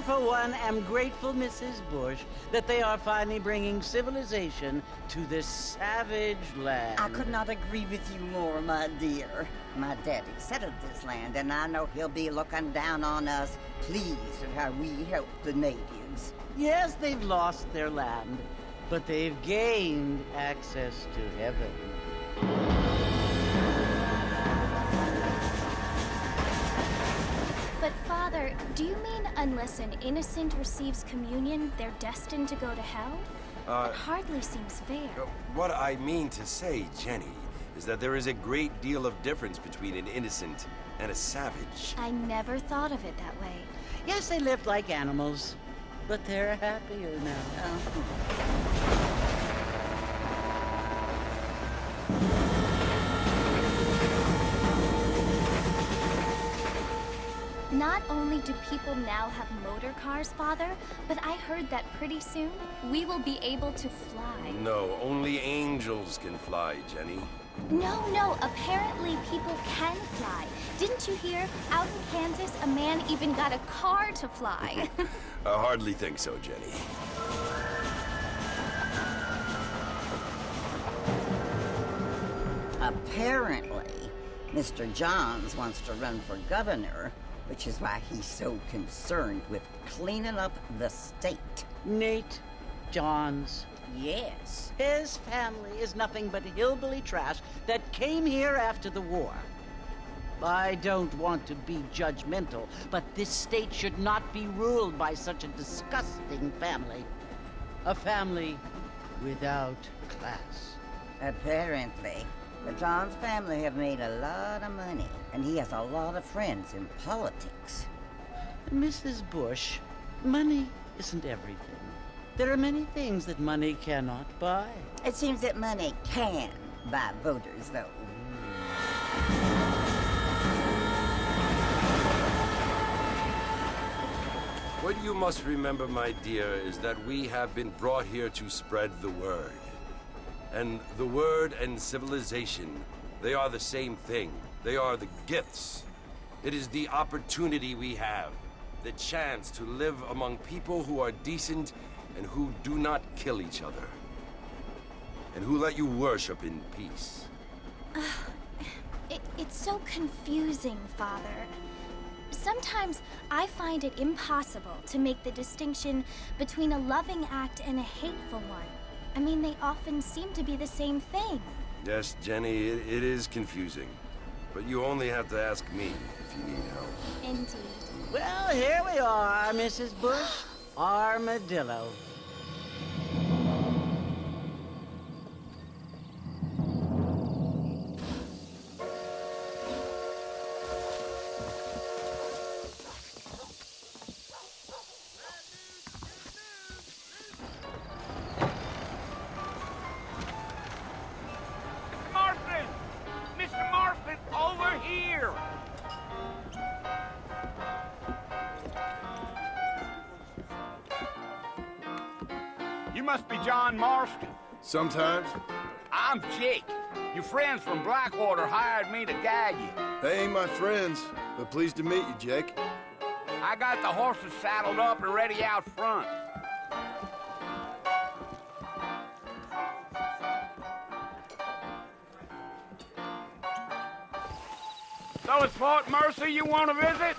for one, am grateful, Mrs. Bush, that they are finally bringing civilization to this savage land. I could not agree with you more, my dear. My daddy settled this land, and I know he'll be looking down on us, pleased at how we help the natives. Yes, they've lost their land, but they've gained access to heaven. But, Father, do you mean unless an innocent receives communion, they're destined to go to hell? It hardly seems fair. What I mean to say, Jenny, is that there is a great deal of difference between an innocent and a savage. I never thought of it that way. Yes, they lived like animals, but they're happier now. Not only do people now have motor cars, Father, but I heard that pretty soon we will be able to fly. No, only angels can fly, Jenny. No, apparently people can fly. Didn't you hear? Out in Kansas, a man even got a car to fly. I hardly think so, Jenny. Apparently, Mr. Johns wants to run for governor, which is why he's so concerned with cleaning up the state. Nate Johns. Yes. His family is nothing but hillbilly trash that came here after the war. I don't want to be judgmental, but this state should not be ruled by such a disgusting family. A family without class. Apparently, the Johns family have made a lot of money, and he has a lot of friends in politics. Mrs. Bush, money isn't everything. There are many things that money cannot buy. It seems that money can buy voters, though. What you must remember, my dear, is that we have been brought here to spread the word. And the word and civilization, they are the same thing. They are the gifts. It is the opportunity we have, the chance to live among people who are decent and who do not kill each other, and who let you worship in peace. It's so confusing, Father. Sometimes I find it impossible to make the distinction between a loving act and a hateful one. I mean, they often seem to be the same thing. Yes, Jenny, it is confusing. But you only have to ask me if you need help. Indeed. Well, here we are, Mrs. Bush. Armadillo. Mr. Marston, over here! You must be John Marston. Sometimes. I'm Jake. Your friends from Blackwater hired me to guide you. They ain't my friends, but pleased to meet you, Jake. I got the horses saddled up and ready out front. So it's Fort Mercy you want to visit?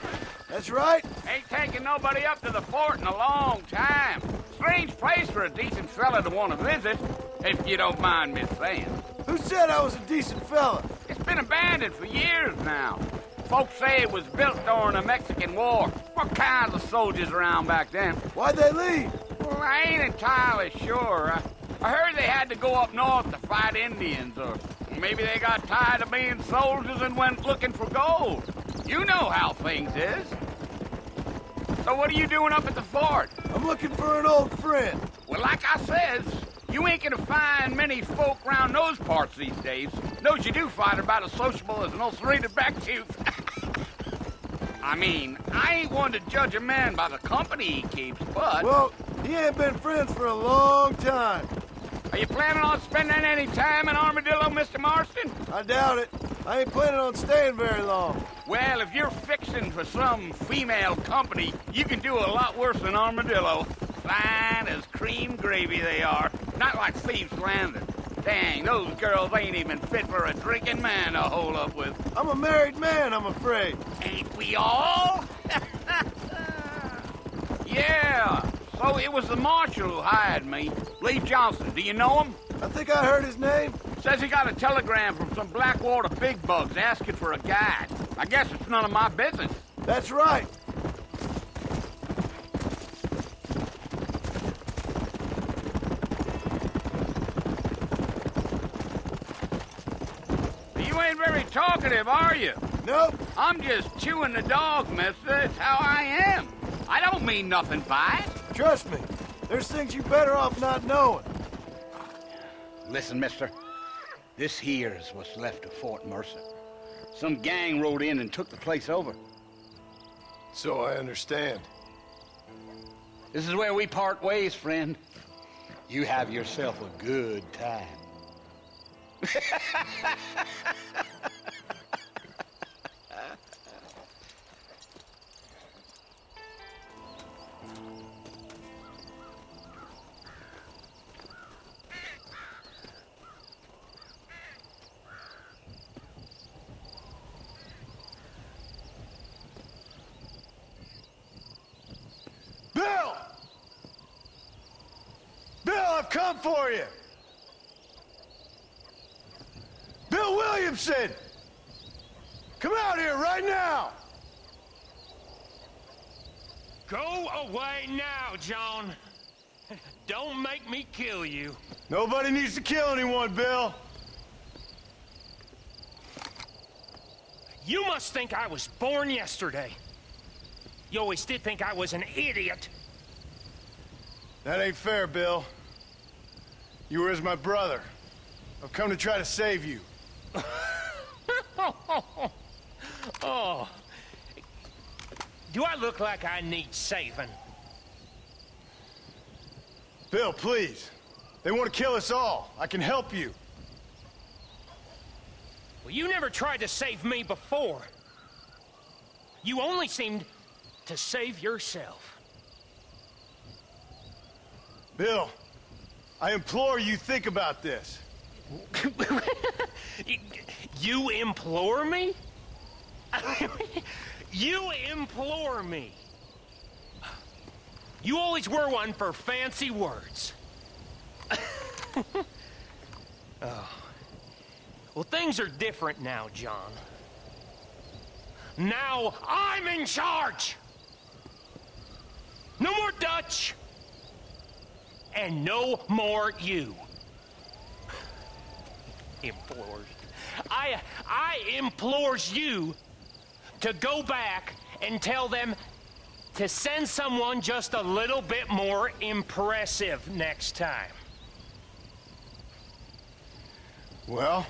That's right. Ain't taking nobody up to the fort in a long time. Strange place for a decent fella to want to visit, if you don't mind me saying. Who said I was a decent fella? It's been abandoned for years now. Folks say it was built during the Mexican War. What kinds of soldiers around back then? Why'd they leave? Well, I ain't entirely sure. I heard they had to go up north to fight Indians, or maybe they got tired of being soldiers and went looking for gold. You know how things is. So what are you doing up at the fort? I'm looking for an old friend. Well, like I says, you ain't gonna find many folk around those parts these days. Those you do find are about as sociable as an ulcerated back tooth. I mean, I ain't one to judge a man by the company he keeps, but... Well, he ain't been friends for a long time. Are you planning on spending any time in Armadillo, Mr. Marston? I doubt it. I ain't planning on staying very long. Well, if you're fixing for some female company, you can do a lot worse than Armadillo. Fine as cream gravy they are. Not like Thieves Landing. Dang, those girls ain't even fit for a drinking man to hole up with. I'm a married man, I'm afraid. Ain't we all? Yeah. So it was the marshal who hired me. Lee Johnson. Do you know him? I think I heard his name. Says he got a telegram from some Blackwater big bugs asking for a guide. I guess it's none of my business. That's right. You ain't very talkative, are you? Nope. I'm just chewing the dog, mister. That's how I am. I don't mean nothing by it. Trust me. There's things you better off not knowing. Listen, mister. This here is what's left of Fort Mercer. Some gang rode in and took the place over. So I understand. This is where we part ways, friend. You have yourself a good time. Bill! Bill, I've come for you! Bill Williamson! Come out here right now! Go away now, John. Don't make me kill you. Nobody needs to kill anyone, Bill. You must think I was born yesterday. You always did think I was an idiot. That ain't fair, Bill. You were as my brother. I've come to try to save you. Oh. Do I look like I need saving? Bill, please. They want to kill us all. I can help you. Well, you never tried to save me before. You only seemed to save yourself. Bill, I implore you think about this. You implore me? You implore me. You always were one for fancy words. Oh. Well, things are different now, John. Now I'm in charge. No more Dutch. And no more you. Implores. I implores you to go back and tell them to send someone just a little bit more impressive next time. Well?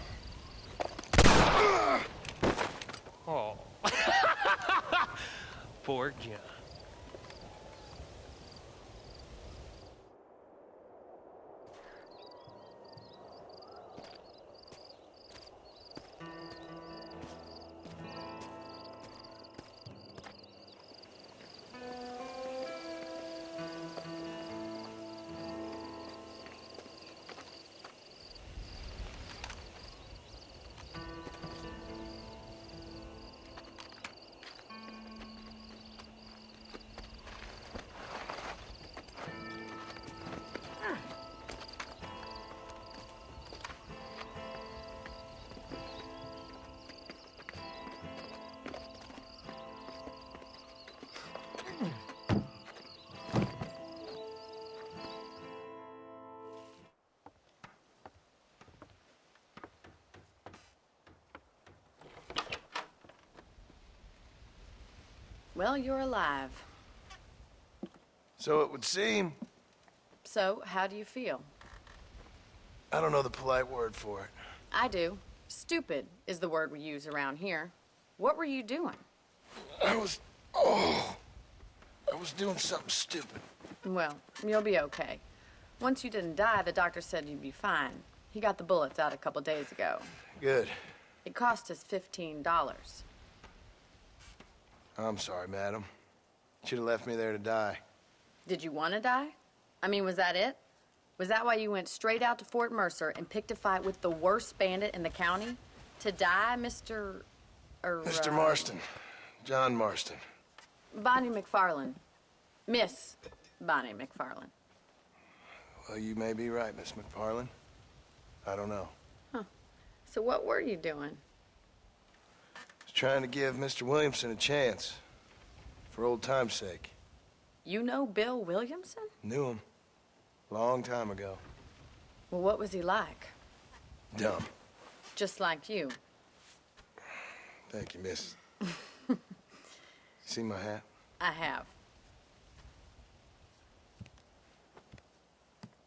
Oh. Poor John. Well, you're alive. So it would seem. So, how do you feel? I don't know the polite word for it. I do. Stupid is the word we use around here. What were you doing? I was doing something stupid. Well, you'll be okay. Once you didn't die, the doctor said you'd be fine. He got the bullets out a couple days ago. Good. It cost us $15. I'm sorry, madam. Should have left me there to die. Did you want to die? I mean, was that it? Was that why you went straight out to Fort Mercer and picked a fight with the worst bandit in the county? To die, Mr. Mr. Marston. John Marston. Bonnie McFarland. Miss Bonnie McFarland. Well, you may be right, Miss McFarland. I don't know. So what were you doing? I was trying to give Mr. Williamson a chance. For old time's sake. You know Bill Williamson? Knew him. Long time ago. Well, what was he like? Dumb. Just like you. Thank you, miss. See my hat? I have.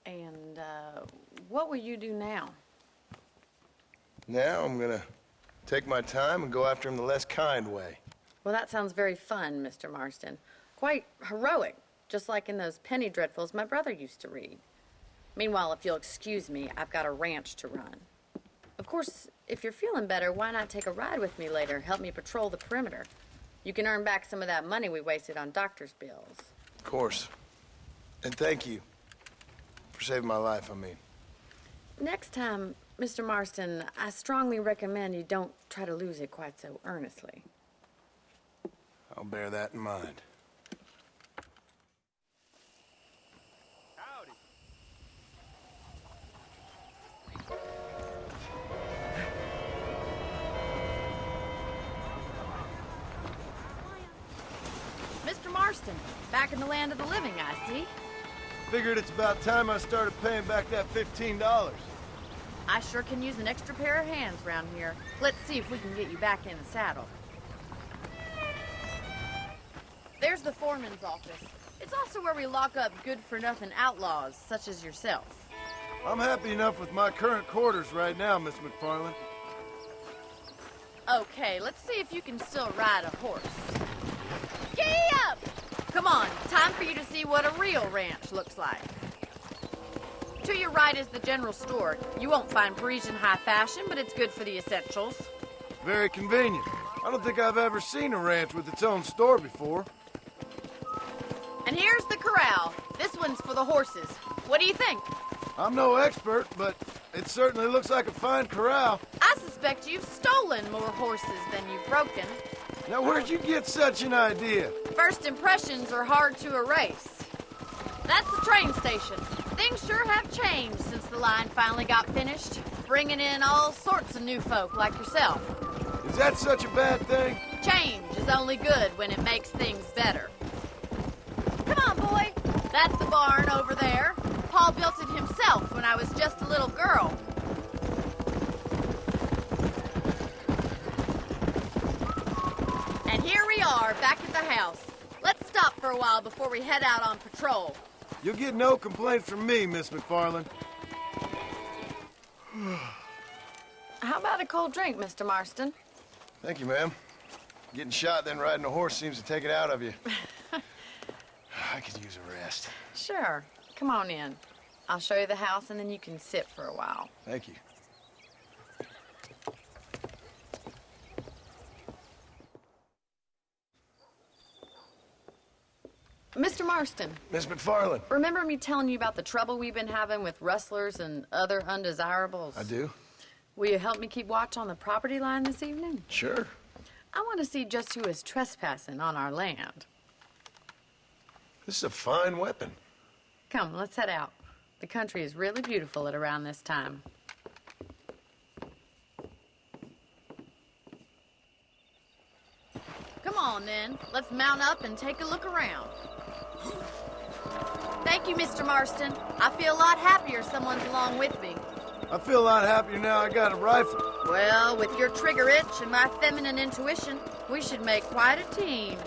And, what will you do now? Now I'm gonna take my time and go after him the less kind way. Well, that sounds very fun, Mr. Marston. Quite heroic, just like in those penny dreadfuls my brother used to read. Meanwhile, if you'll excuse me, I've got a ranch to run. Of course, if you're feeling better, why not take a ride with me later? Help me patrol the perimeter. You can earn back some of that money we wasted on doctor's bills. Of course. And thank you. For saving my life, I mean. Next time, Mr. Marston, I strongly recommend you don't try to lose it quite so earnestly. I'll bear that in mind. Howdy. Mr. Marston, back in the land of the living, I see. Figured it's about time I started paying back that $15. I sure can use an extra pair of hands around here. Let's see if we can get you back in the saddle. There's the foreman's office. It's also where we lock up good-for-nothing outlaws, such as yourself. I'm happy enough with my current quarters right now, Miss McFarland. Okay, let's see if you can still ride a horse. Giddy up! Come on, time for you to see what a real ranch looks like. To your right is the general store. You won't find Parisian high fashion, but it's good for the essentials. Very convenient. I don't think I've ever seen a ranch with its own store before. And here's the corral. This one's for the horses. What do you think? I'm no expert, but it certainly looks like a fine corral. I suspect you've stolen more horses than you've broken. Now, where'd you get such an idea? First impressions are hard to erase. That's the train station. Things sure have changed since the line finally got finished, bringing in all sorts of new folk like yourself. Is that such a bad thing? Change is only good when it makes things better. Come on, boy. That's the barn over there. Paul built it himself when I was just a little girl. And here we are, back at the house. Let's stop for a while before we head out on patrol. You'll get no complaints from me, Miss McFarland. How about a cold drink, Mr. Marston? Thank you, ma'am. Getting shot, then riding a horse seems to take it out of you. I could use a rest. Sure. Come on in. I'll show you the house, and then you can sit for a while. Thank you. Mr. Marston, Miss McFarland. remember me telling you about the trouble we've been having with rustlers and other undesirables? I do? Will you help me keep watch on the property line this evening? Sure. I want to see just who is trespassing on our land. This is a fine weapon. Come, let's head out. The country is really beautiful at around this time. Come on, then. Let's mount up and take a look around. Thank you, Mr. Marston. I feel a lot happier someone's along with me. I feel a lot happier now I got a rifle. Well, with your trigger itch and my feminine intuition, we should make quite a team.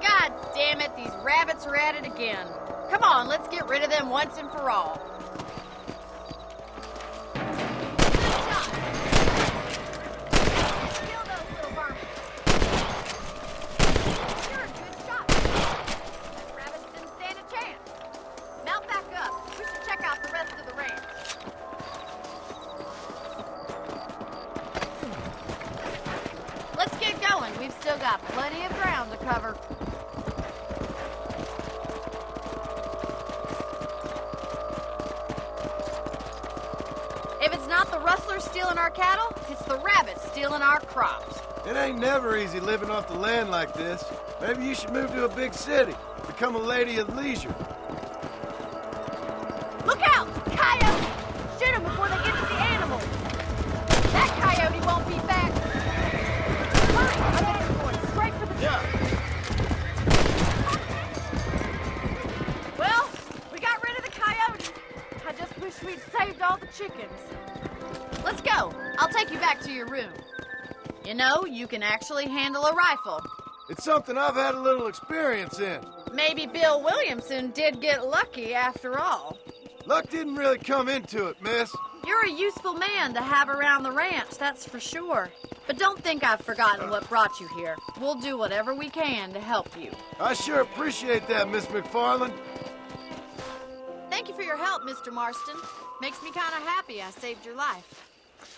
God damn it, these rabbits are at it again. Come on, let's get rid of them once and for all. Still got plenty of ground to cover. If it's not the rustlers stealing our cattle, it's the rabbits stealing our crops. It ain't never easy living off the land like this. Maybe you should move to a big city. Become a lady of leisure. Look out! Coyote! Shoot them before they get to the animals. That coyote won't be back. I bet they're going straight for the Yeah. Well, we got rid of the coyote. I just wish we'd saved all the chickens. Let's go. I'll take you back to your room. You know, you can actually handle a rifle. It's something I've had a little experience in. Maybe Bill Williamson did get lucky after all. Luck didn't really come into it, miss. You're a useful man to have around the ranch, that's for sure. But don't think I've forgotten what brought you here. We'll do whatever we can to help you. I sure appreciate that, Miss McFarland. Thank you for your help, Mr. Marston. Makes me kind of happy I saved your life.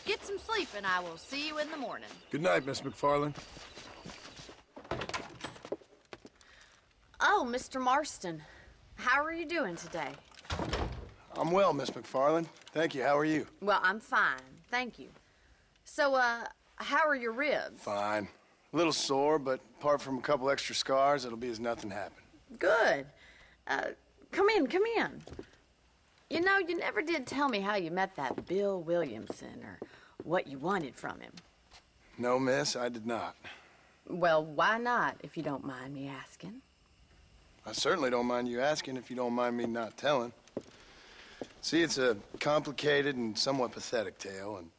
Get some sleep and I will see you in the morning. Good night, Miss McFarland. Oh, Mr. Marston, how are you doing today? I'm well, Miss McFarland. Thank you. How are you? Well, I'm fine, thank you. So, how are your ribs? Fine. A little sore, but apart from a couple extra scars, it'll be as nothing happened. Good. Come in, come in. You know, you never did tell me how you met that Bill Williamson or what you wanted from him. No, miss, I did not. Well, why not, if you don't mind me asking? I certainly don't mind you asking if you don't mind me not telling. See, it's a complicated and somewhat pathetic tale, and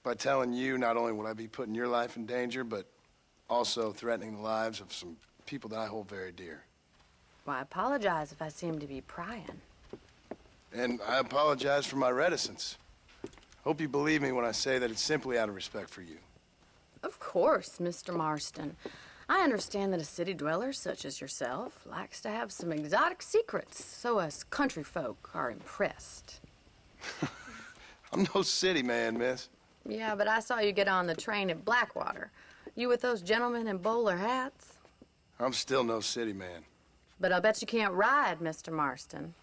by telling you, not only will I be putting your life in danger, but also threatening the lives of some people that I hold very dear. Well, I apologize if I seem to be prying. And I apologize for my reticence. Hope you believe me when I say that it's simply out of respect for you. Of course, Mr. Marston. I understand that a city dweller such as yourself likes to have some exotic secrets, so us country folk are impressed. I'm no city man, miss. Yeah, but I saw you get on the train at Blackwater. You with those gentlemen in bowler hats? I'm still no city man. But I'll bet you can't ride, Mr. Marston.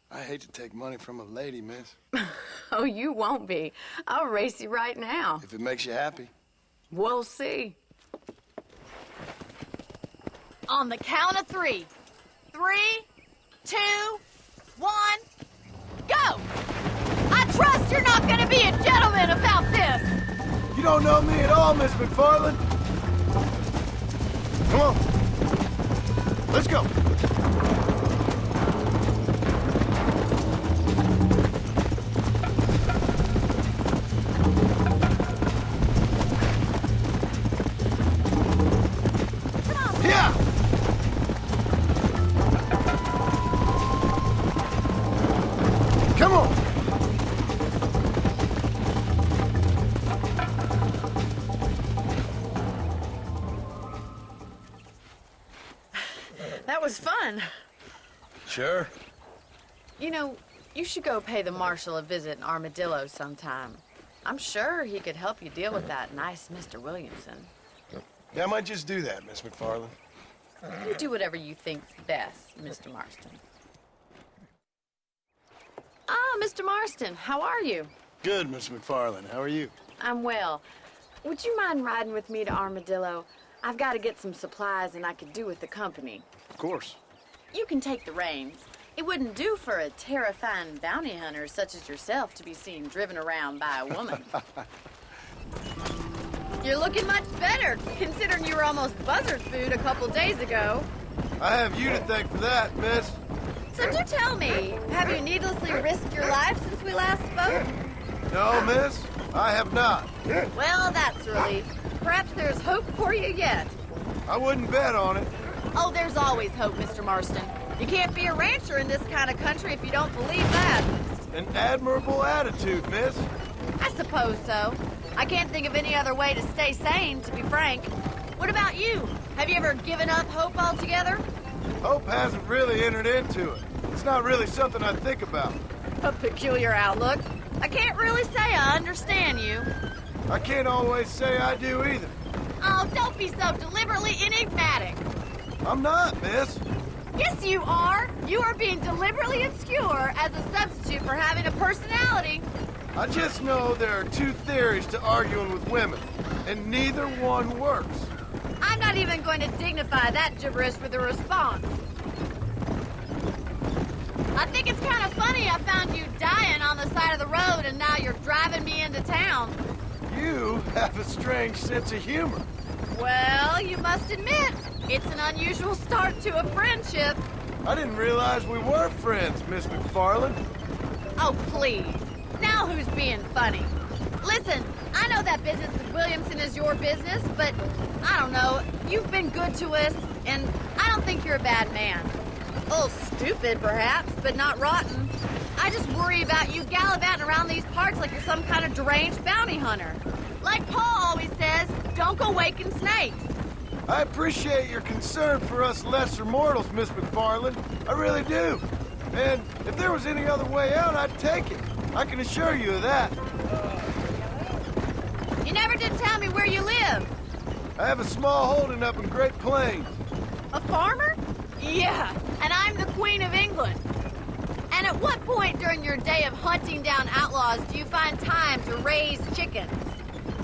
I hate to take money from a lady, miss. Oh, you won't be. I'll race you right now. If it makes you happy. We'll see. On the count of 3. 3, 2, 1, go! I trust you're not gonna be a gentleman about this! You don't know me at all, Miss McFarland. Come on. Let's go. That was fun. Sure. You know, you should go pay the marshal a visit in Armadillo sometime. I'm sure he could help you deal with that nice Mr. Williamson. Yeah, I might just do that, Miss McFarland. You do whatever you think's best, Mr. Marston. Ah, Mr. Marston, how are you? Good, Miss McFarland. How are you? I'm well. Would you mind riding with me to Armadillo? I've got to get some supplies and I could do with the company. Of course. You can take the reins. It wouldn't do for a terrifying bounty hunter such as yourself to be seen driven around by a woman. You're looking much better, considering you were almost buzzard food a couple days ago. I have you to thank for that, miss. So do tell me, have you needlessly risked your life since we last spoke? No, miss, I have not. Well, that's a relief. Perhaps there's hope for you yet. I wouldn't bet on it. Oh, there's always hope, Mr. Marston. You can't be a rancher in this kind of country if you don't believe that. An admirable attitude, miss. I suppose so. I can't think of any other way to stay sane, to be frank. What about you? Have you ever given up hope altogether? Hope hasn't really entered into it. It's not really something I think about. A peculiar outlook. I can't really say I understand you. I can't always say I do either. Oh, don't be so deliberately enigmatic. I'm not, miss. Yes, you are. You are being deliberately obscure as a substitute for having a personality. I just know there are two theories to arguing with women, and neither one works. I'm not even going to dignify that gibberish with a response. I think it's kind of funny I found you dying on the side of the road and now you're driving me into town. You have a strange sense of humor. Well, you must admit, it's an unusual start to a friendship. I didn't realize we were friends, Miss McFarland. Oh, please. Now who's being funny? Listen, I know that business with Williamson is your business, but I don't know. You've been good to us, and I don't think you're a bad man. A little stupid, perhaps, but not rotten. I just worry about you gallivanting around these parts like you're some kind of deranged bounty hunter. Like Paul always says, don't go waking snakes. I appreciate your concern for us lesser mortals, Miss McFarland. I really do. And if there was any other way out, I'd take it. I can assure you of that. You never did tell me where you live. I have a small holding up in Great Plains. A farmer? Yeah, and I'm the Queen of England. And at what point during your day of hunting down outlaws do you find time to raise chickens?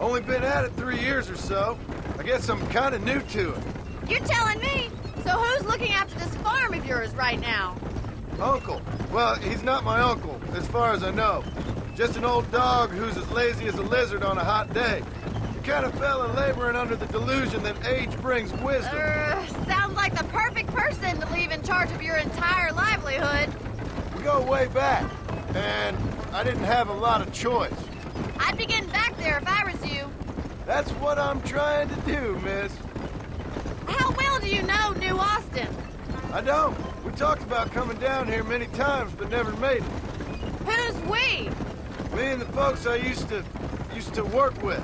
Only been at it 3 years or so. I guess I'm kind of new to it. You're telling me? So who's looking after this farm of yours right now? Uncle. Well, he's not my uncle, as far as I know. Just an old dog who's as lazy as a lizard on a hot day. The kind of fella laboring under the delusion that age brings wisdom. Sounds like the perfect person to leave in charge of your entire livelihood. We go way back, and I didn't have a lot of choice. I'd be getting back there if I was you. That's what I'm trying to do, miss. How well do you know New Austin? I don't. We talked about coming down here many times, but never made it. Who's we? Me and the folks I used to work with.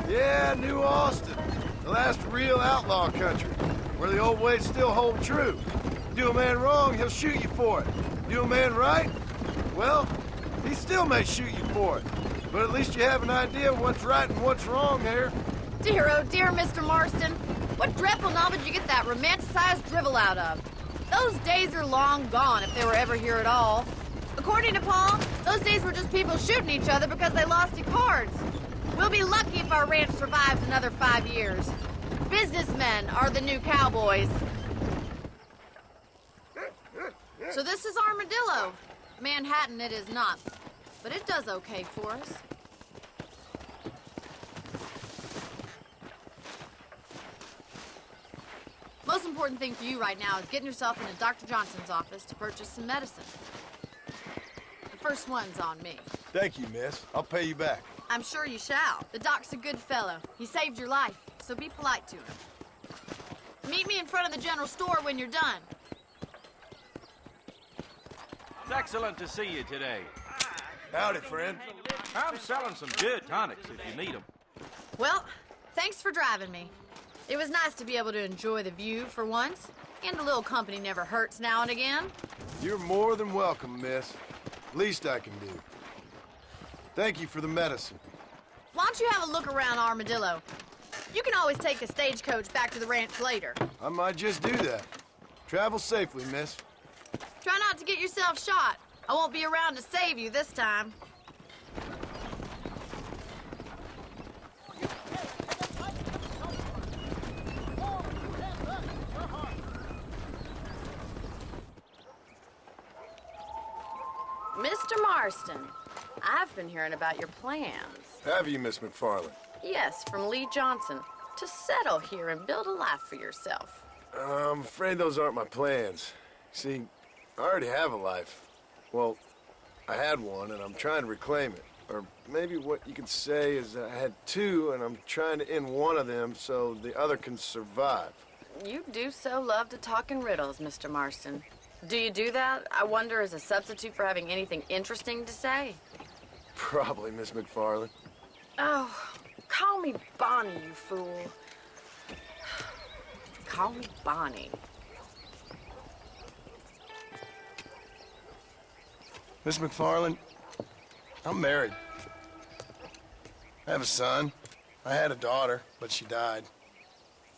Yeah, New Austin. The last real outlaw country, where the old ways still hold true. Do a man wrong, he'll shoot you for it. Do a man right? Well, he still may shoot you for it. But at least you have an idea of what's right and what's wrong here. Dear, oh dear, Mr. Marston. What dreadful novel did you get that romanticized drivel out of? Those days are long gone, if they were ever here at all. According to Paul, those days were just people shooting each other because they lost at cards. We'll be lucky if our ranch survives another 5 years. Businessmen are the new cowboys. So this is Armadillo. Manhattan it is not, but it does okay for us. Most important thing for you right now is getting yourself into Dr. Johnson's office to purchase some medicine. The first one's on me. Thank you, miss. I'll pay you back. I'm sure you shall. The doc's a good fellow. He saved your life, so be polite to him. Meet me in front of the general store when you're done. It's excellent to see you today. Howdy, friend. I'm selling some good tonics if you need them. Well, thanks for driving me. It was nice to be able to enjoy the view for once, and a little company never hurts now and again. You're more than welcome, miss. Least I can do. Thank you for the medicine. Why don't you have a look around Armadillo? You can always take a stagecoach back to the ranch later. I might just do that. Travel safely, miss. Try not to get yourself shot. I won't be around to save you this time. Mr. Marston, I've been hearing about your plans. Have you, Miss McFarland? Yes, from Lee Johnson. To settle here and build a life for yourself. I'm afraid those aren't my plans. See, I already have a life. Well, I had one, and I'm trying to reclaim it. Or maybe what you could say is I had two, and I'm trying to end one of them so the other can survive. You do so love to talk in riddles, Mr. Marston. Do you do that? I wonder, as a substitute for having anything interesting to say? Probably, Miss McFarland. Oh, call me Bonnie, you fool. Call me Bonnie. Miss McFarland, I'm married. I have a son. I had a daughter, but she died.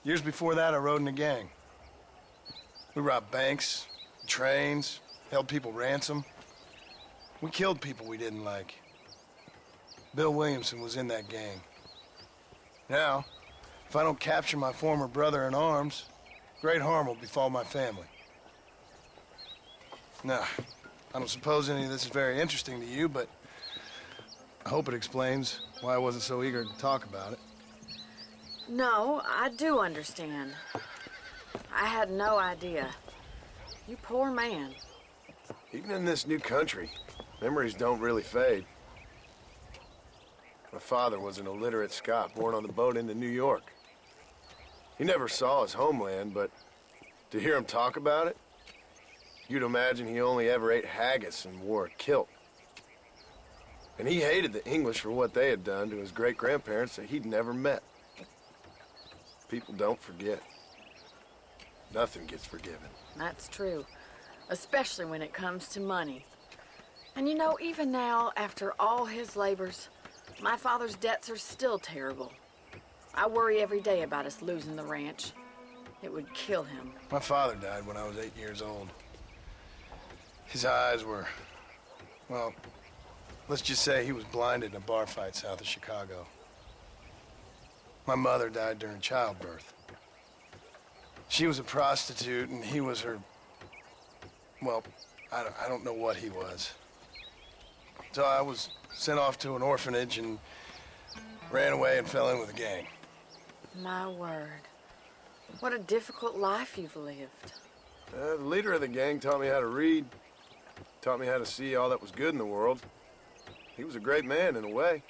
Years before that, I rode in a gang. We robbed banks, trains, held people ransom. We killed people we didn't like. Bill Williamson was in that gang. Now, if I don't capture my former brother in arms, great harm will befall my family. Now, I don't suppose any of this is very interesting to you, but I hope it explains why I wasn't so eager to talk about it. No, I do understand. I had no idea. You poor man. Even in this new country, memories don't really fade. My father was an illiterate Scot born on the boat into New York. He never saw his homeland, but to hear him talk about it, you'd imagine he only ever ate haggis and wore a kilt. And he hated the English for what they had done to his great-grandparents that he'd never met. People don't forget. Nothing gets forgiven. That's true. Especially when it comes to money. And you know, even now, after all his labors, my father's debts are still terrible. I worry every day about us losing the ranch. It would kill him. My father died when I was 8 years old. His eyes were, well, let's just say he was blinded in a bar fight south of Chicago. My mother died during childbirth. She was a prostitute, and he was her, well, I don't know what he was. So I was sent off to an orphanage and ran away and fell in with a gang. My word. What a difficult life you've lived. The leader of the gang taught me how to read, taught me how to see all that was good in the world. He was a great man in a way.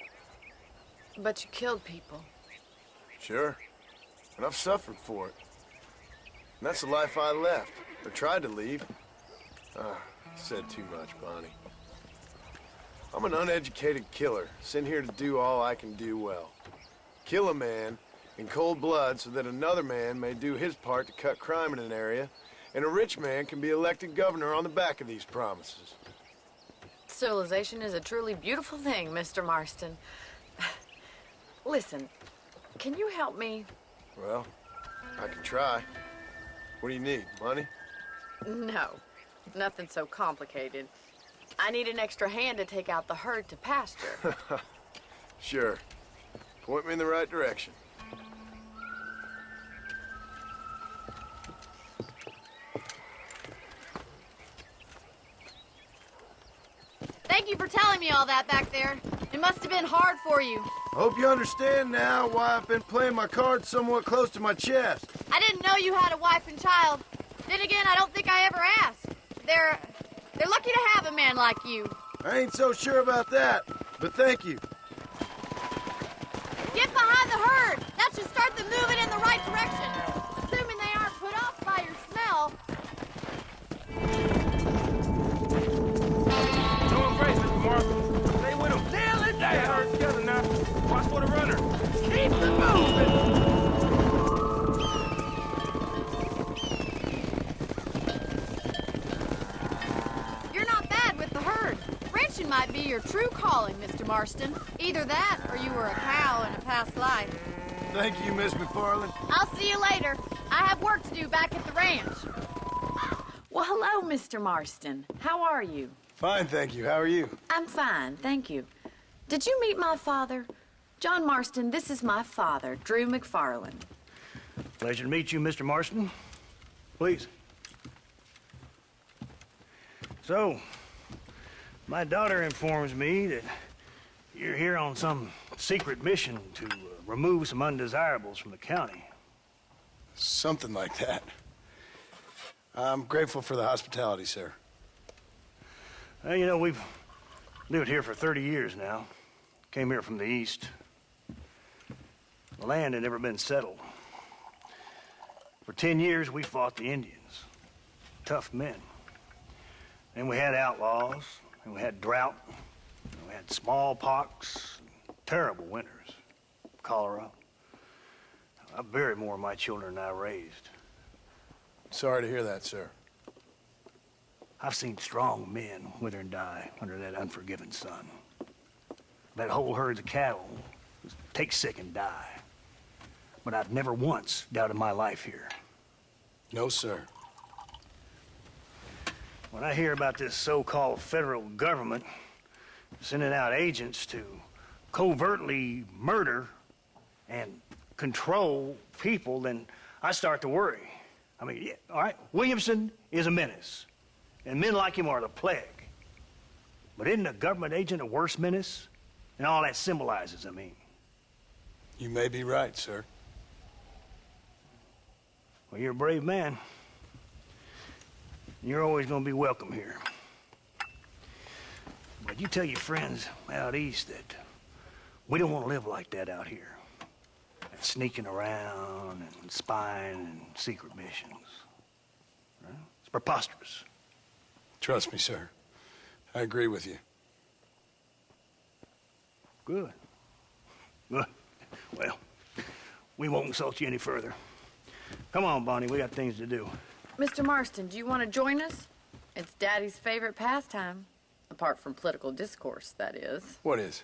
But you killed people. Sure. And I've suffered for it. And that's the life I left, or tried to leave. Said too much, Bonnie. I'm an uneducated killer, sent here to do all I can do well. Kill a man in cold blood so that another man may do his part to cut crime in an area, and a rich man can be elected governor on the back of these promises. Civilization is a truly beautiful thing, Mr. Marston. Listen, can you help me? Well, I can try. What do you need, money? No, nothing so complicated. I need an extra hand to take out the herd to pasture. Sure. Point me in the right direction. Thank you for telling me all that back there. It must have been hard for you. Hope you understand now why I've been playing my cards somewhat close to my chest. I didn't know you had a wife and child. Then again, I don't think I ever asked. They're lucky to have a man like you. I ain't so sure about that, but thank you. Get behind the herd. That should start them moving in the right direction. Assuming they aren't put off by your smell. Going crazy, Mr. Mark. Stay with him. Nail it down. Herd together now. Watch for the runner. Keep it moving. Might be your true calling, Mr. Marston. Either that, or you were a cow in a past life. Thank you, Miss McFarland. I'll see you later. I have work to do back at the ranch. Well, hello, Mr. Marston. How are you? Fine, thank you. How are you? I'm fine, thank you. Did you meet my father? John Marston, this is my father, Drew McFarland. Pleasure to meet you, Mr. Marston. Please. So, my daughter informs me that you're here on some secret mission to remove some undesirables from the county. Something like that. I'm grateful for the hospitality, sir. Well, you know, we've lived here for 30 years now. Came here from the east. The land had never been settled. For 10 years, we fought the Indians. Tough men. And we had outlaws, and we had drought, and we had smallpox, terrible winters, cholera. I buried more of my children than I raised. Sorry to hear that, sir. I've seen strong men wither and die under that unforgiving sun. That whole herds of cattle take sick and die. But I've never once doubted my life here. No, sir. When I hear about this so-called federal government sending out agents to covertly murder and control people, then I start to worry. I mean, yeah, all right, Williamson is a menace, and men like him are the plague. But isn't a government agent a worse menace? And all that symbolizes, I mean. You may be right, sir. Well, you're a brave man. You're always going to be welcome here. But you tell your friends out east that we don't want to live like that out here. Sneaking around and spying and secret missions. Right? It's preposterous. Trust me, sir. I agree with you. Good. Good. Well, we won't insult you any further. Come on, Bonnie, we got things to do. Mr. Marston, do you want to join us? It's Daddy's favorite pastime. Apart from political discourse, that is. What is?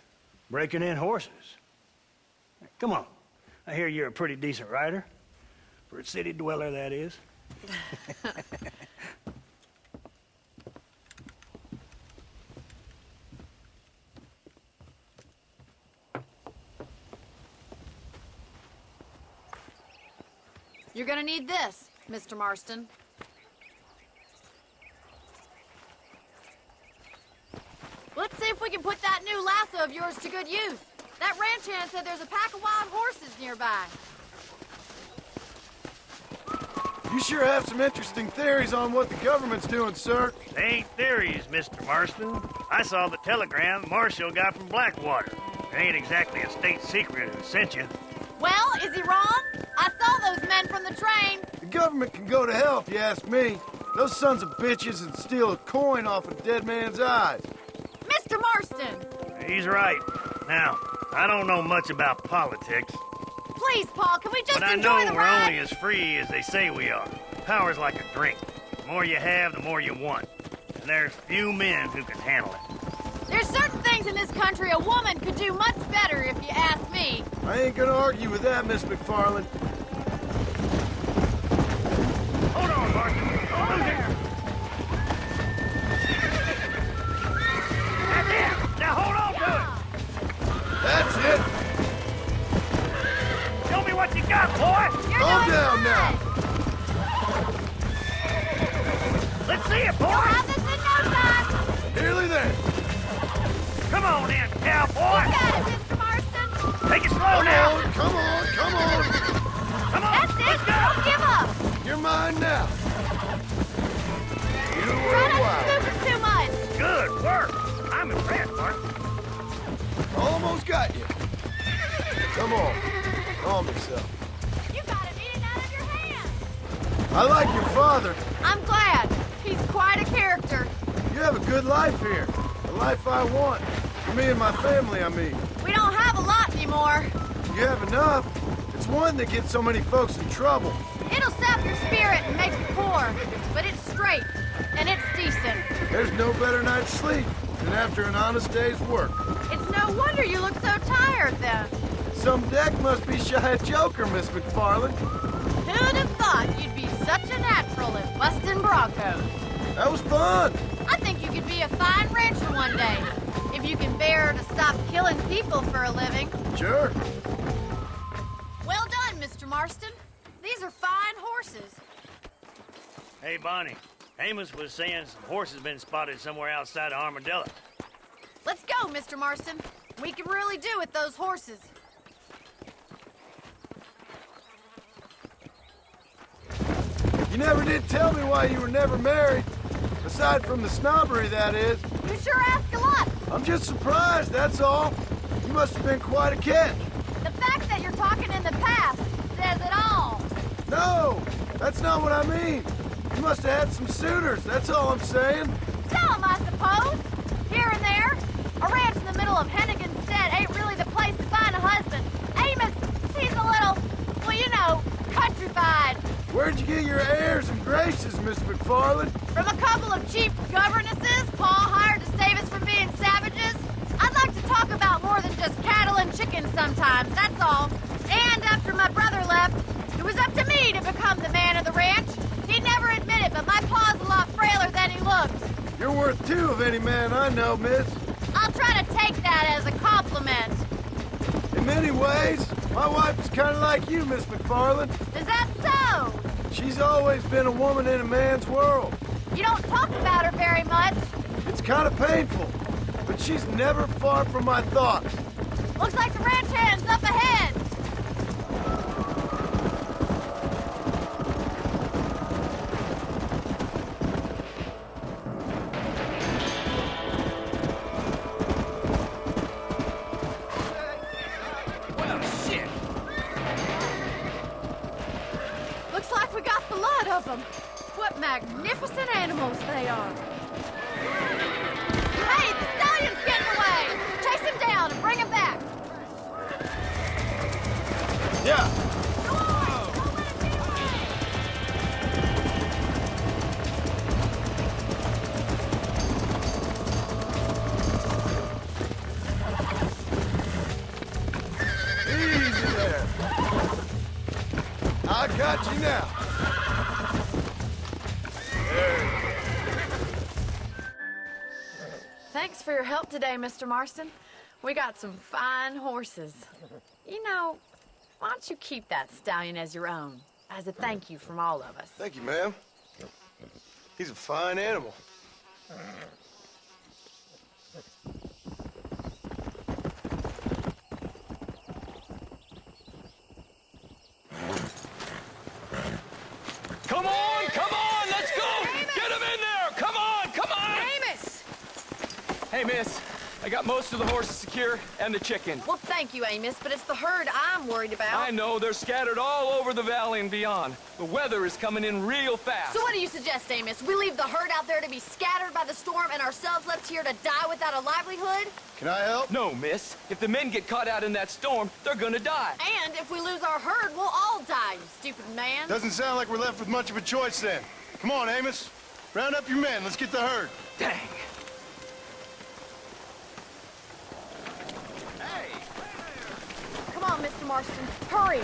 Breaking in horses. Come on. I hear you're a pretty decent rider. For a city dweller, that is. You're gonna need this, Mr. Marston. Let's see if we can put that new lasso of yours to good use. That ranch hand said there's a pack of wild horses nearby. You sure have some interesting theories on what the government's doing, sir. They ain't theories, Mr. Marston. I saw the telegram Marshall got from Blackwater. It ain't exactly a state secret who sent you. Well, is he wrong? I saw those men from the train. The government can go to hell if you ask me. Those sons of bitches would steal a coin off a dead man's eyes. Mr. Marston! He's right. Now, I don't know much about politics. Please, Paul, can we just but enjoy I know the we're ride? only as free as they say we are. Power's like a drink. The more you have, the more you want. And there's few men who can handle it. There's certain things in this country a woman could do much better, if you ask me. I ain't gonna argue with that, Miss McFarland. Hold on, Martin. Hold on there. That's it. Now hold on to it. That's it. Show me what you got, boy. Calm down now. Let's see it, boy. You'll have this in no time. Nearly there. Come on in, cowboy. You got it, Mr. Marston. Take it slow now. Come on. Come on. That's it. Let's go. Don't give up. You're mine now. You were Try not wild. to scoop it too much. Good work. I'm impressed, Martin. Almost got you. Come on. Calm yourself. You got it eating out of your hand. I like your father. I'm glad. He's quite a character. You have a good life here. The life I want. For me and my family, I mean. We don't have a lot anymore. You have enough. It's one that gets so many folks in trouble. It'll sap your spirit and make you poor, but it's straight and it's decent. There's no better night's sleep than after an honest day's work. It's no wonder you look so tired then. Some deck must be shy of Joker, Miss McFarland. Who'd have thought you'd be such a natural at busting broncos? That was fun. I think you could be a fine rancher one day, if you can bear to stop killing people for a living. Sure. Well done, Mr. Marston. These are fine horses. Hey, Bonnie. Amos was saying some horses been spotted somewhere outside of Armadillo. Let's go, Mr. Marston. We can really do with those horses. You never did tell me why you were never married. Aside from the snobbery, that is. You sure ask a lot. I'm just surprised, that's all. You must have been quite a catch. The fact that you're talking in the past says it all. No, that's not what I mean. You must have had some suitors, that's all I'm saying. Some, I suppose. Here and there. A ranch in the middle of Hennigan's Stead ain't really the place to find a husband. Amos, he's a little, well, you know, countrified. Where'd you get your airs and graces, Miss McFarland? From a couple of cheap governesses Paul hired to save us from being savages. I'd like to talk about more than just cattle and chickens sometimes, that's all. And after my brother left, it was up to me to become the man of the ranch. He'd never admit it, but my paw's a lot frailer than he looks. You're worth two of any man I know, miss. I'll try to take that as a compliment. In many ways, my wife is kind of like you, Miss McFarland. Is that so? She's always been a woman in a man's world. You don't talk about her very much. It's kind of painful, but she's never far from my thoughts. Looks like the ranch hand's up ahead. Well, shit! Looks like we got the lot of them. What magnificent animals they are. Hey, the stallion's getting away! Chase him down and bring him back! Yeah. Go on! Don't let him get away! Easy there. I got you now. Thanks for your help today, Mr. Marston. We got some fine horses. You know, why don't you keep that stallion as your own, as a thank you from all of us? Thank you, ma'am. He's a fine animal. Come on, let's go! Get him in there! Come on! Amos! Hey, miss, I got most of the horses secure and the chicken. Well, thank you, Amos, but it's the herd I'm worried about. I know, they're scattered all over the valley and beyond. The weather is coming in real fast. So what do you suggest, Amos? We leave the herd out there to be scattered by the storm and ourselves left here to die without a livelihood? Can I help? No, miss. If the men get caught out in that storm, they're gonna die. And if we lose our herd, we'll all die, you stupid man. Doesn't sound like we're left with much of a choice then. Come on, Amos. Round up your men. Let's get the herd. Dang. Come on, Mr. Marston. Hurry!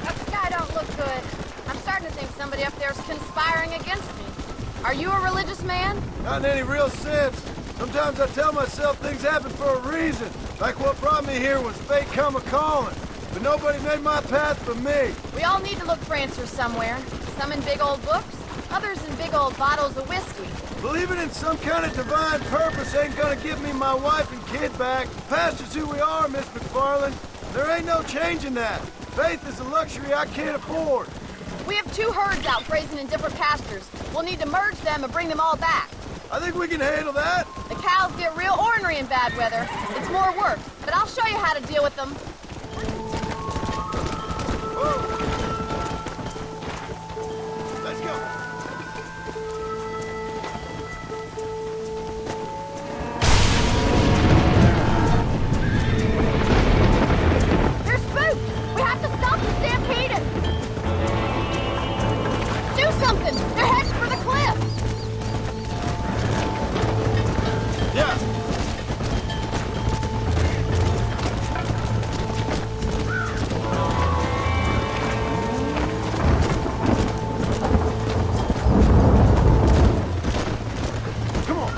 That sky don't look good. I'm starting to think somebody up there's conspiring against me. Are you a religious man? Not in any real sense. Sometimes I tell myself things happen for a reason. Like what brought me here was fate come a-calling. But nobody made my path but me. We all need to look for answers somewhere. Some in big old books, others in big old bottles of whiskey. Believing in some kind of divine purpose ain't gonna give me my wife and kid back. Past is who we are, Miss McFarland. There ain't no changing that. Faith is a luxury I can't afford. We have two herds out grazing in different pastures. We'll need to merge them and bring them all back. I think we can handle that. The cows get real ornery in bad weather. It's more work, but I'll show you how to deal with them. Let's go. They're spooked! We have to stop the stampede! Do something! They're heading for the cliff! Yeah. Come on.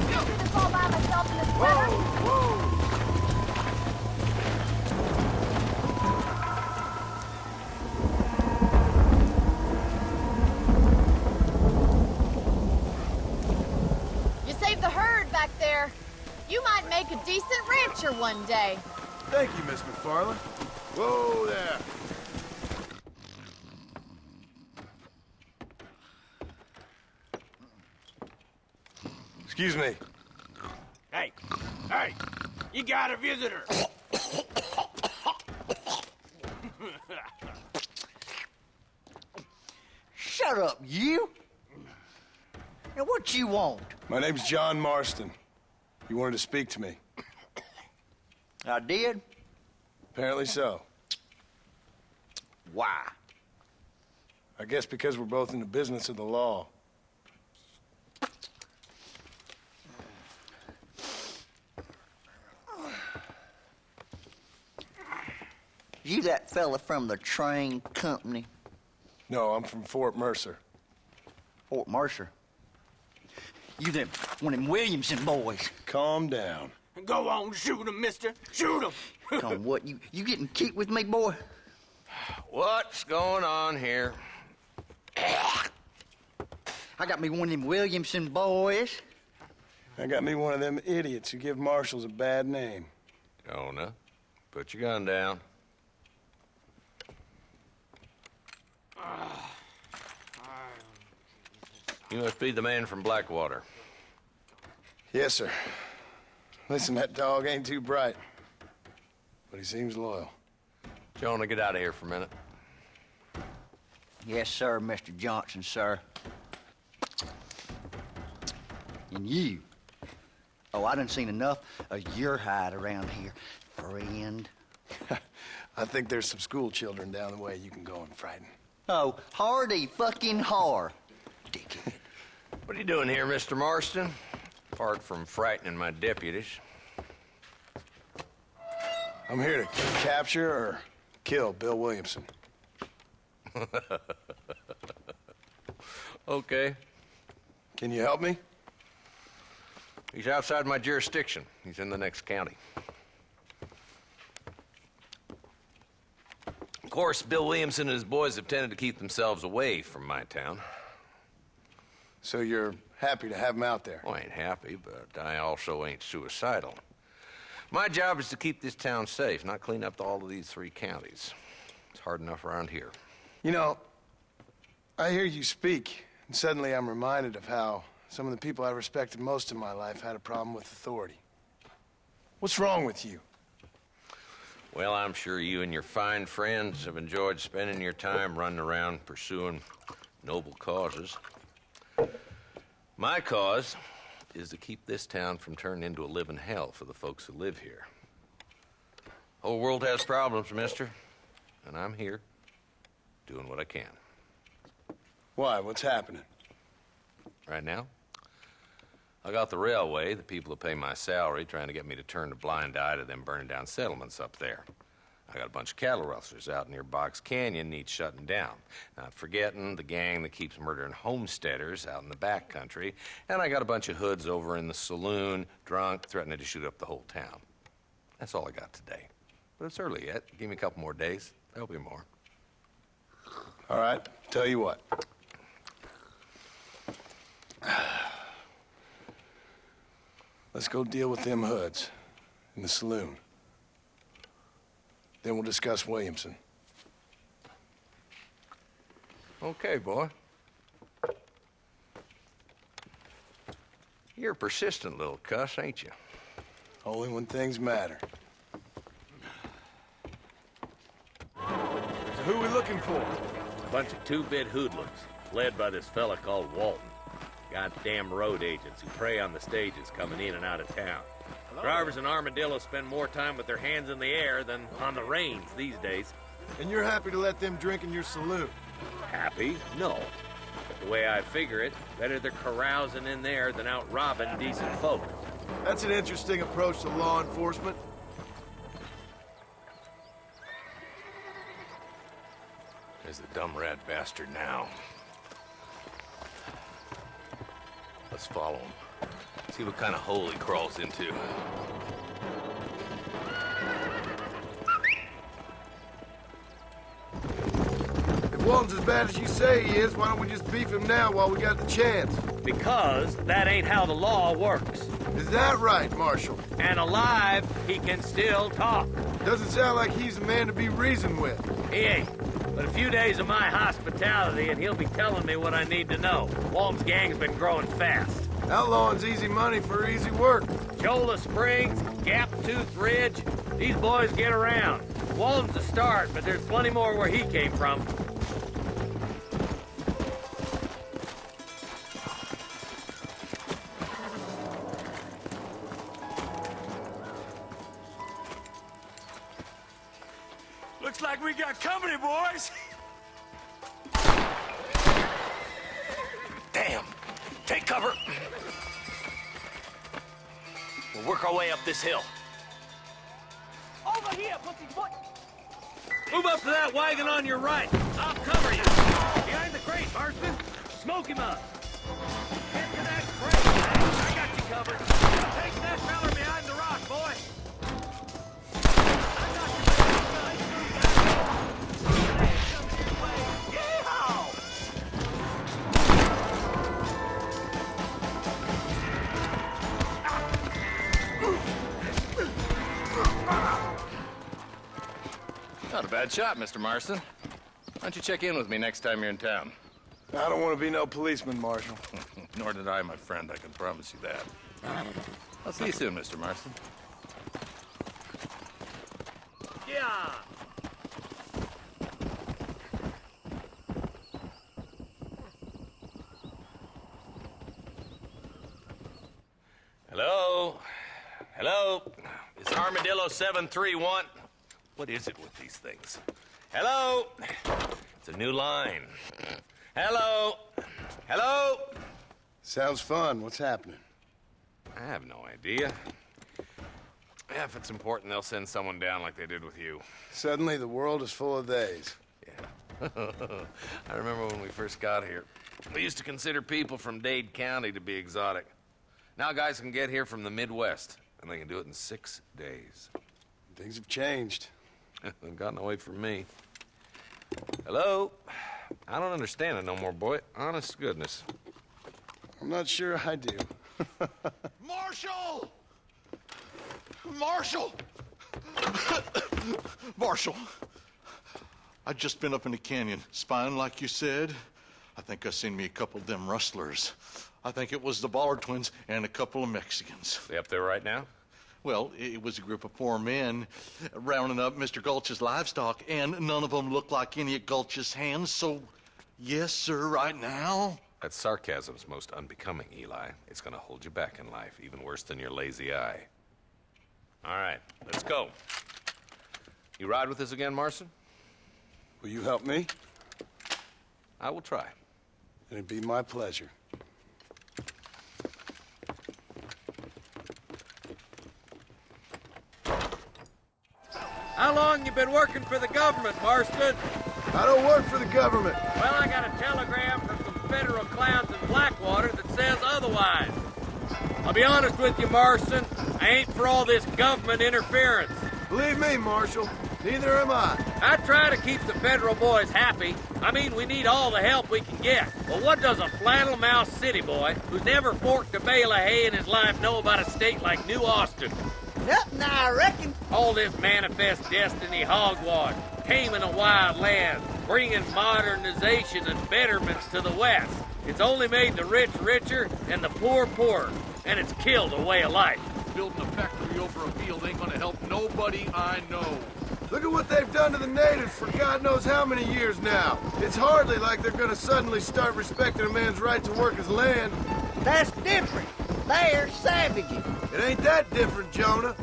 Do this all by myself in this weather? You saved the herd back there. You might make a decent rancher one day. Thank you, Miss McFarland. Whoa there. Excuse me. Hey, you got a visitor. Shut shut up, you. Now, what you want? My name's John Marston. You wanted to speak to me. I did? Apparently so. Why? I guess because we're both in the business of the law. You that fella from the train company? No, I'm from Fort Mercer. Fort Mercer? You them, one of them Williamson boys. Calm down. Go on, shoot him, mister. Shoot him. Come on, what, you getting cute with me, boy? What's going on here? I got me one of them Williamson boys. I got me one of them idiots who give marshals a bad name. Jonah, put your gun down. You must be the man from Blackwater. Yes, sir. Listen, that dog ain't too bright, but he seems loyal. Jonah, get out of here for a minute. Yes, sir, Mr. Johnson, sir. And you. Oh, I done seen enough of your hide around here, friend. I think there's some school children down the way you can go and frighten. Oh, hardy fucking har. Dickhead. What are you doing here, Mr. Marston? Apart from frightening my deputies. I'm here to capture or kill Bill Williamson. Okay. Can you help me? He's outside my jurisdiction. He's in the next county. Of course, Bill Williamson and his boys have tended to keep themselves away from my town. So you're happy to have him out there? Well, I ain't happy, but I also ain't suicidal. My job is to keep this town safe, not clean up all of these 3 counties. It's hard enough around here. You know, I hear you speak, and suddenly I'm reminded of how some of the people I respected most in my life had a problem with authority. What's wrong with you? Well, I'm sure you and your fine friends have enjoyed spending your time running around pursuing noble causes. My cause is to keep this town from turning into a living hell for the folks who live here. Whole world has problems, mister, and I'm here doing what I can. Why? What's happening? Right now, I got the railway, the people who pay my salary, trying to get me to turn a blind eye to them burning down settlements up there. I got a bunch of cattle rustlers out near Box Canyon needs shutting down. Not forgetting the gang that keeps murdering homesteaders out in the back country. And I got a bunch of hoods over in the saloon, drunk, threatening to shoot up the whole town. That's all I got today. But it's early yet. Give me a couple more days. There'll be more. All right, tell you what. Let's go deal with them hoods in the saloon. Then we'll discuss Williamson. Okay, boy. You're a persistent little cuss, ain't you? Only when things matter. So who we looking for? A bunch of 2-bit hoodlums, led by this fella called Walton. Goddamn road agents who prey on the stages coming in and out of town. Drivers and armadillos spend more time with their hands in the air than on the reins these days. And you're happy to let them drink in your saloon? Happy? No. But the way I figure it, better they're carousing in there than out robbing decent folk. That's an interesting approach to law enforcement. There's the dumb rat bastard now. Let's follow him. See what kind of hole he crawls into. If Walton's as bad as you say he is, why don't we just beef him now while we got the chance? Because that ain't how the law works. Is that right, Marshal? And alive, he can still talk. Doesn't sound like he's a man to be reasoned with. He ain't. But a few days of my hospitality and he'll be telling me what I need to know. Walton's gang's been growing fast. Outlawing's easy money for easy work. Cholla Springs, Gap Tooth Ridge, these boys get around. Walton's the start, but there's plenty more where he came from. Looks like we got company, boys. Damn. Take cover. We'll work our way up this hill. Over here, pussyfoot! Move up to that wagon on your right. I'll cover you. Behind the crate, Marston. Smoke him up. Get to that crate, man. I got you covered. Take that feller behind the rock, boy. I got you, man. Yeehaw! Not a bad shot, Mr. Marston. Why don't you check in with me next time you're in town? I don't want to be no policeman, Marshal. Nor did I, my friend. I can promise you that. I'll see you soon, Mr. Marston. Yeah. Hello? Hello? It's Armadillo 731. What is it with these things? Hello? It's a new line. Hello? Hello? Sounds fun. What's happening? I have no idea. Yeah, if it's important, they'll send someone down like they did with you. Suddenly, the world is full of theys. Yeah. I remember when we first got here. We used to consider people from Dade County to be exotic. Now guys can get here from the Midwest, and they can do it in 6 days. Things have changed. They've gotten away from me. Hello? I don't understand it no more, boy. Honest to goodness. I'm not sure I do. Marshal! Marshal! Marshal! I just been up in the canyon, spying like you said. I think I seen me a couple of them rustlers. I think it was the Ballard twins and a couple of Mexicans. They up there right now? Well, it was a group of poor men rounding up Mr. Gulch's livestock, and none of them looked like any of Gulch's hands, so yes, sir, right now. That sarcasm's most unbecoming, Eli. It's gonna hold you back in life, even worse than your lazy eye. All right, let's go. You ride with us again, Marston? Will you help me? I will try. It'd be my pleasure. How long you been working for the government, Marston? I don't work for the government. Well, I got a telegram from some federal clowns in Blackwater that says otherwise. I'll be honest with you, Marston. I ain't for all this government interference. Believe me, Marshal, neither am I. I try to keep the federal boys happy. I mean, we need all the help we can get. But what does a flannel-mouthed city boy who's never forked a bale of hay in his life know about a state like New Austin? Nothing, I reckon. All this manifest destiny hogwash, taming a wild land, bringing modernization and betterments to the West. It's only made the rich richer and the poor poorer, and it's killed a way of life. Building a factory over a field ain't gonna help nobody I know. Look at what they've done to the natives for God knows how many years now. It's hardly like they're gonna suddenly start respecting a man's right to work his land. That's different. They're savages. It ain't that different, Jonah.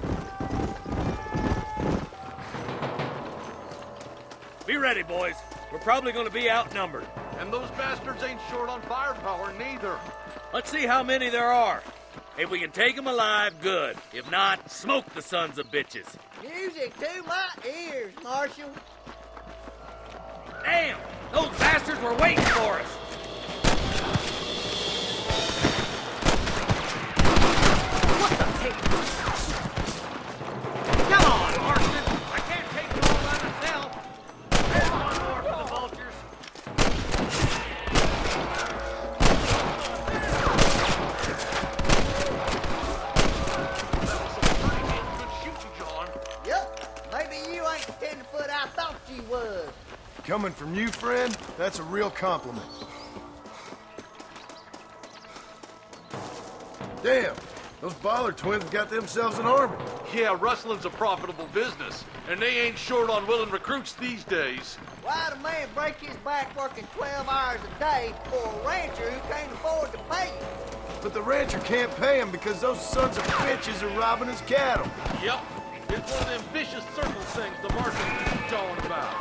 Be ready, boys. We're probably going to be outnumbered. And those bastards ain't short on firepower, neither. Let's see how many there are. If we can take them alive, good. If not, smoke the sons of bitches. Music to my ears, Marshal. Damn! Those bastards were waiting for us. What the heck? Come on, Marston. I can't take you all by myself. There's one more for the vultures. Yup. Maybe you ain't the tenderfoot I thought you was. Coming from you, friend, that's a real compliment. Damn, those Ballard twins got themselves an army. Yeah, rustling's a profitable business, and they ain't short on willing recruits these days. Why'd a man break his back working 12 hours a day for a rancher who can't afford to pay him? But the rancher can't pay him because those sons of bitches are robbing his cattle. Yep. It's one of them vicious circle things the Martians been jawing about.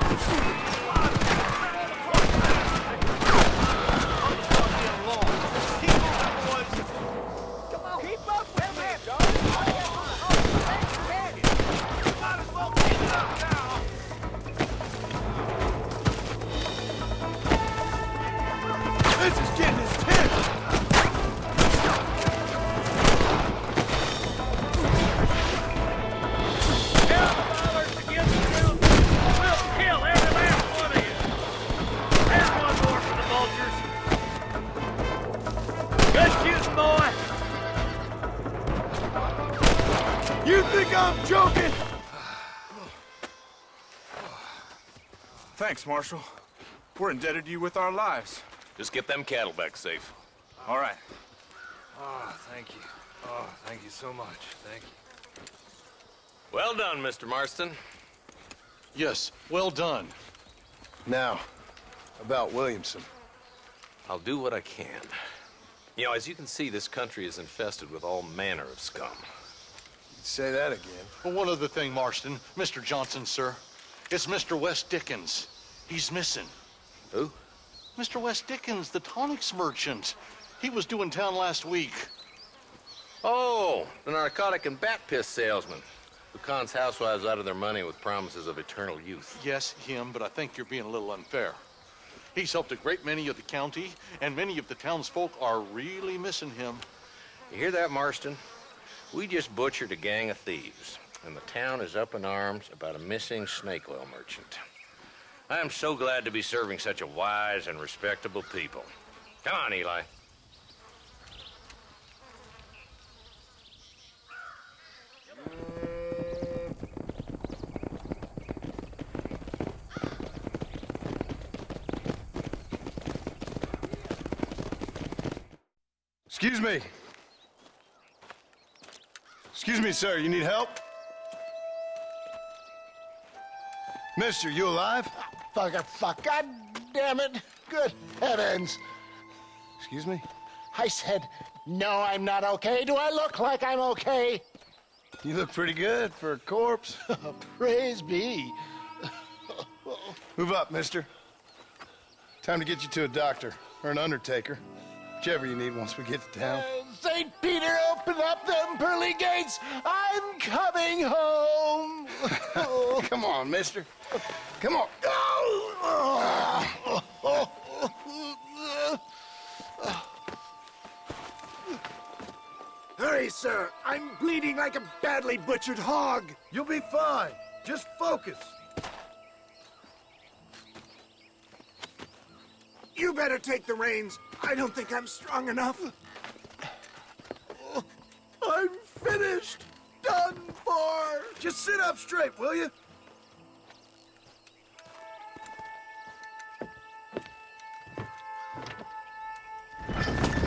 This is getting intense! You think I'm joking? Thanks, Marshal. We're indebted to you with our lives. Just get them cattle back safe. All right. Oh, thank you. Oh, thank you so much. Thank you. Well done, Mr. Marston. Yes, well done. Now, about Williamson. I'll do what I can. You know, as you can see, this country is infested with all manner of scum. Say that again. Well, one other thing, Marston. Mr. Johnson, sir. It's Mr. West Dickens. He's missing. Who? Mr. West Dickens, the tonics merchant. He was due in town last week. Oh, the narcotic and bat piss salesman who cons housewives out of their money with promises of eternal youth. Yes, him, but I think you're being a little unfair. He's helped a great many of the county, and many of the townsfolk are really missing him. You hear that, Marston? We just butchered a gang of thieves, and the town is up in arms about a missing snake oil merchant. I am so glad to be serving such a wise and respectable people. Come on, Eli. Excuse me. Excuse me, sir. You need help? Mister, you alive? Fuck. God damn it. Good heavens. Excuse me? I said, no, I'm not okay. Do I look like I'm okay? You look pretty good for a corpse. Praise be. Move up, mister. Time to get you to a doctor or an undertaker. Whichever you need once we get to town. St. Peter, open up them pearly gates. I'm coming home. Come on, mister. Come on. Hurry, sir. I'm bleeding like a badly butchered hog. You'll be fine. Just focus. You better take the reins. I don't think I'm strong enough. I'm finished. Done for. Just sit up straight, will you?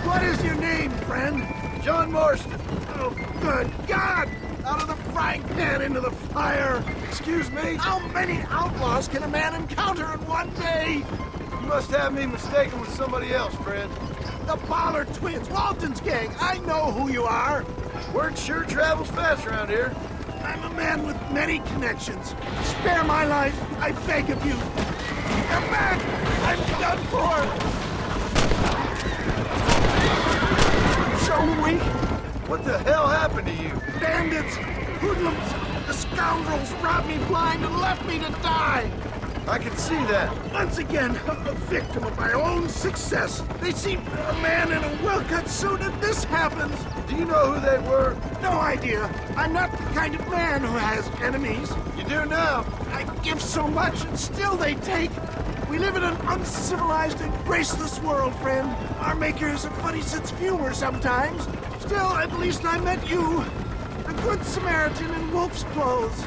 What is your name, friend? John Marston. Oh, good God! Out of the frying pan into the fire. Excuse me? How many outlaws can a man encounter in one day? You must have me mistaken with somebody else, friend. The Ballard twins, Walton's gang. I know who you are. Word sure travels fast around here. I'm a man with many connections. Spare my life, I beg of you. Come back! I'm done for! So weak. What the hell happened to you? Bandits, hoodlums, the scoundrels robbed me blind and left me to die. I can see that. Once again, a victim of my own success. They see a man in a well-cut suit and this happens. Do you know who they were? No idea. I'm not the kind of man who has enemies. You do now. I give so much and still they take. We live in an uncivilized and graceless world, friend. Our maker has a funny sense of humor sometimes. Still, at least I met you. A good Samaritan in wolf's clothes.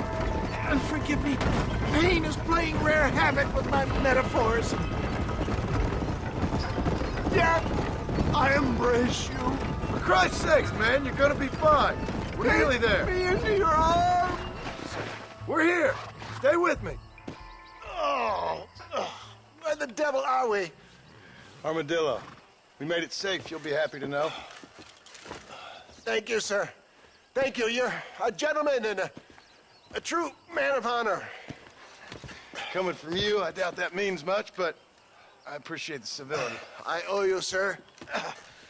And forgive me, pain is playing rare havoc with my metaphors. Yet, I embrace you. For Christ's sakes, man, you're gonna be fine. We're nearly there. Me into your arms. We're here. Stay with me. Oh, where the devil are we? Armadillo. We made it safe, you'll be happy to know. Thank you, sir. Thank you. You're a gentleman and A true man of honor. Coming from you, I doubt that means much, but I appreciate the civility. I owe you, sir.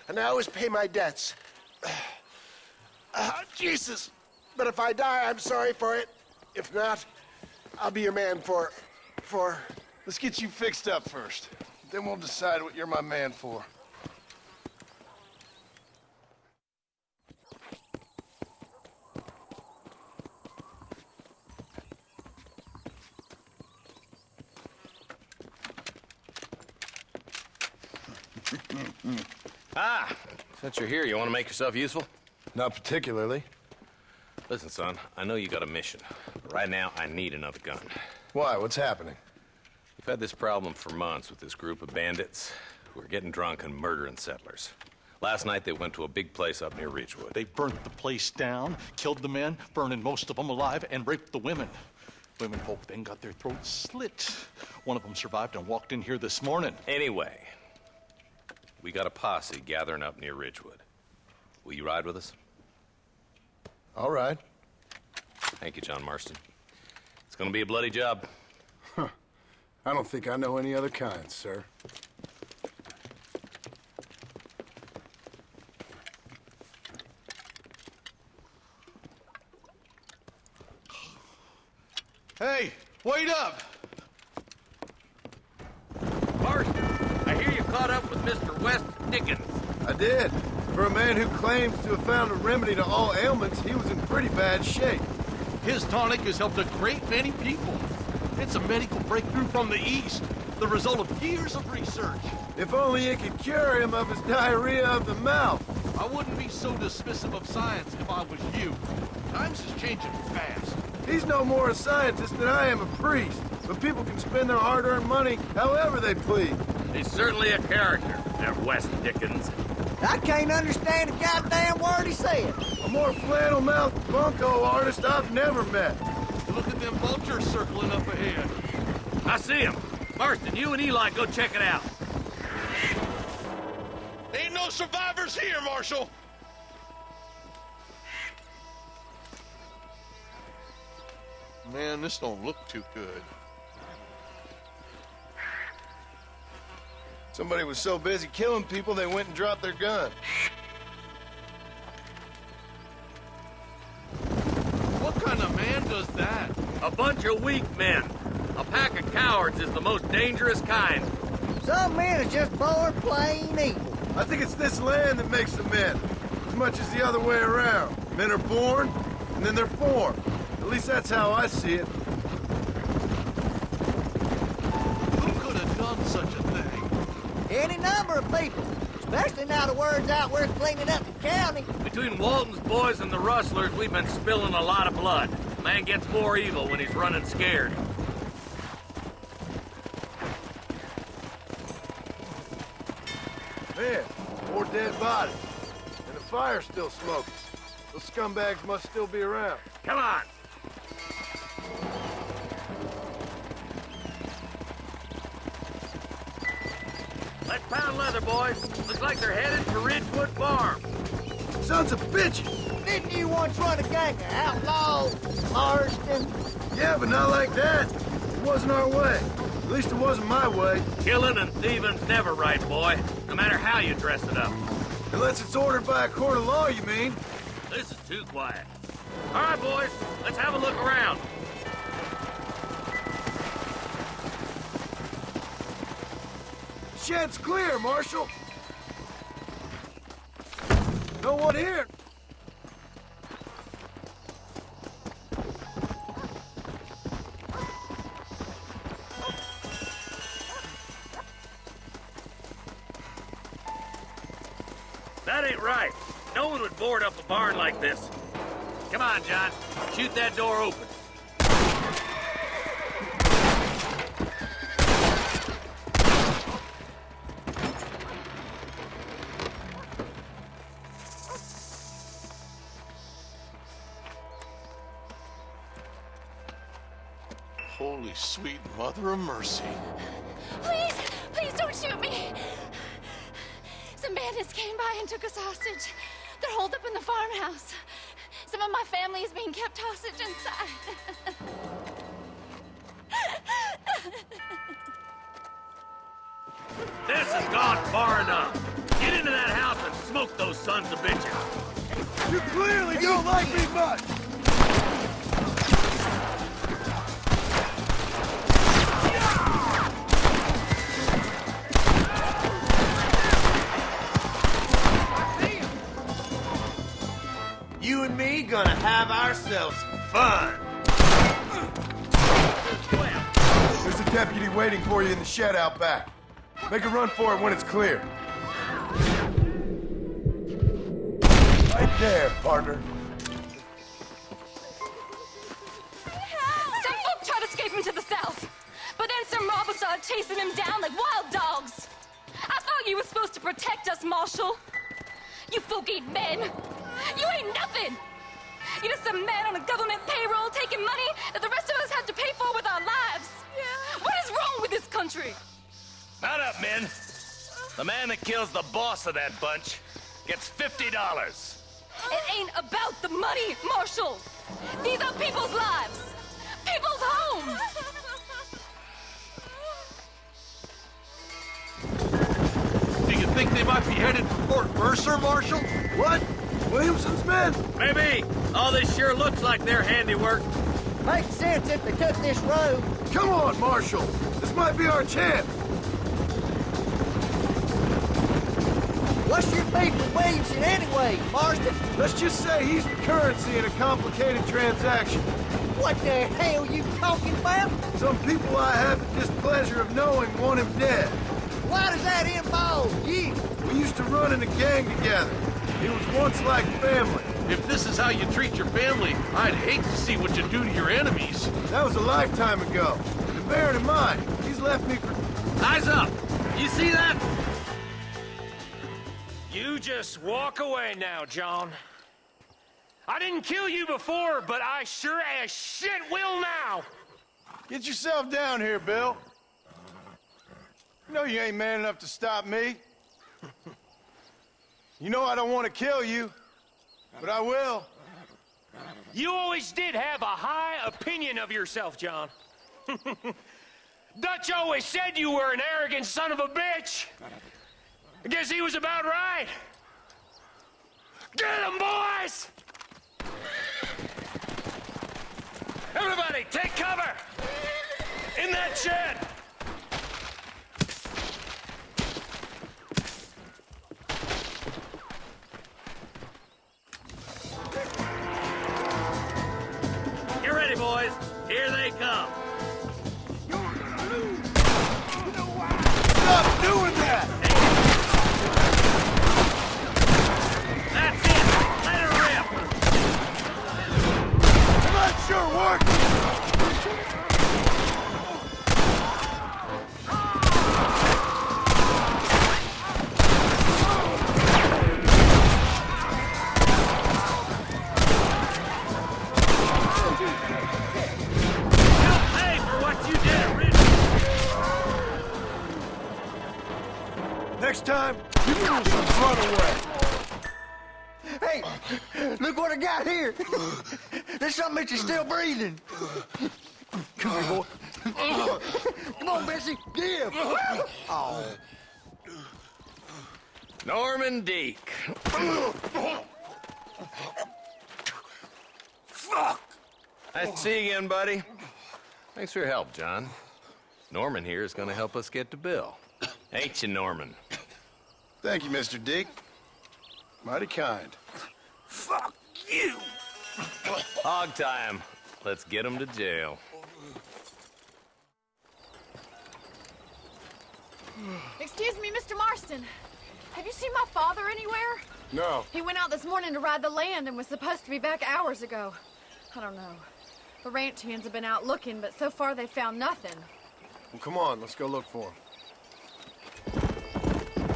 And I always pay my debts. Jesus. But if I die, I'm sorry for it. If not, I'll be your man for... Let's get you fixed up first. Then we'll decide what you're my man for. Since you're here, you want to make yourself useful? Not particularly. Listen, son, I know you got a mission, but right now I need another gun. Why? What's happening? We've had this problem for months with this group of bandits who are getting drunk and murdering settlers. Last night they went to a big place up near Ridgewood. They burnt the place down, killed the men, burning most of them alive, and raped the women. Women folk then got their throats slit. One of them survived and walked in here this morning. Anyway, we got a posse gathering up near Ridgewood. Will you ride with us? All right. Thank you, John Marston. It's gonna be a bloody job. Huh. I don't think I know any other kind, sir. Hey, wait up! Marston, I hear you caught up with Mr. West Dickens. I did. For a man who claims to have found a remedy to all ailments, he was in pretty bad shape. His tonic has helped a great many people. It's a medical breakthrough from the East, the result of years of research. If only it could cure him of his diarrhea of the mouth. I wouldn't be so dismissive of science if I was you. Times is changing fast. He's no more a scientist than I am a priest. But people can spend their hard-earned money however they please. He's certainly a character, that West Dickens. I can't understand a goddamn word he said. A more flannel-mouthed bunco artist I've never met. Look at them vultures circling up ahead. I see him. Marston, you and Eli go check it out. Ain't no survivors here, Marshal. Man, this don't look too good. Somebody was so busy killing people, they went and dropped their gun. What kind of man does that? A bunch of weak men. A pack of cowards is the most dangerous kind. Some men are just born plain evil. I think it's this land that makes them men, as much as the other way around. Men are born, and then they're formed. At least that's how I see it. Who could have done such a thing? Any number of people, especially now the word's out we're cleaning up the county. Between Walton's boys and the rustlers, we've been spilling a lot of blood. Man gets more evil when he's running scared. Man, more dead bodies. And the fire's still smoking. Those scumbags must still be around. Come on! Let's pound leather, boys. Looks like they're headed for Ridgewood Farm. Sons of bitches! Didn't you once run a gang of outlaws, Marston? Yeah, but not like that. It wasn't our way. At least it wasn't my way. Killing and thieving's never right, boy. No matter how you dress it up. Unless it's ordered by a court of law, you mean? This is too quiet. All right, boys. Let's have a look around. Shed's clear, Marshal. No one here. That ain't right. No one would board up a barn like this. Come on, John. Shoot that door open. Holy sweet mother of mercy. Please, please don't shoot me. Some bandits came by and took us hostage. They're holed up in the farmhouse. Some of my family is being kept hostage inside. This has gone far enough. Get into that house and smoke those sons of bitches. You clearly don't like me much. You and me gonna have ourselves some fun. There's a deputy waiting for you in the shed out back. Make a run for it when it's clear. Right there, partner. Some folk tried to escape him to the south, but then some robbers started chasing him down like wild dogs. I thought you were supposed to protect us, Marshal. You folk ain't men. You ain't nothing. You're just some man on a government payroll taking money that the rest of us have to pay for with our lives. Yeah. What is wrong with this country? Mount up, men. The man that kills the boss of that bunch gets $50. It ain't about the money, Marshal. These are people's lives, people's homes. Do you think they might be headed for Fort Mercer, Marshal? What? Williamson's men? Maybe. All this sure looks like their handiwork. Makes sense if they took this road. Come on, Marshal. This might be our chance. What's your beef with Williamson anyway, Marston? Let's just say he's the currency in a complicated transaction. What the hell you talking about? Some people I have the displeasure of knowing want him dead. Why does that involve you? We used to run in a gang together. It was once like family. If this is how you treat your family, I'd hate to see what you do to your enemies. That was a lifetime ago. And bear it in mind, he's left me for... Eyes up! You see that? You just walk away now, John. I didn't kill you before, but I sure as shit will now. Get yourself down here, Bill. You know you ain't man enough to stop me. You know I don't want to kill you, but I will. You always did have a high opinion of yourself, John. Dutch always said you were an arrogant son of a bitch. I guess he was about right. Get him, boys! Everybody, take cover! In that shed! Get ready, boys. Here they come. Stop doing that! That's it. Let it rip. I'm not sure working. You'll pay for what you did, Rich. Next time, you fools should run away. Hey, look what I got here. There's something that you're still breathing. Come here, boy. Come on, Bessie. Give. Oh. Norman Deek. Fuck! Nice to see you again, buddy. Thanks for your help, John. Norman here is going to help us get to Bill. Ain't you, Norman? Thank you, Mr. Dick. Mighty kind. Fuck you! Hog time. Let's get him to jail. Excuse me, Mr. Marston. Have you seen my father anywhere? No. He went out this morning to ride the land and was supposed to be back hours ago. I don't know. The ranch hands have been out looking, but so far they found nothing. Well, come on, let's go look for him.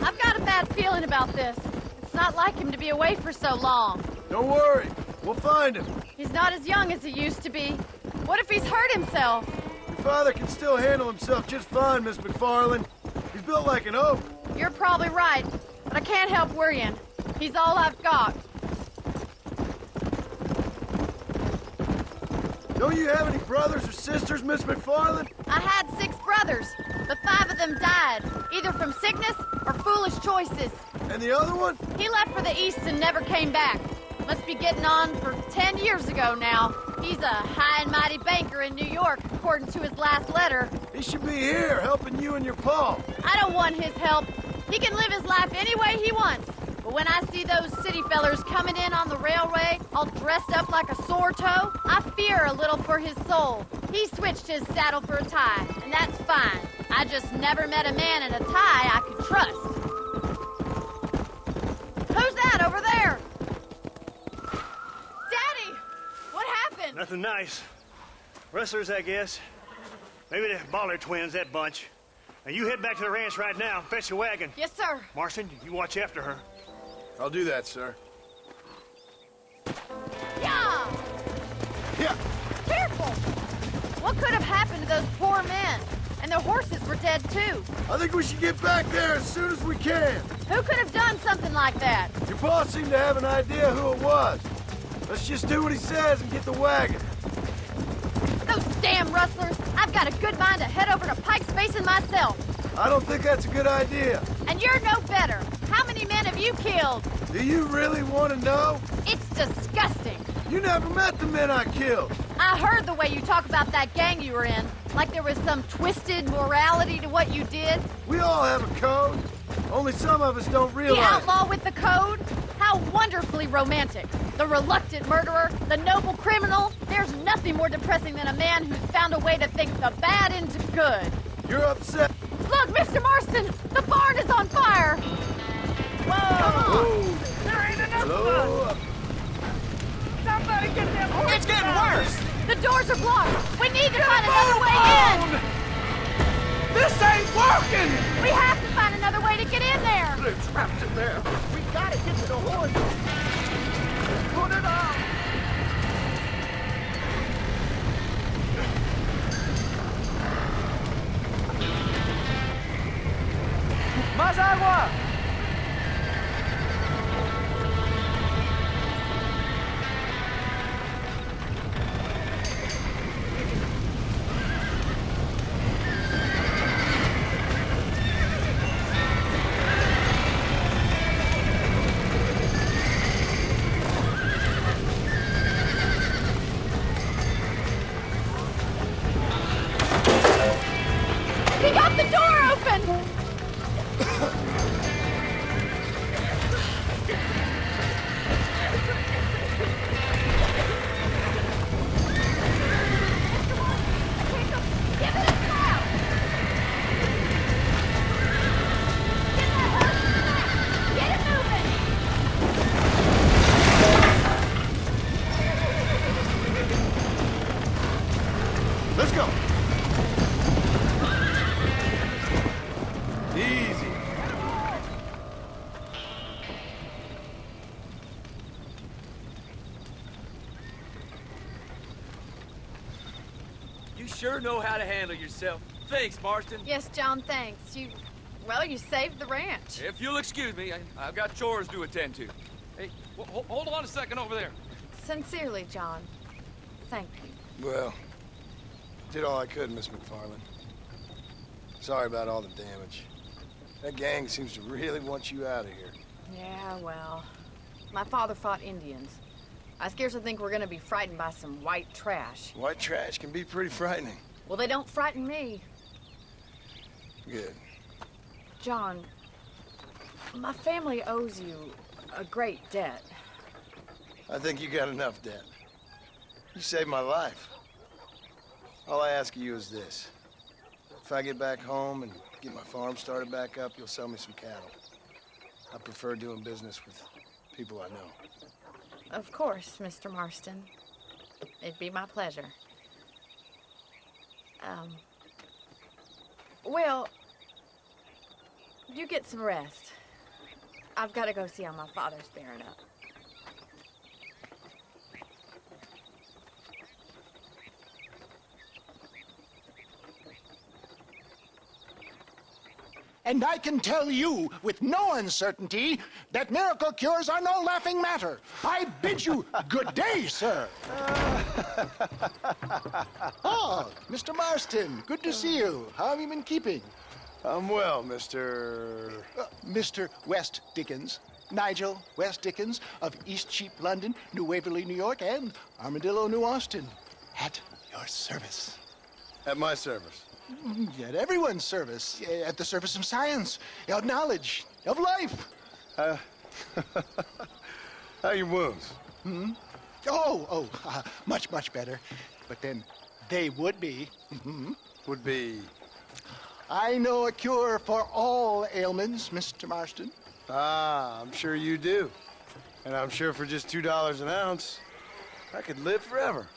I've got a bad feeling about this. It's not like him to be away for so long. Don't worry, we'll find him. He's not as young as he used to be. What if he's hurt himself? Your father can still handle himself just fine, Miss McFarland. He's built like an oak. You're probably right, but I can't help worrying. He's all I've got. Don't you have any brothers or sisters, Miss McFarland? I had 6 brothers, but 5 of them died, either from sickness or foolish choices. And the other one? He left for the East and never came back. Must be getting on for 10 years ago now. He's a high and mighty banker in New York, according to his last letter. He should be here, helping you and your pa. I don't want his help. He can live his life any way he wants. But when I see those city fellers coming in on the railway, all dressed up like a sore toe, I fear a little for his soul. He switched his saddle for a tie, and that's fine. I just never met a man in a tie I could trust. Who's that over there? Daddy! What happened? Nothing nice. Rustlers, I guess. Maybe the Ballard twins, that bunch. Now you head back to the ranch right now. Fetch the wagon. Yes, sir. Marston, you watch after her. I'll do that, sir. Yeah! Yeah. Careful! What could have happened to those poor men? And their horses were dead, too. I think we should get back there as soon as we can. Who could have done something like that? Your boss seemed to have an idea who it was. Let's just do what he says and get the wagon. Those damn rustlers! I've got a good mind to head over to Pike's Basin myself. I don't think that's a good idea. And you're no better. How many men have you killed? Do you really want to know? It's disgusting. You never met the men I killed. I heard the way you talk about that gang you were in. Like there was some twisted morality to what you did. We all have a code. Only some of us don't realize. The outlaw with the code? How wonderfully romantic. The reluctant murderer, the noble criminal. There's nothing more depressing than a man who's found a way to think the bad into good. You're upset. Look, Mr. Marston, the barn is on fire. Whoa! There ain't enough of us! Somebody get them horses! It's getting worse! The doors are blocked! We need to find another way in! This ain't working! We have to find another way to get in there! They're trapped in there. We gotta get to the horses. Put it on! Más agua! He got the door open! Let's go. Easy. You sure know how to handle yourself. Thanks, Marston. Yes, John, thanks. You saved the ranch. If you'll excuse me, I've got chores to attend to. Hey, hold on a second over there. Sincerely, John. Thank you. Well, did all I could, Miss McFarland. Sorry about all the damage. That gang seems to really want you out of here. Yeah, well, my father fought Indians. I scarcely think we're gonna be frightened by some white trash. White trash can be pretty frightening. Well, they don't frighten me. Good. John, my family owes you a great debt. I think you got enough debt. You saved my life. All I ask of you is this. If I get back home and get my farm started back up, you'll sell me some cattle. I prefer doing business with people I know. Of course, Mr. Marston. It'd be my pleasure. Well, you get some rest. I've got to go see how my father's bearing up. And I can tell you with no uncertainty that miracle cures are no laughing matter. I bid you good day, sir. Oh, Mr. Marston, good to see you. How have you been keeping? I'm well, Mr. Mr. West Dickens. Nigel West Dickens of Eastcheap, London, New Waverly, New York, and Armadillo, New Austin. At your service. At my service? At everyone's service. At the service of science, of knowledge, of life. How are your wounds? Much, much better. But then they would be. Would be? I know a cure for all ailments, Mr. Marston. Ah, I'm sure you do. And I'm sure for just $2 an ounce, I could live forever.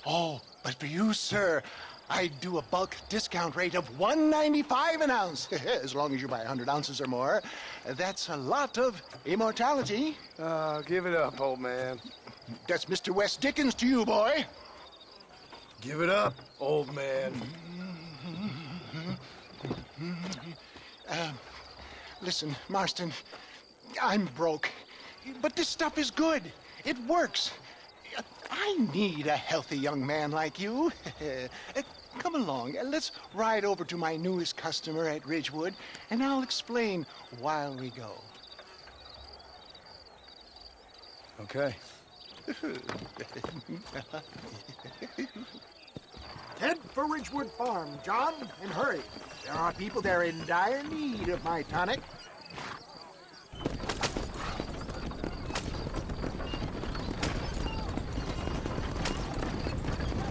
Oh, but for you, sir, I'd do a bulk discount rate of $1.95 an ounce, as long as you buy 100 ounces or more. That's a lot of immortality. Give it up, old man. That's Mr. West Dickens to you, boy. Give it up, old man. Listen, Marston, I'm broke, but this stuff is good. It works. I need a healthy young man like you. Come along, let's ride over to my newest customer at Ridgewood, and I'll explain while we go. Okay. Head for Ridgewood Farm, John, and hurry. There are people there in dire need of my tonic.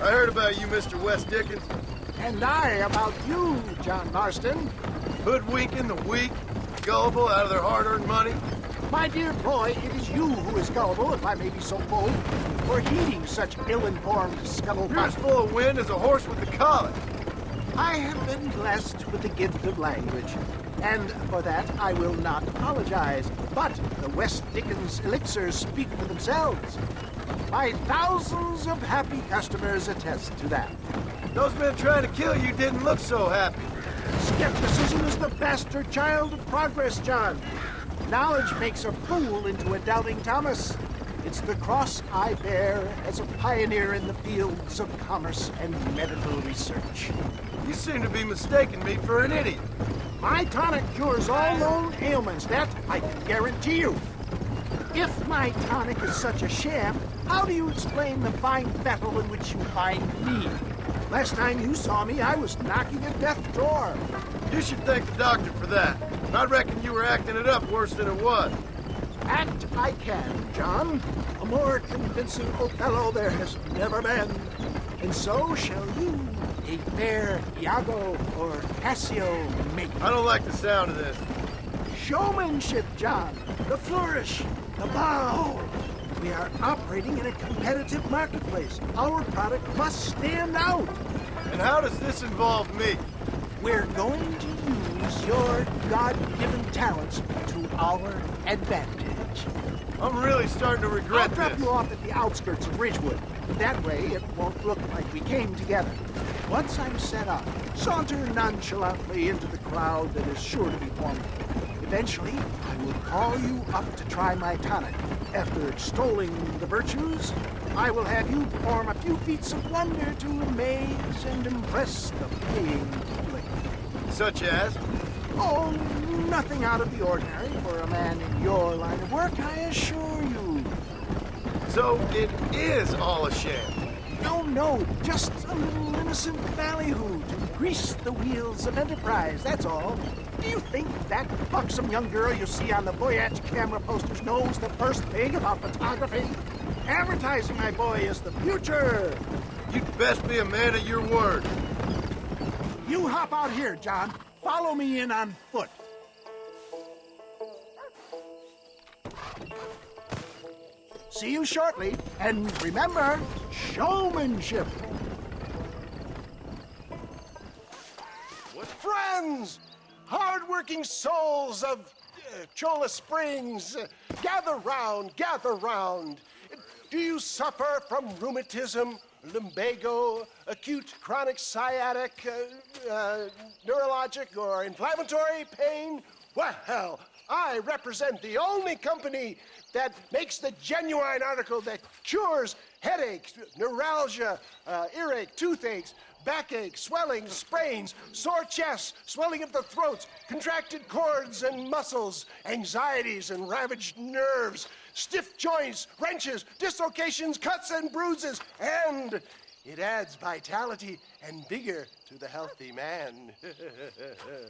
I heard about you, Mr. West Dickens. And I about you, John Marston. Hoodwinking the weak, gullible out of their hard-earned money. My dear boy, it is you who is gullible, if I may be so bold, for heeding such ill-informed scuttlebutt. You're as full of wind as a horse with the colic. I have been blessed with the gift of language, and for that I will not apologize. But the West Dickens elixirs speak for themselves. My thousands of happy customers attest to that. Those men trying to kill you didn't look so happy. Skepticism is the bastard child of progress, John. Knowledge makes a fool into a doubting Thomas. It's the cross I bear as a pioneer in the fields of commerce and medical research. You seem to be mistaking me for an idiot. My tonic cures all known ailments, that I can guarantee you. If my tonic is such a sham, how do you explain the fine battle in which you find me? Last time you saw me, I was knocking at death's door. You should thank the doctor for that. I reckon you were acting it up worse than it was. Act I can, John. A more convincing Othello there has never been. And so shall you, a fair Iago or Cassio make. I don't like the sound of this. Showmanship, John. The flourish, the bow. We are operating in a competitive marketplace. Our product must stand out. And how does this involve me? We're going to use your God-given talents to our advantage. I'm really starting to regret I'll drop this. you off at the outskirts of Ridgewood. That way, it won't look like we came together. Once I'm set up, saunter nonchalantly into the crowd that is sure to be forming. Eventually, I will call you up to try my tonic. After extolling the virtues, I will have you perform a few feats of wonder to amaze and impress the paying public. Such as? Oh, nothing out of the ordinary for a man in your line of work, I assure you. So it is all a sham? No, just a little innocent ballyhoo to grease the wheels of enterprise, that's all. Do you think that buxom young girl you see on the Voyage camera posters knows the first thing about photography? Advertising, my boy, is the future. You'd best be a man of your word. You hop out here, John. Follow me in on foot. See you shortly, and remember, showmanship. Friends, hard-working souls of Cholla Springs, gather round, gather round. Do you suffer from rheumatism, lumbago, acute chronic sciatic, neurologic, or inflammatory pain? Well, I represent the only company that makes the genuine article that Cures headaches, neuralgia, earache, toothaches, backache, swelling, sprains, sore chests, swelling of the throats, contracted cords and muscles, anxieties and ravaged nerves, stiff joints, wrenches, dislocations, cuts and bruises, and it adds vitality and vigor to the healthy man.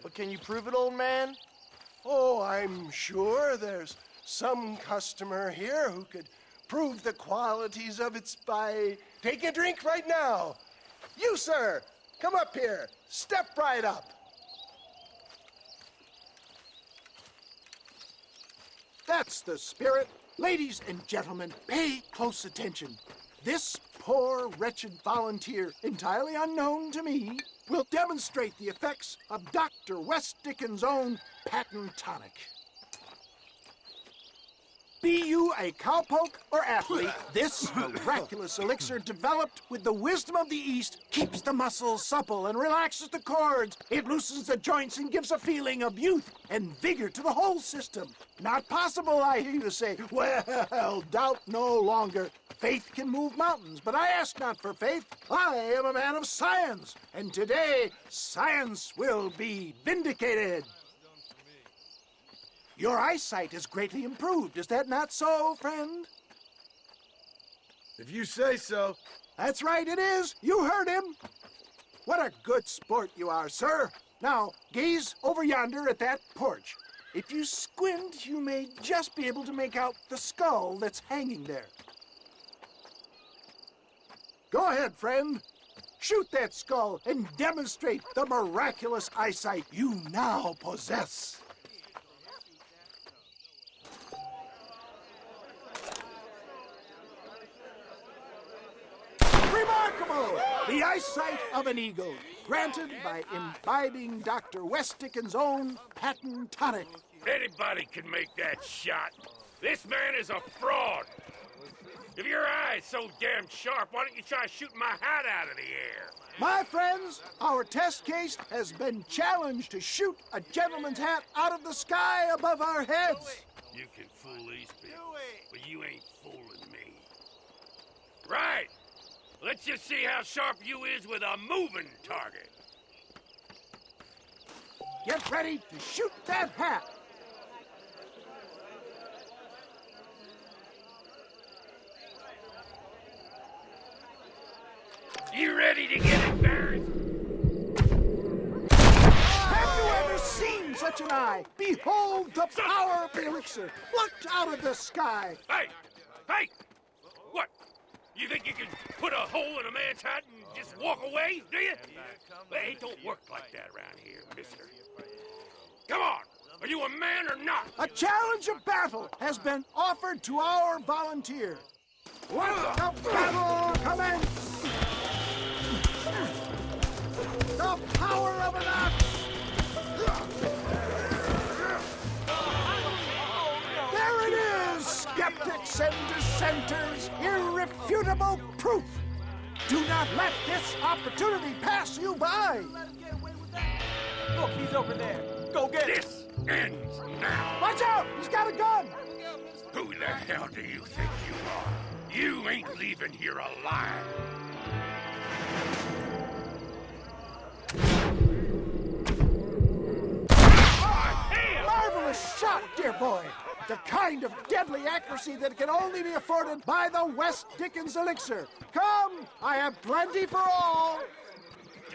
But can you prove it, old man? Oh, I'm sure there's some customer here who could prove the qualities of it by taking a drink right now. You, sir, come up here. Step right up. That's the spirit. Ladies and gentlemen, pay close attention. This poor, wretched volunteer, entirely unknown to me, will demonstrate the effects of Dr. West Dickens' own patent tonic. Be you a cowpoke or athlete, this miraculous elixir developed with the wisdom of the East keeps the muscles supple and relaxes the cords. It loosens the joints and gives a feeling of youth and vigor to the whole system. Not possible, I hear you say. Well, doubt no longer. Faith can move mountains, but I ask not for faith. I am a man of science, and today science will be vindicated. Your eyesight is greatly improved. Is that not so, friend? If you say so. That's right, it is. You heard him. What a good sport you are, sir. Now, gaze over yonder at that porch. If you squint, you may just be able to make out the skull that's hanging there. Go ahead, friend. Shoot that skull and demonstrate the miraculous eyesight you now possess. Remarkable! The eyesight of an eagle, granted by imbibing Dr. West Dickens' own patent tonic. Anybody can make that shot. This man is a fraud. If your eye's so damn sharp, why don't you try shooting my hat out of the air? My friends, our test case has been challenged to shoot a gentleman's hat out of the sky above our heads. You can fool these people, but you ain't fooling me. Right. Let's just see how sharp you is with a moving target. Get ready to shoot that hat. You ready to get embarrassed? Have you ever seen such an eye? Behold the power of the elixir plucked out of the sky. Hey! Hey! What? You think you can put a hole in a man's hat and just walk away, do you? Hey, it don't work like that around here, mister. Come on! Are you a man or not? A challenge of battle has been offered to our volunteer. Let the battle commence! The power of an axe! There it is, skeptics and dissenters, irrefutable proof. Do not let this opportunity pass you by. Look, he's over there. Go get him. This ends now. Watch out! He's got a gun! Who the hell do you think you are? You ain't leaving here alive. Marvelous shot, dear boy. The kind of deadly accuracy that can only be afforded by the West Dickens elixir. Come, I have plenty for all.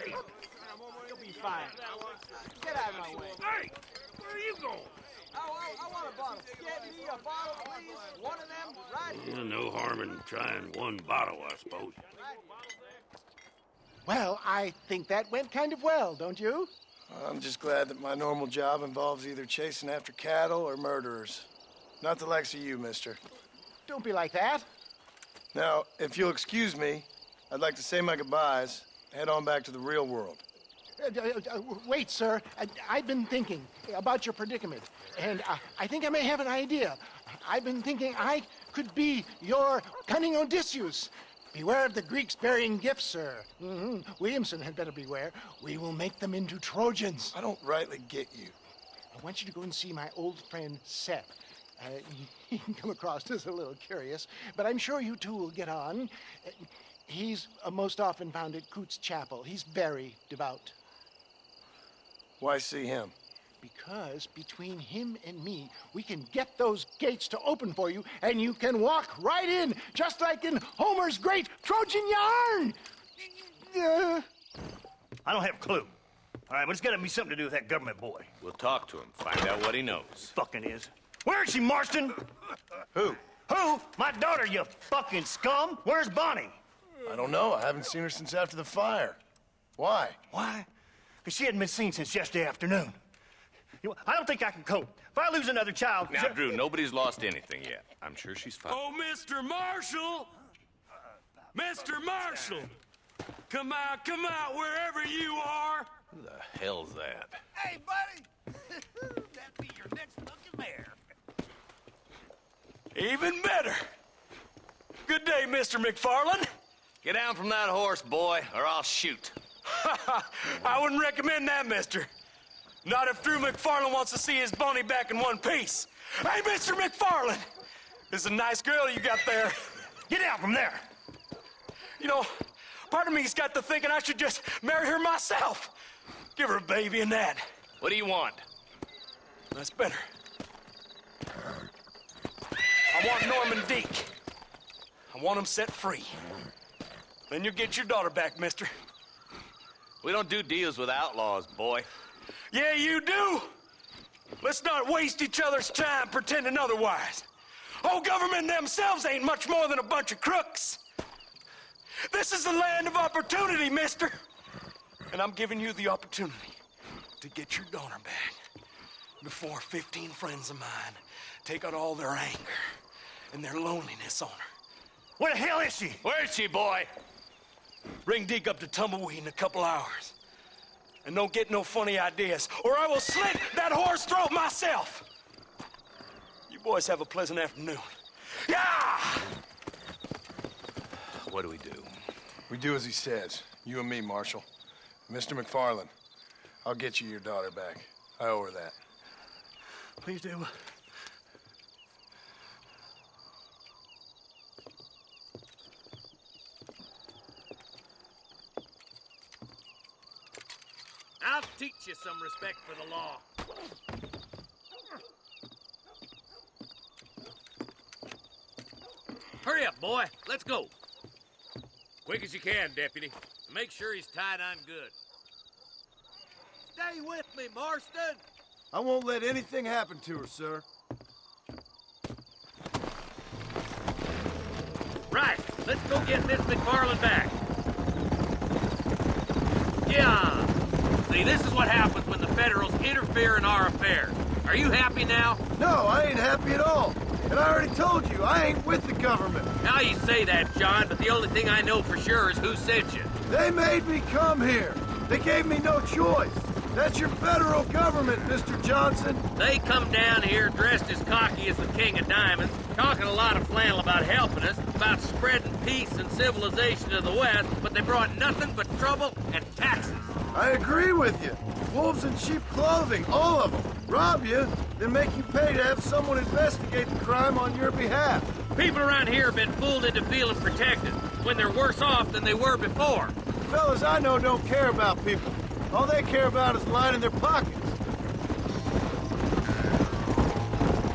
You'll be fine. Get out of my way. Hey, where are you going? I want a bottle. Get me a bottle, please. One of them, right here. No harm in trying one bottle, I suppose. Well, I think that went kind of well, don't you? I'm just glad that my normal job involves either chasing after cattle or murderers. Not the likes of you, mister. Don't be like that. Now, if you'll excuse me, I'd like to say my goodbyes, head on back to the real world. Wait, sir. I've been thinking about your predicament, and I think I may have an idea. I've been thinking I could be your cunning Odysseus. Beware of the Greeks bearing gifts, sir. Williamson had better beware. We will make them into Trojans. I don't rightly get you. I want you to go and see my old friend Seth. He can come across as a little curious, but I'm sure you two will get on. He's most often found at Coots Chapel. He's very devout. Why see him? Because between him and me, we can get those gates to open for you, and you can walk right in, just like in Homer's great Trojan yarn! I don't have a clue. All right, but it's got to be something to do with that government boy. We'll talk to him, find out what he knows. Fucking is. Where is she, Marston? Who? Who? My daughter, you fucking scum. Where's Bonnie? I don't know. I haven't seen her since after the fire. Why? Why? Because she hadn't been seen since yesterday afternoon. You know, I don't think I can cope. If I lose another child... Now, Drew, nobody's lost anything yet. I'm sure she's fine. Oh, Mr. Marshall! Mr. Marshall! Come out, wherever you are! Who the hell's that? Hey, buddy! That'd be your next fucking mayor. Even better! Good day, Mr. McFarland. Get down from that horse, boy, or I'll shoot. I wouldn't recommend that, mister. Not if Drew McFarland wants to see his Boney back in one piece. Hey, Mr. McFarland! This is a nice girl you got there. Get out from there! You know, part of me's got to thinking I should just marry her myself. Give her a baby and that. What do you want? That's better. I want Norman Deek. I want him set free. Then you'll get your daughter back, mister. We don't do deals with outlaws, boy. Yeah, you do. Let's not waste each other's time pretending otherwise. Oh, government themselves ain't much more than a bunch of crooks. This is the land of opportunity, mister. And I'm giving you the opportunity to get your daughter back before 15 friends of mine take out all their anger and their loneliness on her. Where the hell is she? Where is she, boy? Bring Deke up to Tumbleweed in a couple hours. And don't get no funny ideas, or I will slit that horse throat myself. You boys have a pleasant afternoon. Yeah! What do we do? We do as he says. You and me, Marshal. Mr. McFarland, I'll get you your daughter back. I owe her that. Please do. I'll teach you some respect for the law. Hurry up, boy. Let's go. Quick as you can, Deputy. Make sure he's tied on good. Stay with me, Marston. I won't let anything happen to her, sir. Right. Let's go get Miss McFarland back. Yeah. See, this is what happens when the Federals interfere in our affairs. Are you happy now? No, I ain't happy at all. And I already told you, I ain't with the government. Now you say that, John, but the only thing I know for sure is who sent you. They made me come here. They gave me no choice. That's your federal government, Mr. Johnson. They come down here dressed as cocky as the King of Diamonds, talking a lot of flannel about helping us, about spreading peace and civilization to the West, but they brought nothing but trouble and taxes. I agree with you. Wolves in sheep clothing, all of them. Rob you, then make you pay to have someone investigate the crime on your behalf. People around here have been fooled into feeling protected, when they're worse off than they were before. Fellas I know don't care about people. All they care about is lining their pockets.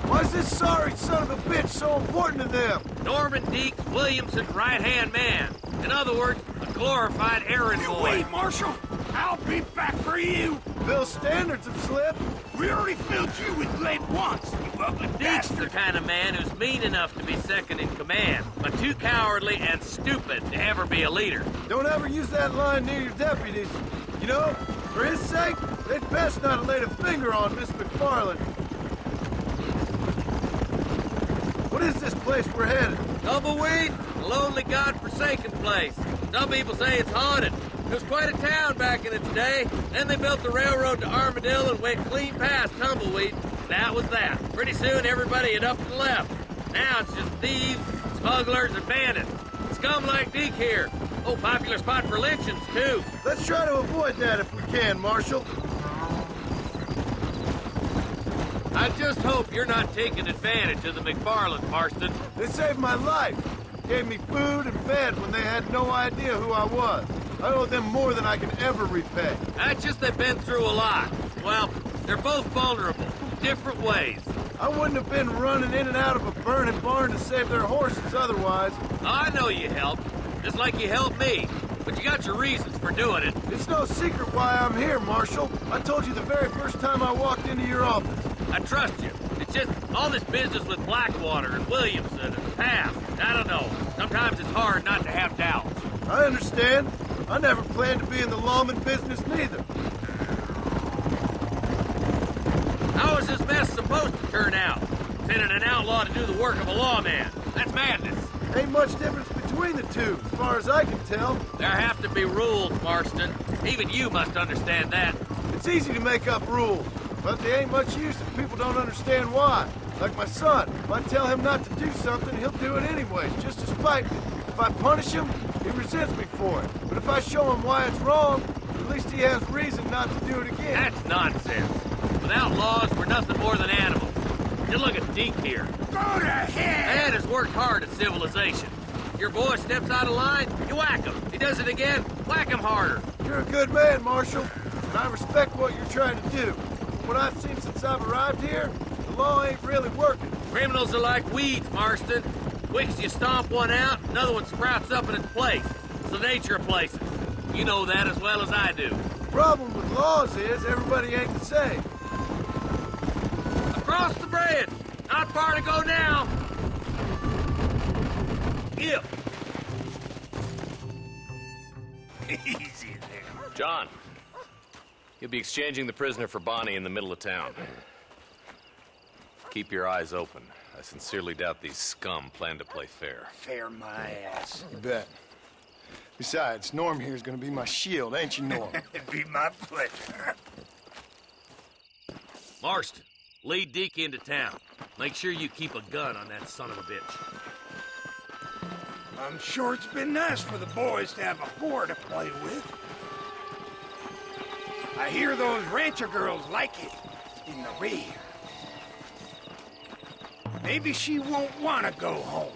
Why is this sorry son of a bitch so important to them? Norman Deeks Williamson's right-hand man. In other words, a glorified errand boy. Wait, Marshal. I'll be back for you. Bill's standards have slipped. We already filled you with lead once, you ugly Deeks bastard. the kind of man who's mean enough to be second in command, but too cowardly and stupid to ever be a leader. Don't ever use that line near your deputies. You know, for his sake, they'd best not have laid a finger on Miss McFarland. What is this place we're headed? Tumbleweed, a lonely, god-forsaken place. Some people say it's haunted. It was quite a town back in its day. Then they built the railroad to Armadillo and went clean past Tumbleweed. That was that. Pretty soon, everybody had up and left. Now it's just thieves, smugglers, and bandits. Scum like Deke here. Oh, popular spot for lynchings, too. Let's try to avoid that if we can, Marshal. I just hope you're not taking advantage of the McFarland, Marston. They saved my life. Gave me food and bed when they had no idea who I was. I owe them more than I can ever repay. That's just they've been through a lot. Well, they're both vulnerable, different ways. I wouldn't have been running in and out of a burning barn to save their horses otherwise. I know you helped, just like you helped me. But you got your reasons for doing it. It's no secret why I'm here, Marshal. I told you the very first time I walked into your office. I trust you. It's just all this business with Blackwater and Williamson and the past. I don't know. Sometimes it's hard not to have doubts. I understand. I never planned to be in the lawman business neither. How is this mess supposed to turn out? Sending an outlaw to do the work of a lawman. That's madness. Ain't much difference between the two, as far as I can tell. There have to be rules, Marston. Even you must understand that. It's easy to make up rules, but they ain't much use if people don't understand why. Like my son. If I tell him not to do something, he'll do it anyways, just to spite me. If I punish him, he resents me for it. But if I show him why it's wrong, at least he has reason not to do it again. That's nonsense. Without laws, we're nothing more than animals. You look at Deke here. Go to hell! Dad has worked hard at civilization. Your boy steps out of line, you whack him. He does it again, whack him harder. You're a good man, Marshal, and I respect what you're trying to do. From what I've seen since I've arrived here, the law ain't really working. Criminals are like weeds, Marston. Quick as you stomp one out, another one sprouts up in its place. It's the nature of places. You know that as well as I do. The problem with laws is everybody ain't the same. Across the bridge! Not far to go now! Yep. Easy there. John, you'll be exchanging the prisoner for Bonnie in the middle of town. Keep your eyes open. I sincerely doubt these scum plan to play fair. Fair my ass. You bet. Besides, Norm here's gonna be my shield, ain't you, Norm? It'd be my pleasure. Marston, lead Deke into town. Make sure you keep a gun on that son of a bitch. I'm sure it's been nice for the boys to have a whore to play with. I hear those rancher girls like it in the rear. Maybe she won't want to go home.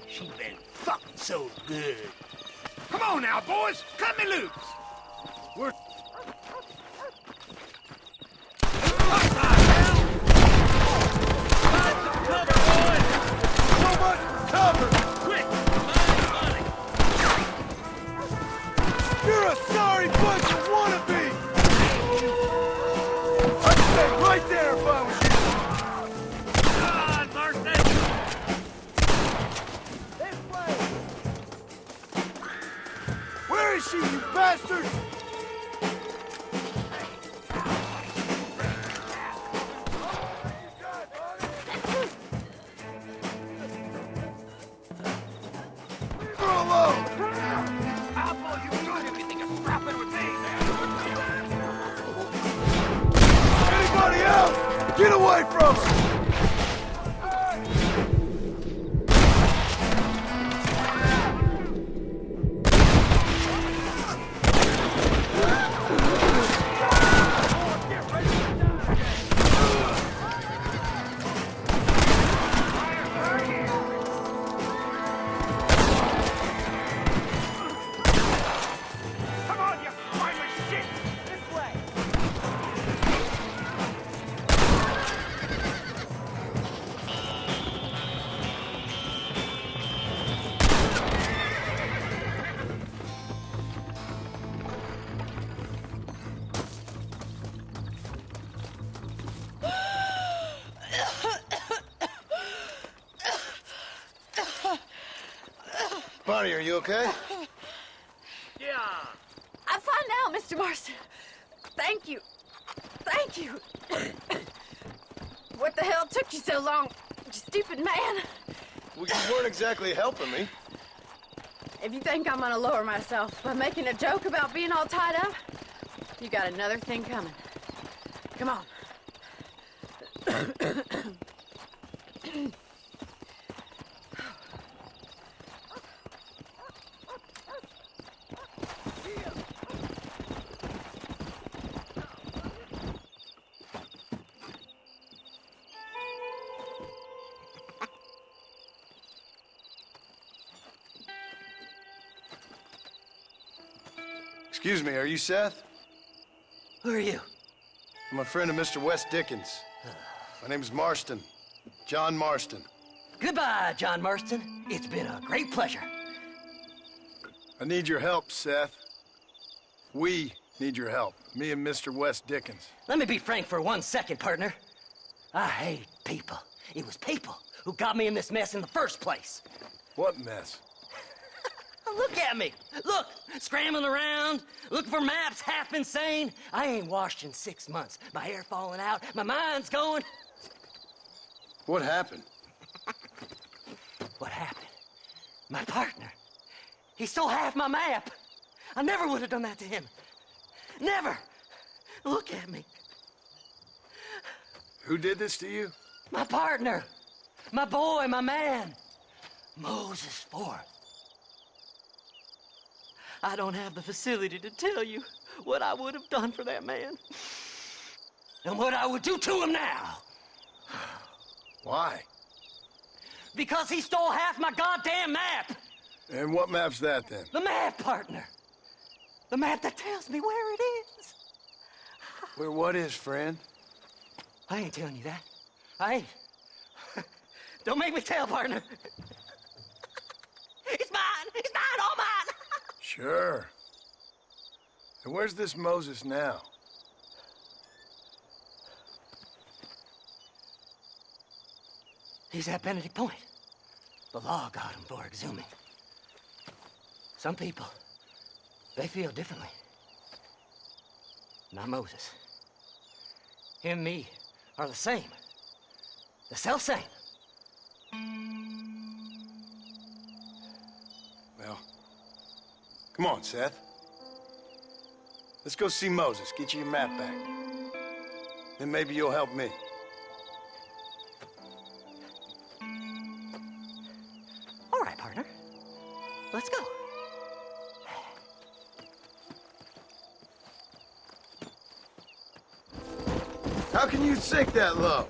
She been fucking so good. Come on now, boys. Cut me loose. We're... What the hell? Find some cover, boys! So much cover! Quick! Find money! You're a sorry bunch of wannabes! I'd stay right there if I was you! Where is she, you bastard? Leave her alone! I'll blow you good if you think of scrapping with me. Anybody else? Get away from her! Bonnie, are you okay? Yeah. I'm fine now, Mr. Marston. Thank you. Thank you. What the hell took you so long, you stupid man? Well, you weren't exactly helping me. If you think I'm gonna lower myself by making a joke about being all tied up, you got another thing coming. Come on. Excuse me, are you Seth? Who are you? I'm a friend of Mr. West Dickens. My name's Marston. John Marston. Goodbye, John Marston. It's been a great pleasure. I need your help, Seth. We need your help. Me and Mr. West Dickens. Let me be frank for 1 second, partner. I hate people. It was people who got me in this mess in the first place. What mess? Look at me. Look, scrambling around, looking for maps, half insane. I ain't washed in 6 months. My hair falling out, my mind's going. What happened? What happened? My partner. He stole half my map. I never would have done that to him. Never. Look at me. Who did this to you? My partner. My boy, my man. Moses Ford. I don't have the facility to tell you what I would have done for that man. And what I would do to him now. Why? Because he stole half my goddamn map. And what map's that, then? The map, partner. The map that tells me where it is. Where what is, friend? I ain't telling you that. I ain't. Don't make me tell, partner. It's mine. It's mine, all mine. Sure. And where's this Moses now? He's at Benedict Point. The law got him for exhuming. Some people, they feel differently. Not Moses. Him and me are the same. The self-same. Well, come on, Seth. Let's go see Moses, get you your map back. Then maybe you'll help me. All right, partner. Let's go. How can you sink that low?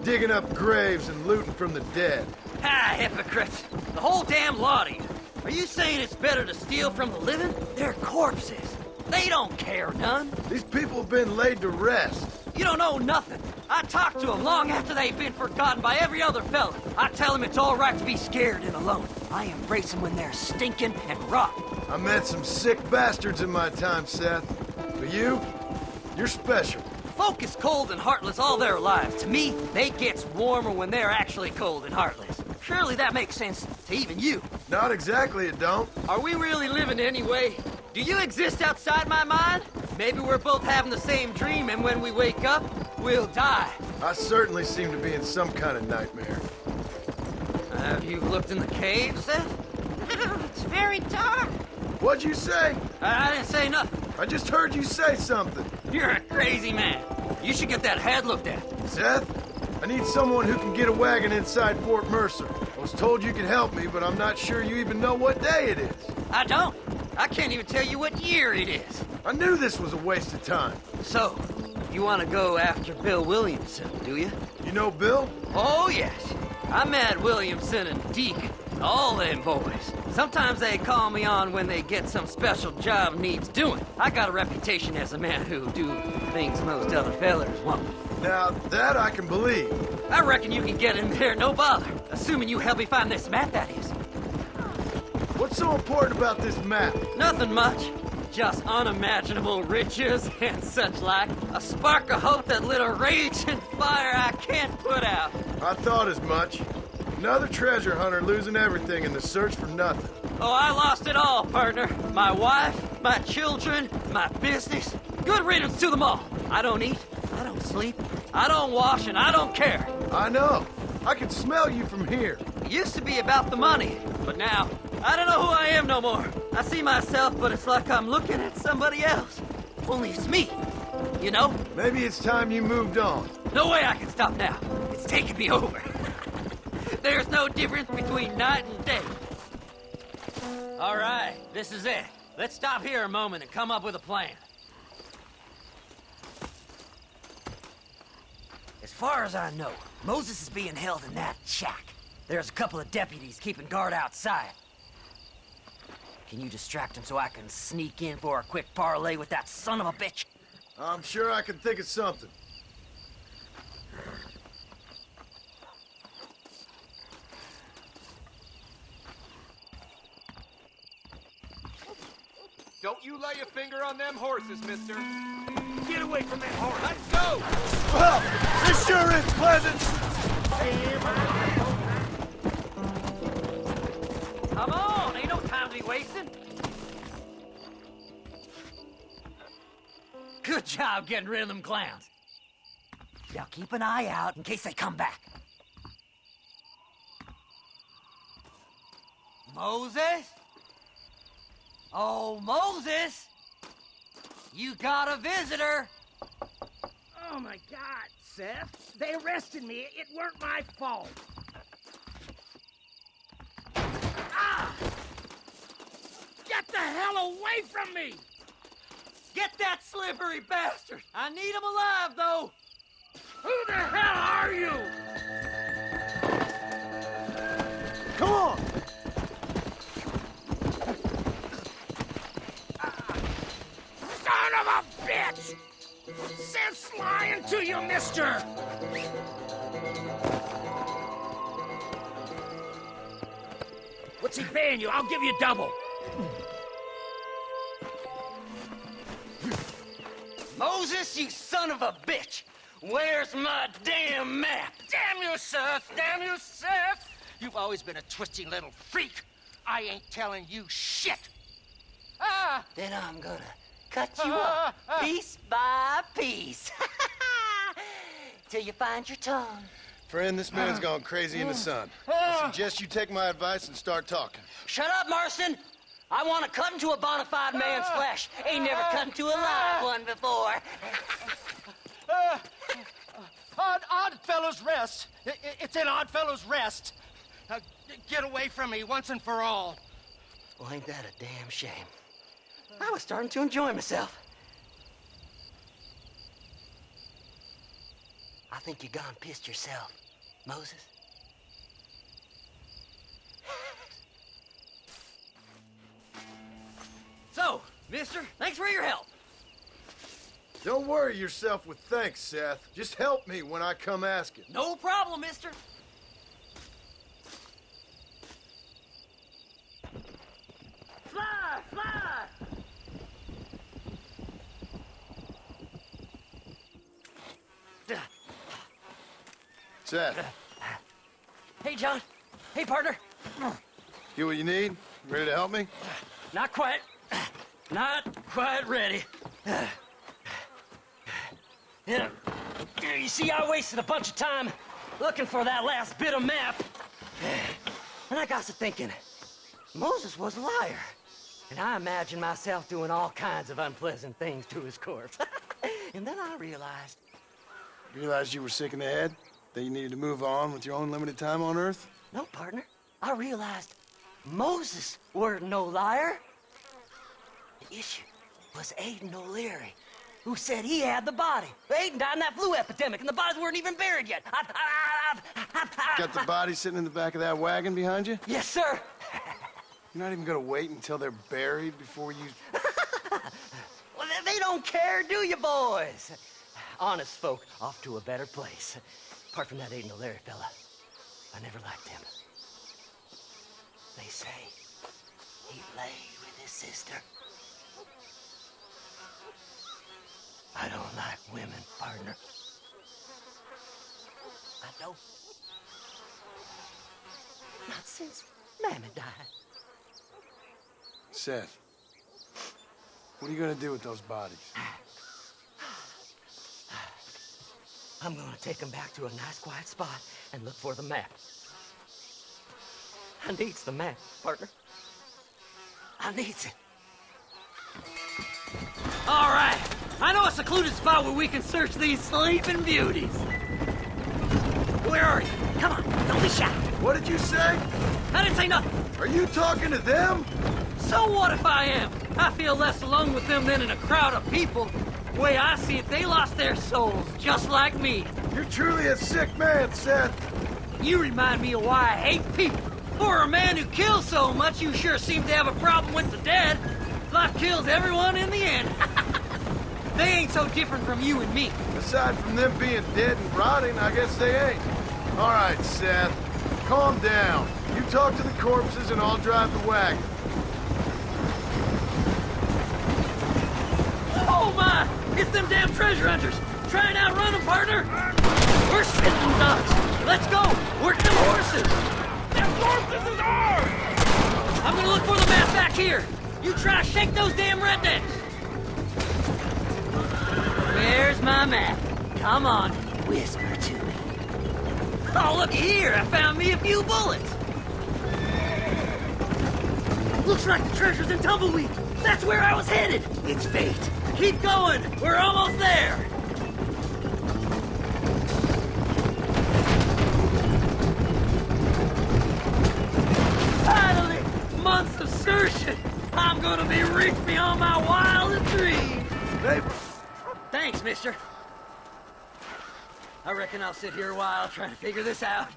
Digging up graves and looting from the dead. Ah, hypocrites. The whole damn lot of you. Are you saying it's better to steal from the living? They're corpses. They don't care none. These people have been laid to rest. You don't know nothing. I talk to them long after they've been forgotten by every other fella. I tell them it's all right to be scared and alone. I embrace them when they're stinking and rotten. I met some sick bastards in my time, Seth. But you're special. Folk is cold and heartless all their lives. To me, they gets warmer when they're actually cold and heartless. Surely that makes sense to even you. Not exactly, it don't. Are we really living anyway? Do you exist outside my mind? Maybe we're both having the same dream, and when we wake up, we'll die. I certainly seem to be in some kind of nightmare. Have you looked in the cave, Seth? It's very dark. What'd you say? I didn't say nothing. I just heard you say something. You're a crazy man. You should get that head looked at. Seth, I need someone who can get a wagon inside Fort Mercer. I was told you could help me, but I'm not sure you even know what day it is. I don't. I can't even tell you what year it is. I knew this was a waste of time. So, you want to go after Bill Williamson, do you? You know Bill? Oh, yes. I met Williamson and Deke, all them boys. Sometimes they call me on when they get some special job needs doing. I got a reputation as a man who do things most other fellers won't. Now, that I can believe. I reckon you can get in there, no bother. Assuming you help me find this map, that is. What's so important about this map? Nothing much. Just unimaginable riches and such like. A spark of hope that lit a raging fire I can't put out. I thought as much. Another treasure hunter losing everything in the search for nothing. Oh, I lost it all, partner. My wife, my children, my business. Good riddance to them all. I don't eat, I don't sleep, I don't wash, and I don't care. I know. I can smell you from here. It used to be about the money, but now, I don't know who I am no more. I see myself, but it's like I'm looking at somebody else. Only it's me, you know? Maybe it's time you moved on. No way I can stop now. It's taking me over. There's no difference between night and day. All right, this is it. Let's stop here a moment and come up with a plan. As far as I know, Moses is being held in that shack. There's a couple of deputies keeping guard outside. Can you distract him so I can sneak in for a quick parlay with that son of a bitch? I'm sure I can think of something. Don't you lay a finger on them horses, mister. Get away from that horse. Let's go! Well, this sure is pleasant. Come on, ain't no time to be wasting. Good job getting rid of them clowns. Now keep an eye out in case they come back. Moses? Oh, Moses! You got a visitor! Oh my God, Seth. They arrested me. It weren't my fault. Ah! Get the hell away from me! Get that slippery bastard! I need him alive, though! Who the hell are you? Come on! Son of a bitch! Seth's lying to you, mister! What's he paying you? I'll give you double. Moses, you son of a bitch! Where's my damn map? Damn you, Seth! Damn you, Seth! You've always been a twisty little freak. I ain't telling you shit. Ah! Then I'm gonna cut you up piece by piece. Till you find your tongue. Friend, this man's gone crazy in the sun. I suggest you take my advice and start talking. Shut up, Marston! I want to cut into a bona fide man's flesh. Ain't never cut into a live one before. Oddfellows Rest. It's in Oddfellows Rest. Get away from me once and for all. Well, ain't that a damn shame? I was starting to enjoy myself. I think you gone pissed yourself, Moses. So, mister, thanks for your help. Don't worry yourself with thanks, Seth. Just help me when I come asking. No problem, mister. Fly, fly! Seth, Hey, John. Hey, partner. get what you need? Ready to help me? Not quite. Not quite ready. Yeah. You see, I wasted a bunch of time looking for that last bit of map. And I got to thinking, Moses was a liar. And I imagined myself doing all kinds of unpleasant things to his corpse. And then I realized... Realized you were sick in the head? That you needed to move on with your own limited time on Earth? No, partner. I realized Moses weren't no liar. The issue was Aiden O'Leary, who said he had the body. Aiden died in that flu epidemic, and the bodies weren't even buried yet. Got the body sitting in the back of that wagon behind you? Yes, sir. You're not even gonna wait until they're buried before you... Well, they don't care, do you, boys? Honest folk off to a better place. Apart from that Aiden O'Leary fella, I never liked him. They say he laid with his sister. I don't like women, partner. I don't. Not since Mammy died. Seth, what are you gonna do with those bodies? I'm gonna take them back to a nice quiet spot and look for the map. I needs the map, partner. I needs it. All right. I know a secluded spot where we can search these sleeping beauties. Where are you? Come on, don't be shy. What did you say? I didn't say nothing. Are you talking to them? So what if I am? I feel less alone with them than in a crowd of people. The way I see it, they lost their souls, just like me. You're truly a sick man, Seth. You remind me of why I hate people. For a man who kills so much, you sure seem to have a problem with the dead. Life kills everyone in the end. They ain't so different from you and me. Aside from them being dead and rotting, I guess they ain't. All right, Seth. Calm down. You talk to the corpses and I'll drive the wagon. Oh my! It's them damn treasure hunters! Try and outrun them, partner! We're spitting ducks! Let's go! Work them horses! Them horses is ours! I'm gonna look for the map back here! You try to shake those damn rednecks! Where's my map? Come on, whisper to me. Oh, looky here! I found me a few bullets! Looks like the treasure's in Tumbleweed! That's where I was headed! It's fate! Keep going! We're almost there! Finally! Months of searching! I'm gonna be rich beyond my wildest dreams! Hey. Thanks, mister. I reckon I'll sit here a while trying to figure this out.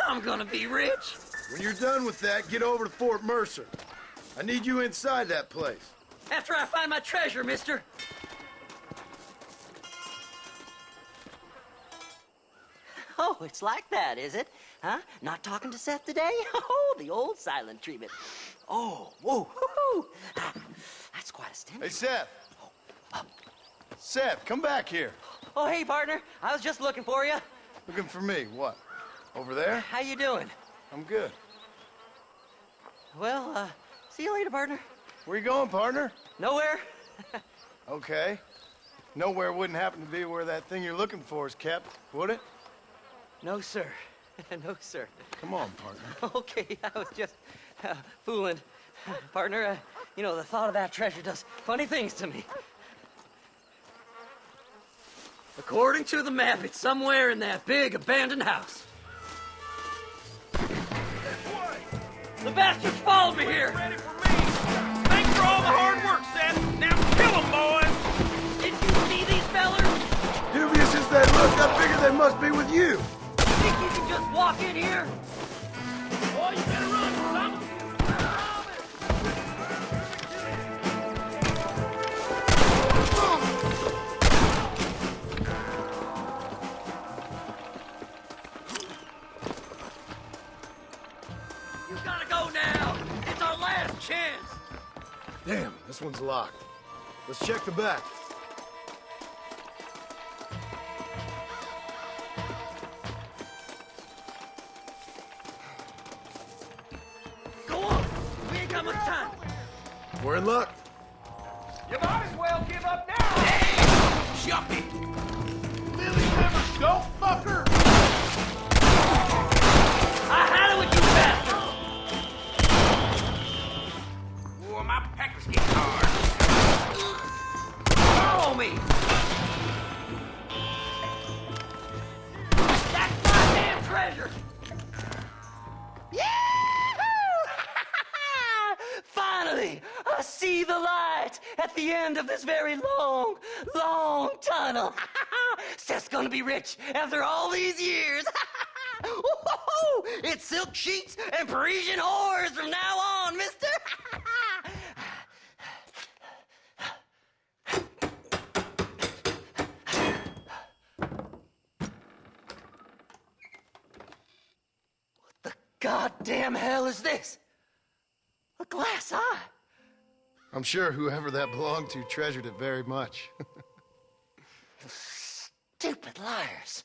I'm gonna be rich! When you're done with that, get over to Fort Mercer. I need you inside that place. After I find my treasure, mister! Oh, it's like that, is it? Huh? Not talking to Seth today? Oh, the old silent treatment. Oh, whoa, whoo-hoo. That's quite a stint. Hey, Seth. Seth, come back here. Oh, hey, partner. I was just looking for you. Looking for me? What? Over there? How you doing? I'm good. Well, see you later, partner. Where you going, partner? Nowhere. Okay. Nowhere wouldn't happen to be where that thing you're looking for is kept, would it? No, sir. No, sir. Come on, partner. Okay, I was just fooling. Partner, you know, the thought of that treasure does funny things to me. According to the map, it's somewhere in that big abandoned house. The bastards followed me here! Ready for me! Thanks for all the hard work, Seth! Now kill them, boys! Did you see these fellers? Dubious as they look, I figure they must be with you. Think you can just walk in here? Oh, you better run, son! You gotta go now! It's our last chance! Damn, this one's locked. Let's check the back. Go on! We ain't got much time! We're in luck. You might as well give up now! Hey! Chuck it! Lily never go, fucker! I had it with you bastards! Oh, my peckers get hard. Follow me! That's my damn treasure! Yahoo! Finally, I see the light at the end of this very long, long tunnel. Seth's gonna be rich after all these years. Woo-hoo-hoo! It's silk sheets and Parisian whores from now on, mister. What the goddamn hell is this? A glass eye. I'm sure whoever that belonged to treasured it very much. Stupid liars.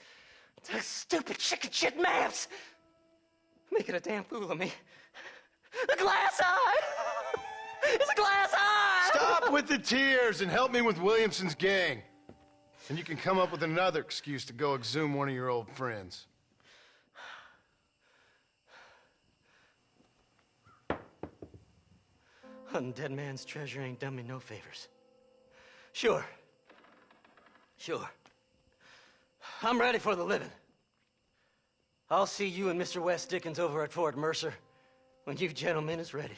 Those stupid chicken shit maps. Making a damn fool of me. A glass eye! It's a glass eye! Stop with the tears and help me with Williamson's gang. And you can come up with another excuse to go exhume one of your old friends. Hunting dead man's treasure ain't done me no favors. Sure. I'm ready for the living. I'll see you and Mr. West Dickens over at Fort Mercer when you gentlemen is ready.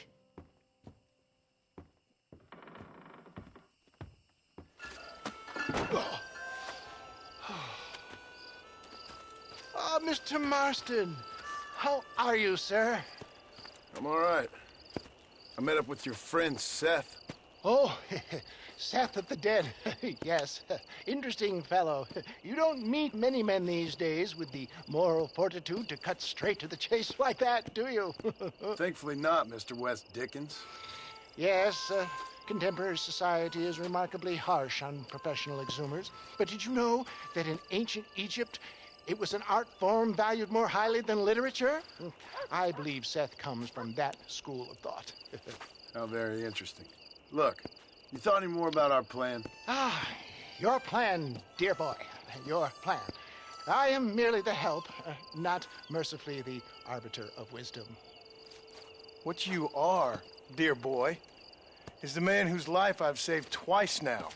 Mr. Marston, how are you, sir? I'm all right. I met up with your friend, Seth. Oh, Seth of the Dead. Yes, interesting fellow. You don't meet many men these days with the moral fortitude to cut straight to the chase like that, do you? Thankfully not, Mr. West Dickens. Yes, contemporary society is remarkably harsh on professional exhumers. But did you know that in ancient Egypt, it was an art form valued more highly than literature? I believe Seth comes from that school of thought. How very interesting. Look, you thought any more about our plan? Ah, your plan, dear boy, your plan. I am merely the help, not mercifully the arbiter of wisdom. What you are, dear boy, is the man whose life I've saved twice now.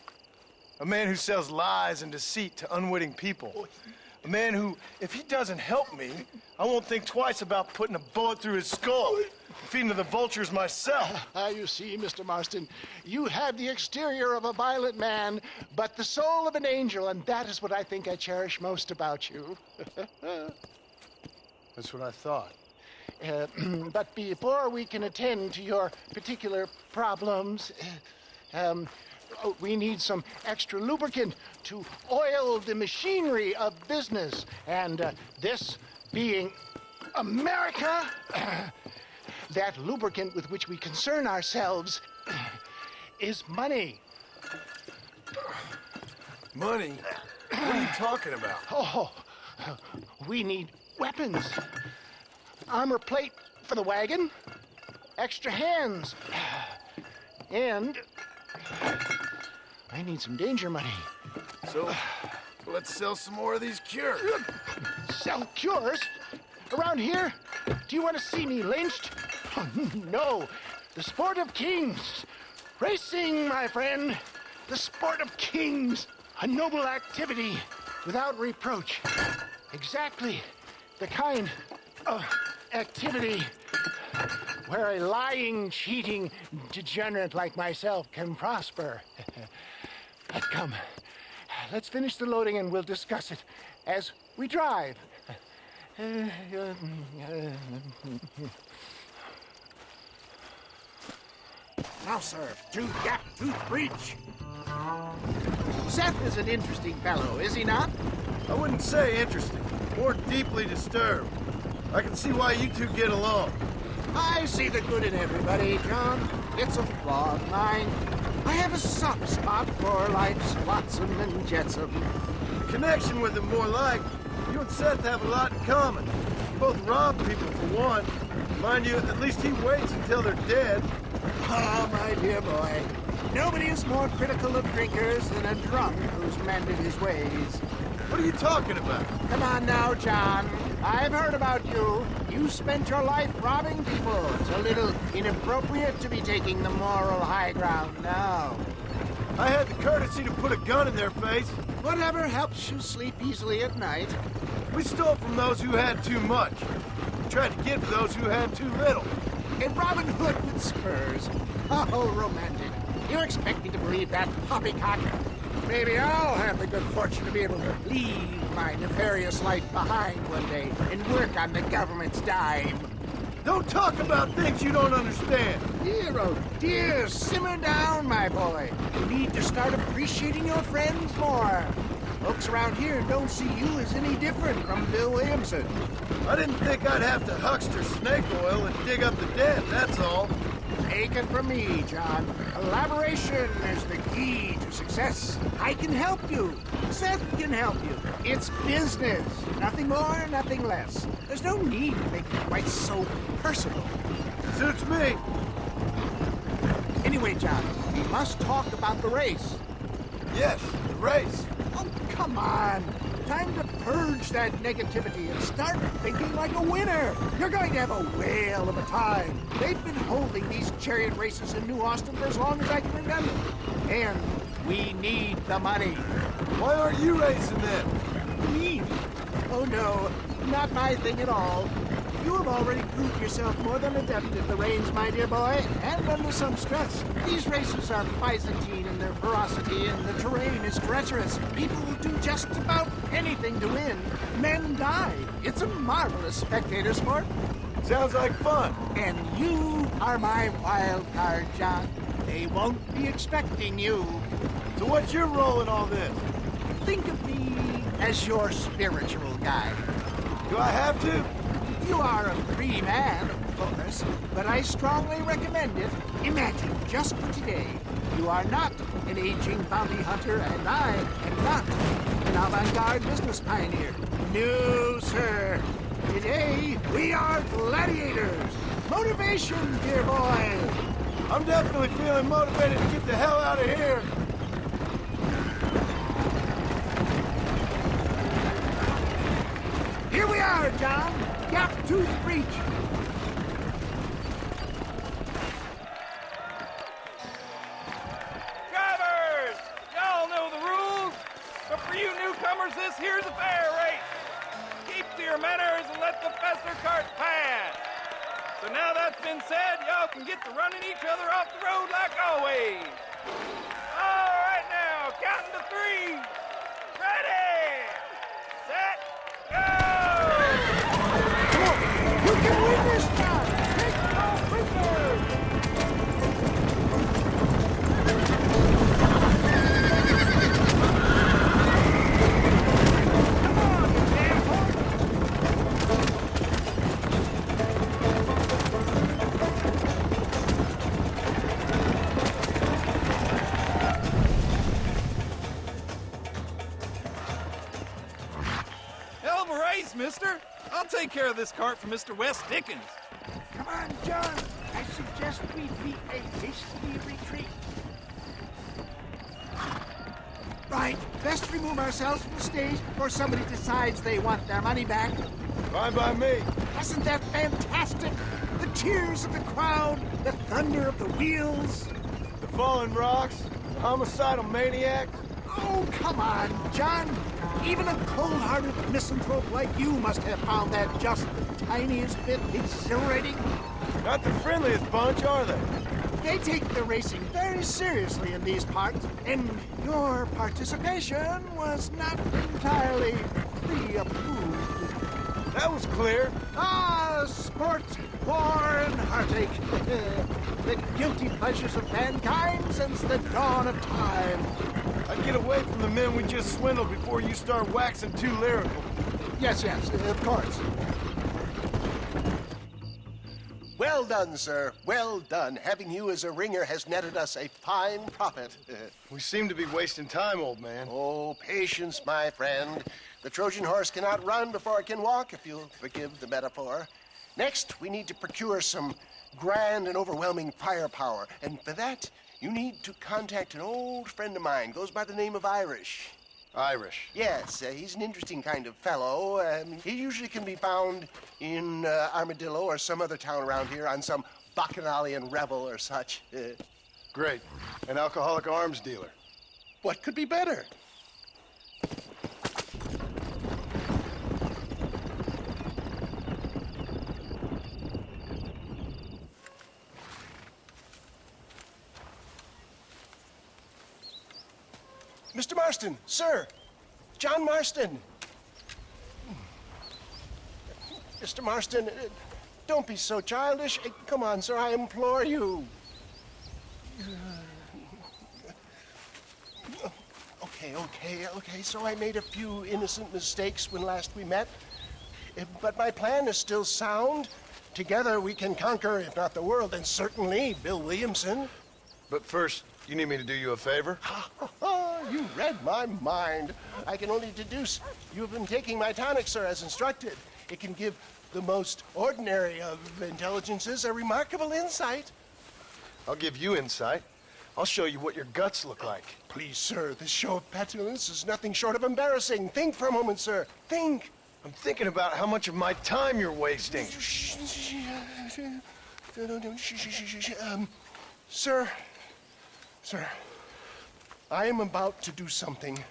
A man who sells lies and deceit to unwitting people. A man who, if he doesn't help me, I won't think twice about putting a bullet through his skull, feeding to the vultures myself. You see, Mr. Marston, you have the exterior of a violent man, but the soul of an angel, and that is what I think I cherish most about you. That's what I thought. But before we can attend to your particular problems, we need some extra lubricant to oil the machinery of business. And this being America, that lubricant with which we concern ourselves is money. Money? What are you talking about? Oh, we need weapons. Armor plate for the wagon, extra hands, and I need some danger money. So, let's sell some more of these cures. Sell cures? Around here? Do you want to see me lynched? Oh, no. The sport of kings. Racing, my friend. The sport of kings. A noble activity without reproach. Exactly the kind of activity where a lying, cheating degenerate like myself can prosper. But come, let's finish the loading and we'll discuss it as we drive. Now, sir, tooth gap, tooth breach. Seth is an interesting fellow, is he not? I wouldn't say interesting, more deeply disturbed. I can see why you two get along. I see the good in everybody, John. It's a flaw of mine. I have a soft spot for life's flotsam and jetsam. Connection with him more like. You and Seth have a lot in common. You both rob people for one. Mind you, at least he waits until they're dead. Oh, my dear boy. Nobody is more critical of drinkers than a drunk who's mended his ways. What are you talking about? Come on now, John. I've heard about you. You spent your life robbing people. It's a little inappropriate to be taking the moral high ground now. I had the courtesy to put a gun in their face. Whatever helps you sleep easily at night. We stole from those who had too much. We tried to give to those who had too little. A Robin Hood with spurs. Oh, romantic. You expect me to believe that poppycock? Maybe I'll have the good fortune to be able to leave my nefarious life behind one day and work on the government's dime. Don't talk about things you don't understand. Dear, oh dear, simmer down, my boy. You need to start appreciating your friends more. Folks around here don't see you as any different from Bill Williamson. I didn't think I'd have to huckster snake oil and dig up the dead, that's all. Take it from me, John. Collaboration is the key to success. I can help you. Seth can help you. It's business. Nothing more, nothing less. There's no need to make it quite so personal. Suits me. Anyway, John, we must talk about the race. Yes, the race. Oh, come on. Time to purge that negativity and start thinking like a winner. You're going to have a whale of a time. They've been holding these chariot races in New Austin for as long as I can remember. And we need the money. Why aren't you racing then? Me? Oh, no. Not my thing at all. You have already proved yourself more than adept at the reins, my dear boy, and under some stress. These races are Byzantine in their ferocity, and the terrain is treacherous. People will do just about anything to win. Men die. It's a marvelous spectator sport. Sounds like fun. And you are my wild card, John. They won't be expecting you. So what's your role in all this? Think of me as your spiritual guide. Do I have to? You are a free man, of course, but I strongly recommend it. Imagine, just for today, you are not an aging bounty hunter, and I am not an avant-garde business pioneer. No, sir. Today, we are gladiators. Motivation, dear boy. I'm definitely feeling motivated to get the hell out of here. Here we are, John. Gap Tooth Breach. Drivers! Y'all know the rules, but for you newcomers, this here's a fair race. Keep to your manners and let the faster cart pass. So now that's been said, y'all can get to running each other off the road like always. All right now, counting to 3. Ready, set, go! You can win this, John. Take off with Hell of a race, mister. I'll take care of this cart for Mr. West Dickens. Come on, John. I suggest we beat a hasty retreat. Right. Best remove ourselves from the stage before somebody decides they want their money back. Fine by me. Wasn't that fantastic? The cheers of the crowd, the thunder of the wheels. The falling rocks, the homicidal maniacs. Oh, come on, John. Even a cold-hearted misanthrope like you must have found that just the tiniest bit exhilarating. Not the friendliest bunch, are they? They take the racing very seriously in these parts, and your participation was not entirely pre-approved. That was clear. Ah, sport, war, and heartache. The guilty pleasures of mankind since the dawn of time. I'd get away from the men we just swindled before you start waxing too lyrical. Yes, of course. Well done, sir. Well done. Having you as a ringer has netted us a fine profit. We seem to be wasting time, old man. Oh, patience, my friend. The Trojan horse cannot run before it can walk, if you'll forgive the metaphor. Next, we need to procure some grand and overwhelming firepower. And for that, you need to contact an old friend of mine. Goes by the name of Irish. Irish? Yes, he's an interesting kind of fellow. He usually can be found in Armadillo or some other town around here on some bacchanalian revel or such. Great. An alcoholic arms dealer. What could be better? Mr. Marston, sir. John Marston. Mr. Marston, don't be so childish. Come on, sir, I implore you. Okay, so I made a few innocent mistakes when last we met. But my plan is still sound. Together we can conquer, if not the world, then certainly Bill Williamson. But first, you need me to do you a favor? You read my mind. I can only deduce you have been taking my tonic, sir, as instructed. It can give the most ordinary of intelligences a remarkable insight. I'll give you insight. I'll show you what your guts look like. Please, sir, this show of petulance is nothing short of embarrassing. Think for a moment, sir. Think. I'm thinking about how much of my time you're wasting. Sir, I am about to do something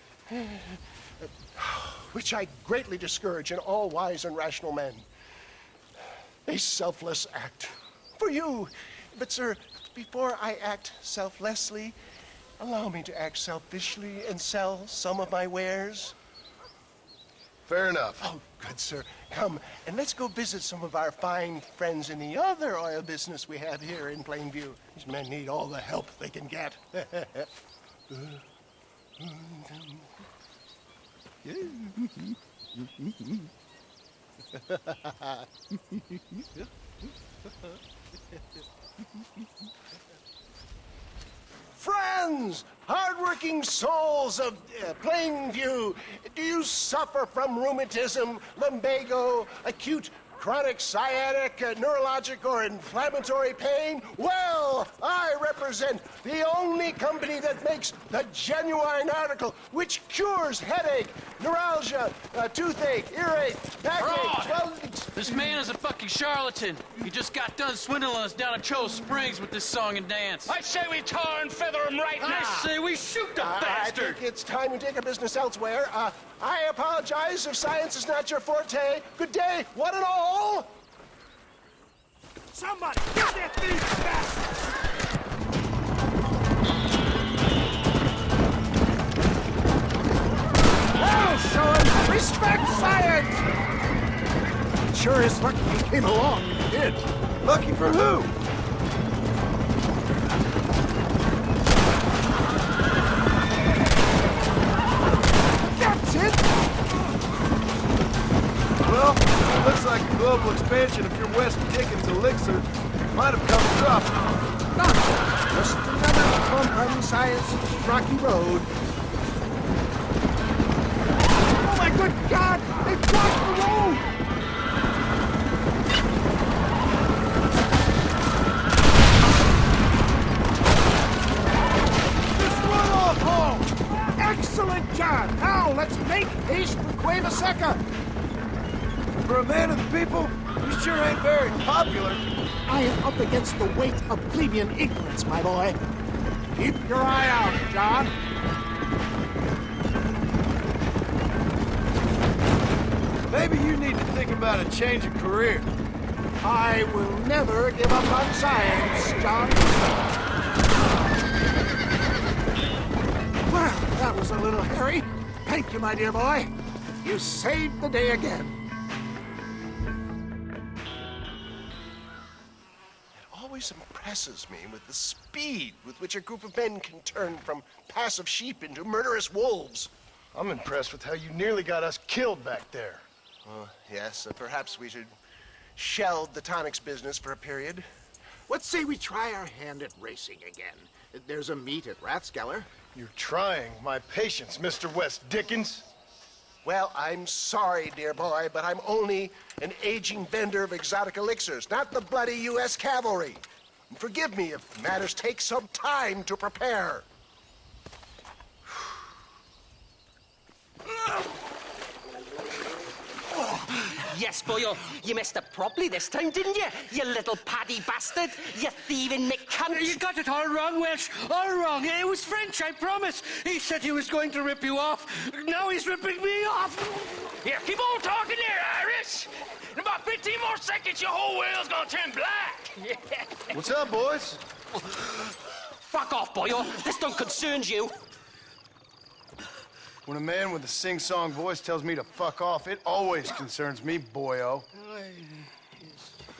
which I greatly discourage in all wise and rational men. A selfless act for you. But, sir, before I act selflessly, allow me to act selfishly and sell some of my wares. fair enough. Oh, good, sir. Come, and let's go visit some of our fine friends in the other oil business we have here in Plainview. These men need all the help they can get. Friends, hardworking souls of Plainview, do you suffer from rheumatism, lumbago, acute chronic sciatic, neurologic, or inflammatory pain? Well, I represent the only company that makes the genuine article which cures headache, neuralgia, toothache, earache, backache, swelling. This man is a fucking charlatan. He just got done swindling us down at Cho Springs with this song and dance. I say we tar and feather him right now. I say we shoot the bastard. I think it's time we take our business elsewhere. I apologize if science is not your forte. Good day, one and all. Somebody, get that thief back! Well, show him respect science! Sure is lucky he came along when he did. Lucky for who? That's it! Well, it looks like the global expansion of your West Dickens elixir might have come rough. Nonsense. Just another bump on science's rocky road. Oh my good God! They blocked the road! Just run off home! Excellent job! Now let's make haste for Cueva Seca! For a man of the people, you sure ain't very popular. I am up against the weight of plebeian ignorance, my boy. Keep your eye out, John. Maybe you need to think about a change of career. I will never give up on science, John. Well, that was a little hairy. Thank you, my dear boy. You saved the day again. Always impresses me with the speed with which a group of men can turn from passive sheep into murderous wolves. I'm impressed with how you nearly got us killed back there. Yes, perhaps we should shelve the tonics business for a period. Let's say we try our hand at racing again. There's a meet at Rathskeller. You're trying my patience, Mr. West Dickens. Well, I'm sorry, dear boy, but I'm only an aging vendor of exotic elixirs, not the bloody U.S. cavalry. And forgive me if matters take some time to prepare. Yes, boyo, you messed up properly this time, didn't you? You little paddy bastard. You thieving McCunt. You got it all wrong, Welsh. All wrong. It was French, I promise. He said he was going to rip you off. Now he's ripping me off. Here, keep on talking there, Irish. In about 15 more seconds, your whole world's gonna turn black. What's up, boys? Fuck off, boyo. This don't concern you. When a man with a sing-song voice tells me to fuck off, it always concerns me, boyo.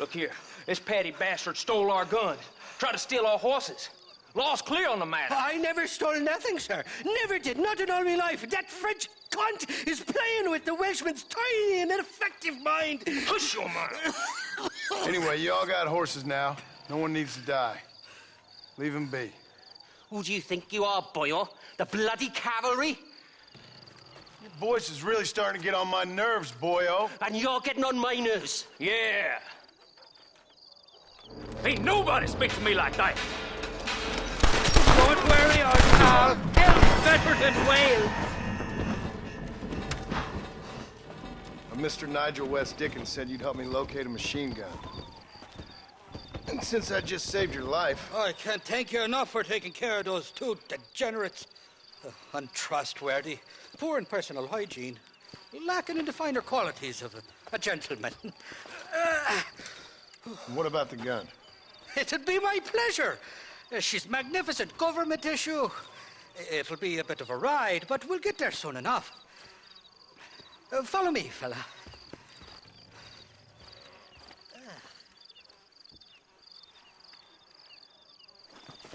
Look here, this Paddy bastard stole our guns, tried to steal our horses. Law's clear on the matter. I never stole nothing, sir. Never did. Not in all my life. That French cunt is playing with the Welshman's tiny and ineffective mind. Hush your mouth. Anyway, you all got horses now. No one needs to die. Leave him be. Who do you think you are, boyo? The bloody cavalry? Your voice is really starting to get on my nerves, boyo. And you're getting on my nerves. Yeah. Ain't nobody speaks to me like that. Don't worry, old pal. Hell's better than Wales. Mr. Nigel West Dickens said you'd help me locate a machine gun. And since I just saved your life... I can't thank you enough for taking care of those two degenerates. Untrustworthy, poor in personal hygiene, lacking in the finer qualities of a gentleman. What about the gun? It'd be my pleasure. She's magnificent, government issue. It'll be a bit of a ride, but we'll get there soon enough. Follow me, fella.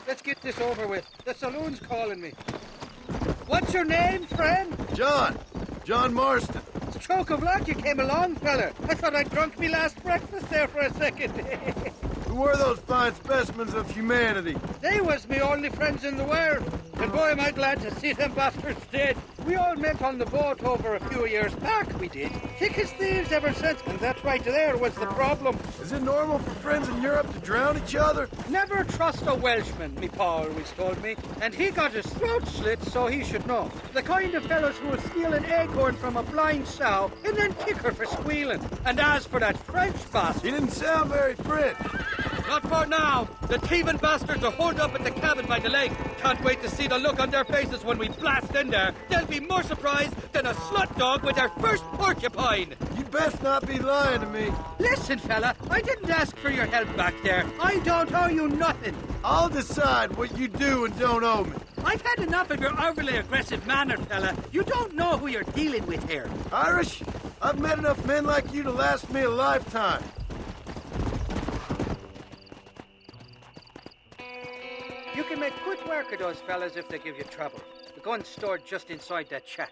Let's get this over with. The saloon's calling me. What's your name, friend? John. John Marston. Stroke of luck you came along, fella. I thought I'd drunk me last breakfast there for a second. Who were those fine specimens of humanity? They was me only friends in the world. And boy, am I glad to see them bastards dead. We all met on the boat over a few years back, we did. Thick as thieves ever since, and that right there was the problem. Is it normal for friends in Europe to drown each other? Never trust a Welshman, me pa always told me. And he got his throat slit, so he should know. The kind of fellows who would steal an acorn from a blind sow and then kick her for squealing. And as for that French bastard... He didn't sound very French. Not for now. The thieving bastards are holed up at the cabin by the lake. Can't wait to see the look on their faces when we blast in there. They'll be more surprised than a slut dog with their first porcupine. You best not be lying to me. Listen, fella, I didn't ask for your help back there. I don't owe you nothing. I'll decide what you do and don't owe me. I've had enough of your overly aggressive manner, fella. You don't know who you're dealing with here. Irish, I've met enough men like you to last me a lifetime. You can make quick work of those fellas if they give you trouble. The gun's stored just inside that shack.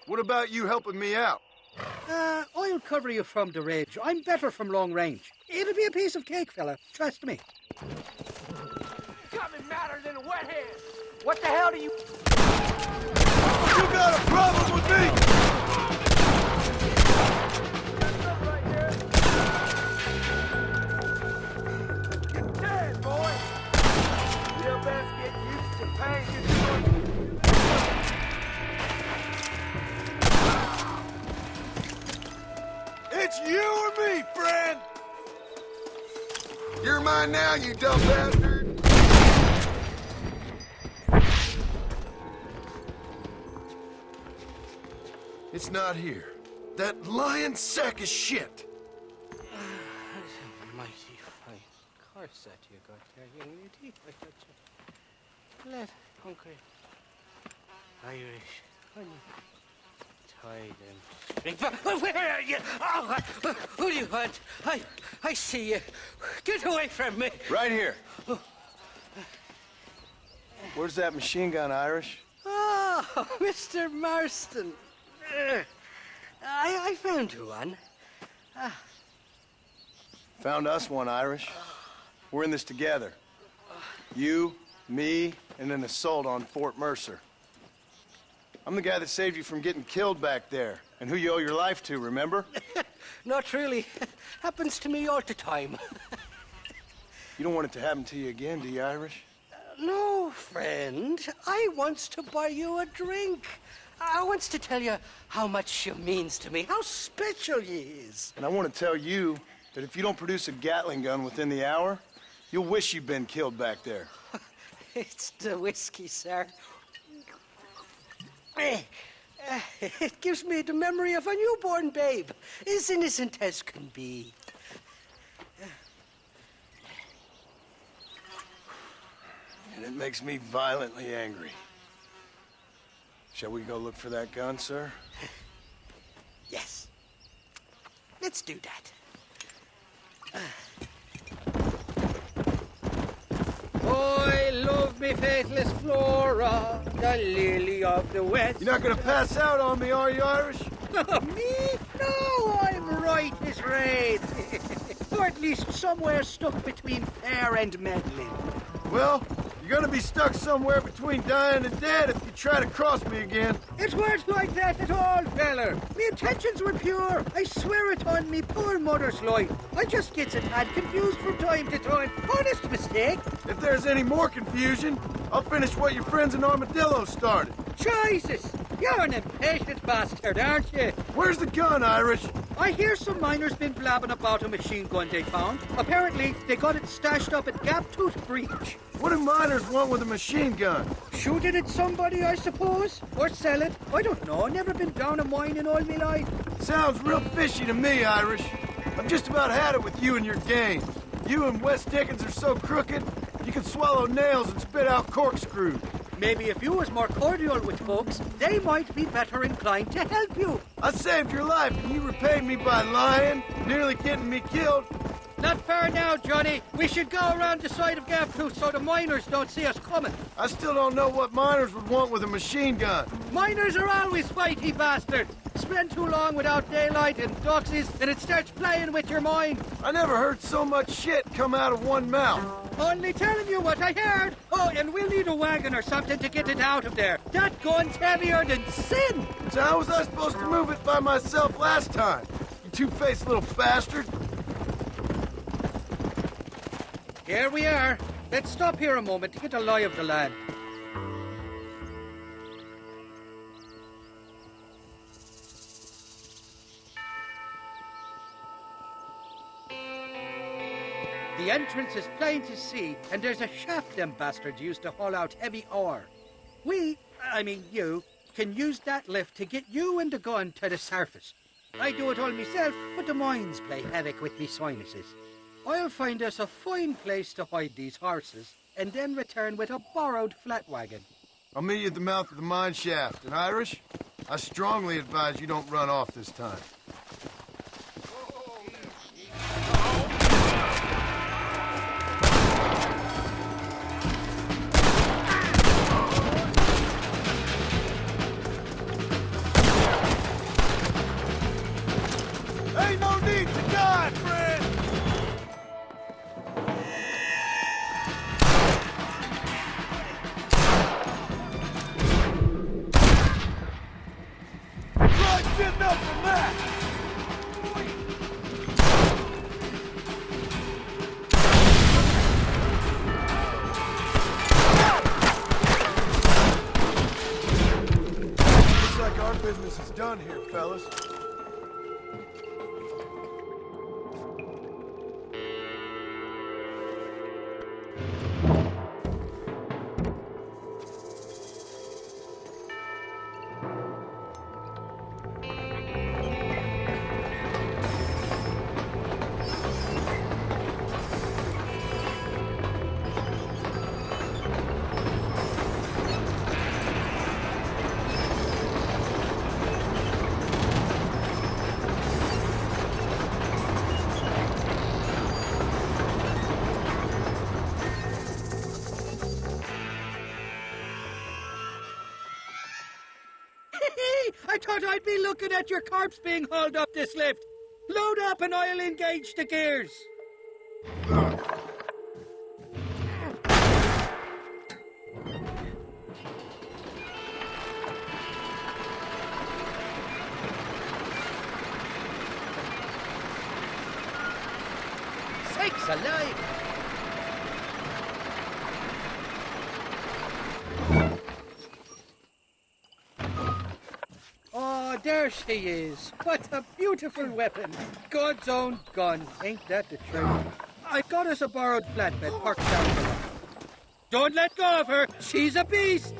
What about you helping me out? I'll cover you from the ridge. I'm better from long range. It'll be a piece of cake, fella. Trust me. Got me madder than a wet head. What the hell do you... You got a problem with me? You're dead, boy. You'll best get used to pain. It's you or me, friend! You're mine now, you dumb bastard! It's not here. That lying sack of shit! Mighty fine course that you got there, young lady. I got you. Let hungry Irish honey. Tie them. Where are you? Oh, who do you want? I see you. Get away from me. Right here. Where's that machine gun, Irish? Oh, Mr. Marston. I found you one. Found us one, Irish. We're in this together. You, me, and an assault on Fort Mercer. I'm the guy that saved you from getting killed back there, and who you owe your life to, remember? Not really. Happens to me all the time. You don't want it to happen to you again, do you, Irish? No, friend. I wants to buy you a drink. I wants to tell you how much you means to me, how special you is. And I want to tell you that if you don't produce a Gatling gun within the hour, you'll wish you'd been killed back there. It's the whiskey, sir. It gives me the memory of a newborn babe, as innocent as can be. And it makes me violently angry. Shall we go look for that gun, sir? Yes. Let's do that. I love me faithless Flora, the lily of the west. You're not gonna pass out on me, are you, Irish? Me? No, I'm right as rain. Or at least somewhere stuck between fair and meddling. Well, you're gonna be stuck somewhere between dying and dead if you try to cross me again. It weren't like that at all, feller. Me intentions were pure. I swear it on me poor mother's life. I just gets a tad confused from time to time. Honest mistake. If there's any more confusion, I'll finish what your friends in Armadillo started. Jesus! You're an impatient bastard, aren't you? Where's the gun, Irish? I hear some miners been blabbing about a machine gun they found. Apparently, they got it stashed up at Gaptooth Breach. What do miners want with a machine gun? Shoot it at somebody, I suppose? Or sell it? I don't know. Never been down a mine in all my life. Sounds real fishy to me, Irish. I've just about had it with you and your games. You and Wes Dickens are so crooked, you can swallow nails and spit out corkscrews. Maybe if you was more cordial with folks, they might be better inclined to help you. I saved your life, and you repaid me by lying, nearly getting me killed. Not far now, Johnny. We should go around the side of Gaptooth so the miners don't see us coming. I still don't know what miners would want with a machine gun. Miners are always fighty bastards. Spend too long without daylight and doxies, and it starts playing with your mind. I never heard so much shit come out of one mouth. Only telling you what I heard. Oh, and we'll need a wagon or something to get it out of there. That gun's heavier than sin. So how was I supposed to move it by myself last time? You two-faced little bastard. Here we are. Let's stop here a moment to get a lie of the land. The entrance is plain to see, and there's a shaft them bastards used to haul out heavy ore. I mean you, can use that lift to get you and the gun to the surface. I do it all myself, but the mines play havoc with me sinuses. I'll find us a fine place to hide these horses, and then return with a borrowed flat wagon. I'll meet you at the mouth of the mine shaft. And Irish, I strongly advise you don't run off this time. Ain't no need to die, friend! Try getting up from that! Looks like our business is done here, fellas. I thought I'd be looking at your corpse being hauled up this lift. Load up and I'll engage the gears. Sakes alive! Oh, there she is. What a beautiful weapon. God's own gun. Ain't that the truth? I got us a borrowed flatbed parked down below. Don't let go of her. She's a beast.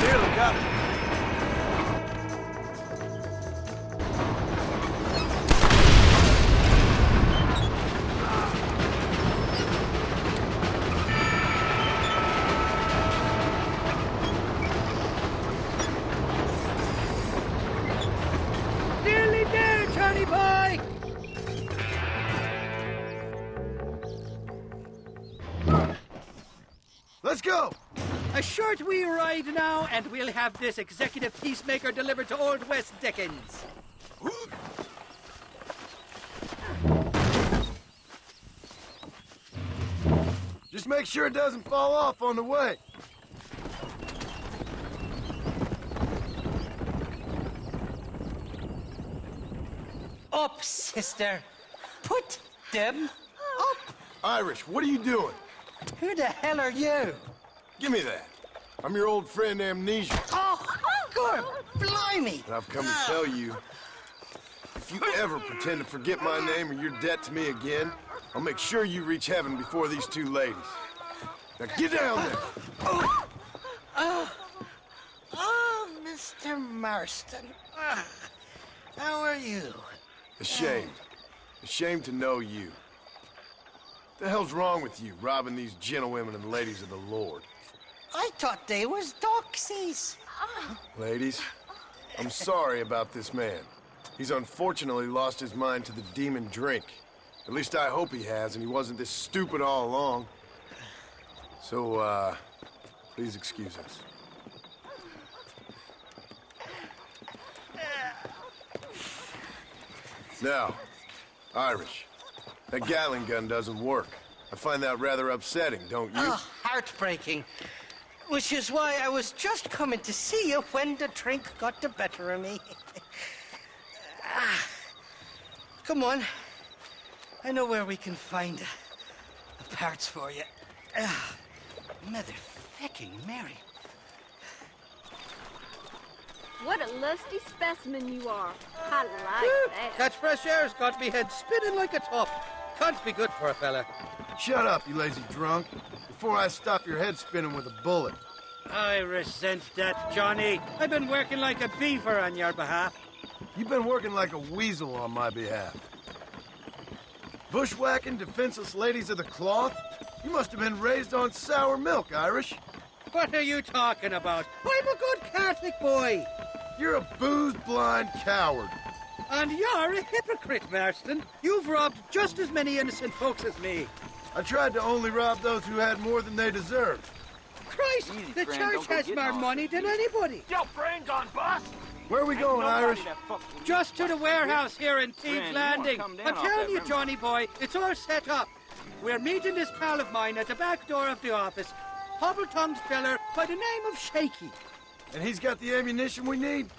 Nearly got it. Nearly there, Johnny boy. Let's go! A short wee ride now, and we'll have this executive peacemaker delivered to Old West Dickens. Just make sure it doesn't fall off on the way. Up, sister. Put them up. Irish, what are you doing? Who the hell are you? Give me that. I'm your old friend Amnesia. Oh, good. Blimey. And I've come to tell you, if you ever pretend to forget my name or your debt to me again, I'll make sure you reach heaven before these two ladies. Now get down there. Mr. Marston. How are you? Ashamed. Ashamed to know you. What the hell's wrong with you, robbing these gentlewomen and ladies of the Lord? I thought they was doxies. Ladies, I'm sorry about this man. He's unfortunately lost his mind to the demon drink. At least I hope he has, and he wasn't this stupid all along. So, please excuse us. Now, Irish, that Gatling gun doesn't work. I find that rather upsetting, don't you? Oh, heartbreaking. Which is why I was just coming to see you when the drink got the better of me. Come on. I know where we can find the parts for you. Motherfucking Mary. What a lusty specimen you are. I like that. Catch fresh air's got me head spinning like a top. Can't be good for a fella. Shut up, you lazy drunk, before I stop your head spinning with a bullet. I resent that, Johnny. I've been working like a beaver on your behalf. You've been working like a weasel on my behalf. Bushwhacking defenseless ladies of the cloth? You must have been raised on sour milk, Irish. What are you talking about? I'm a good Catholic boy. You're a booze-blind coward. And you're a hypocrite, Marston. You've robbed just as many innocent folks as me. I tried to only rob those who had more than they deserved. Christ, the church has more money than anybody. Your brain gone bust? Where are we going, Irish? Just to the warehouse here in Thieves Landing. I'm telling you, Johnny boy, it's all set up. We're meeting this pal of mine at the back door of the office. Hobble-tongued feller by the name of Shaky. And he's got the ammunition we need?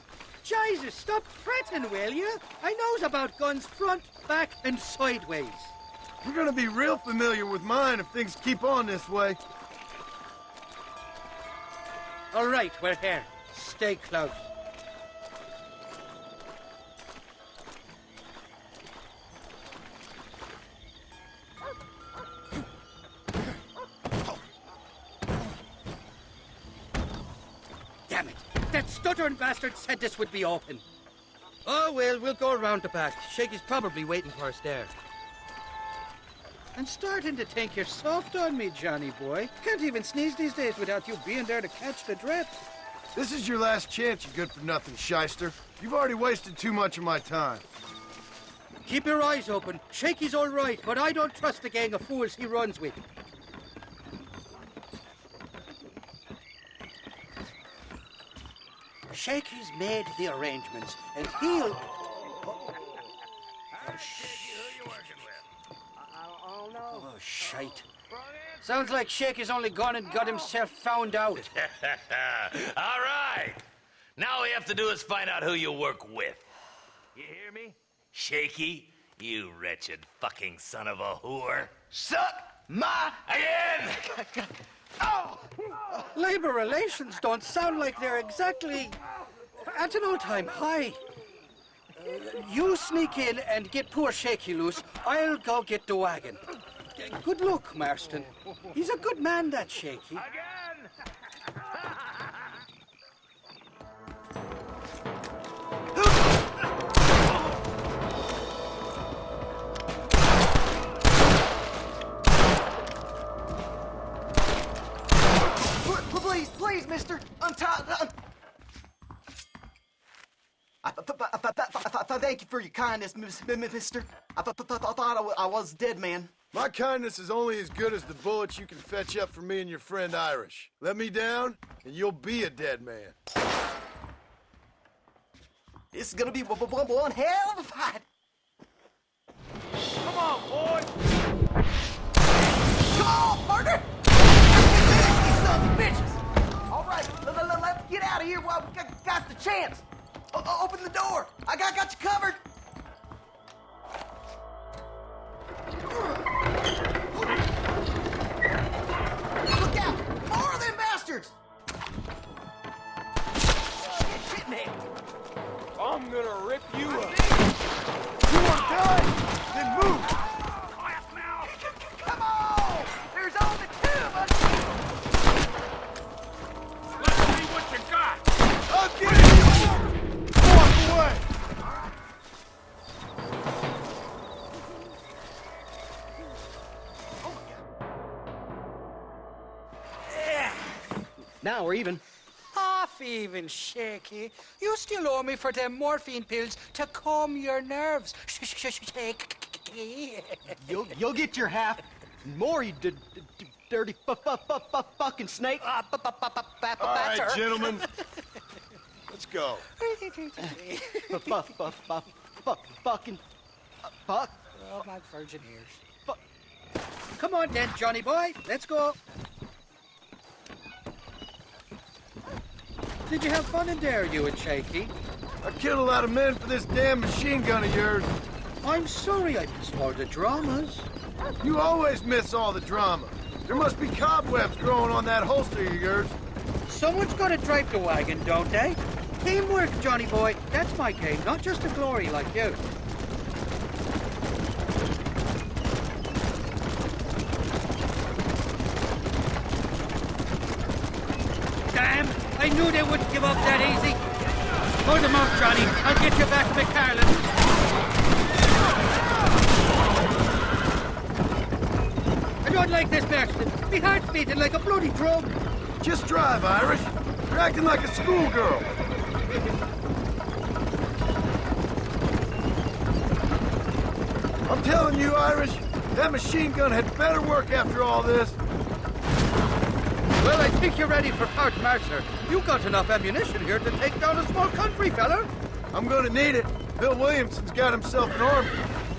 Jesus, stop fretting, will you? I knows about guns front, back, and sideways. We're gonna be real familiar with mine if things keep on this way. All right, we're here. Stay close. Damn it! That stuttering bastard said this would be open. Oh, well, we'll go around the back. Shaky's probably waiting for us there. I'm starting to think you're soft on me, Johnny boy. Can't even sneeze these days without you being there to catch the drips. This is your last chance, you good-for-nothing shyster. You've already wasted too much of my time. Keep your eyes open. Shaky's all right, but I don't trust the gang of fools he runs with. Shaky's made the arrangements, and he'll... Oh, shite. Sounds like Shaky's only gone and got himself found out. All right. Now all we have to do is find out who you work with. You hear me? Shaky, you wretched fucking son of a whore. Suck my... Again! Oh! Labor relations don't sound like they're exactly at an all-time high. You sneak in and get poor Shaky loose. I'll go get the wagon. Good luck, Marston. He's a good man, that Shaky. Please, mister, untie... Thank you for your kindness, mister. I thought I was dead, man. My kindness is only as good as the bullets you can fetch up for me and your friend Irish. Let me down, and you'll be a dead man. This is gonna be one hell of a fight. Come on, boys! Come on, partner! You sons of bitches! All right, let's get out of here while we got the chance. Open the door. I got you covered. Look out! More of them bastards! Shit, man! I'm gonna rip you up. You want to die? Then move! Come on! There's only two of us! Let's see what you got! I'll give you Now we're even. Half even, Shaky. You still owe me for them morphine pills to calm your nerves. Shaky. You'll get your half. More, you dirty fucking snake. All right, gentlemen. Let's go. Fucking fuck. Oh, my virgin ears. Come on then, Johnny boy. Let's go. Did you have fun in there, you and Shaky? I killed a lot of men for this damn machine gun of yours. I'm sorry I missed all the dramas. You always miss all the drama. There must be cobwebs growing on that holster of yours. Someone's got to drive the wagon, don't they? Teamwork, Johnny boy. That's my game, not just a glory like you. Damn! I knew they wouldn't give up that easy. Hold them up, Johnny. I'll get you back to McCarlan. I don't like this, Marston. My heart's beating like a bloody drum. Just drive, Irish. You're acting like a schoolgirl. I'm telling you, Irish, that machine gun had better work after all this. Well, I think you're ready for part, Mercer. You got enough ammunition here to take down a small country, fella. I'm gonna need it. Bill Williamson's got himself an army.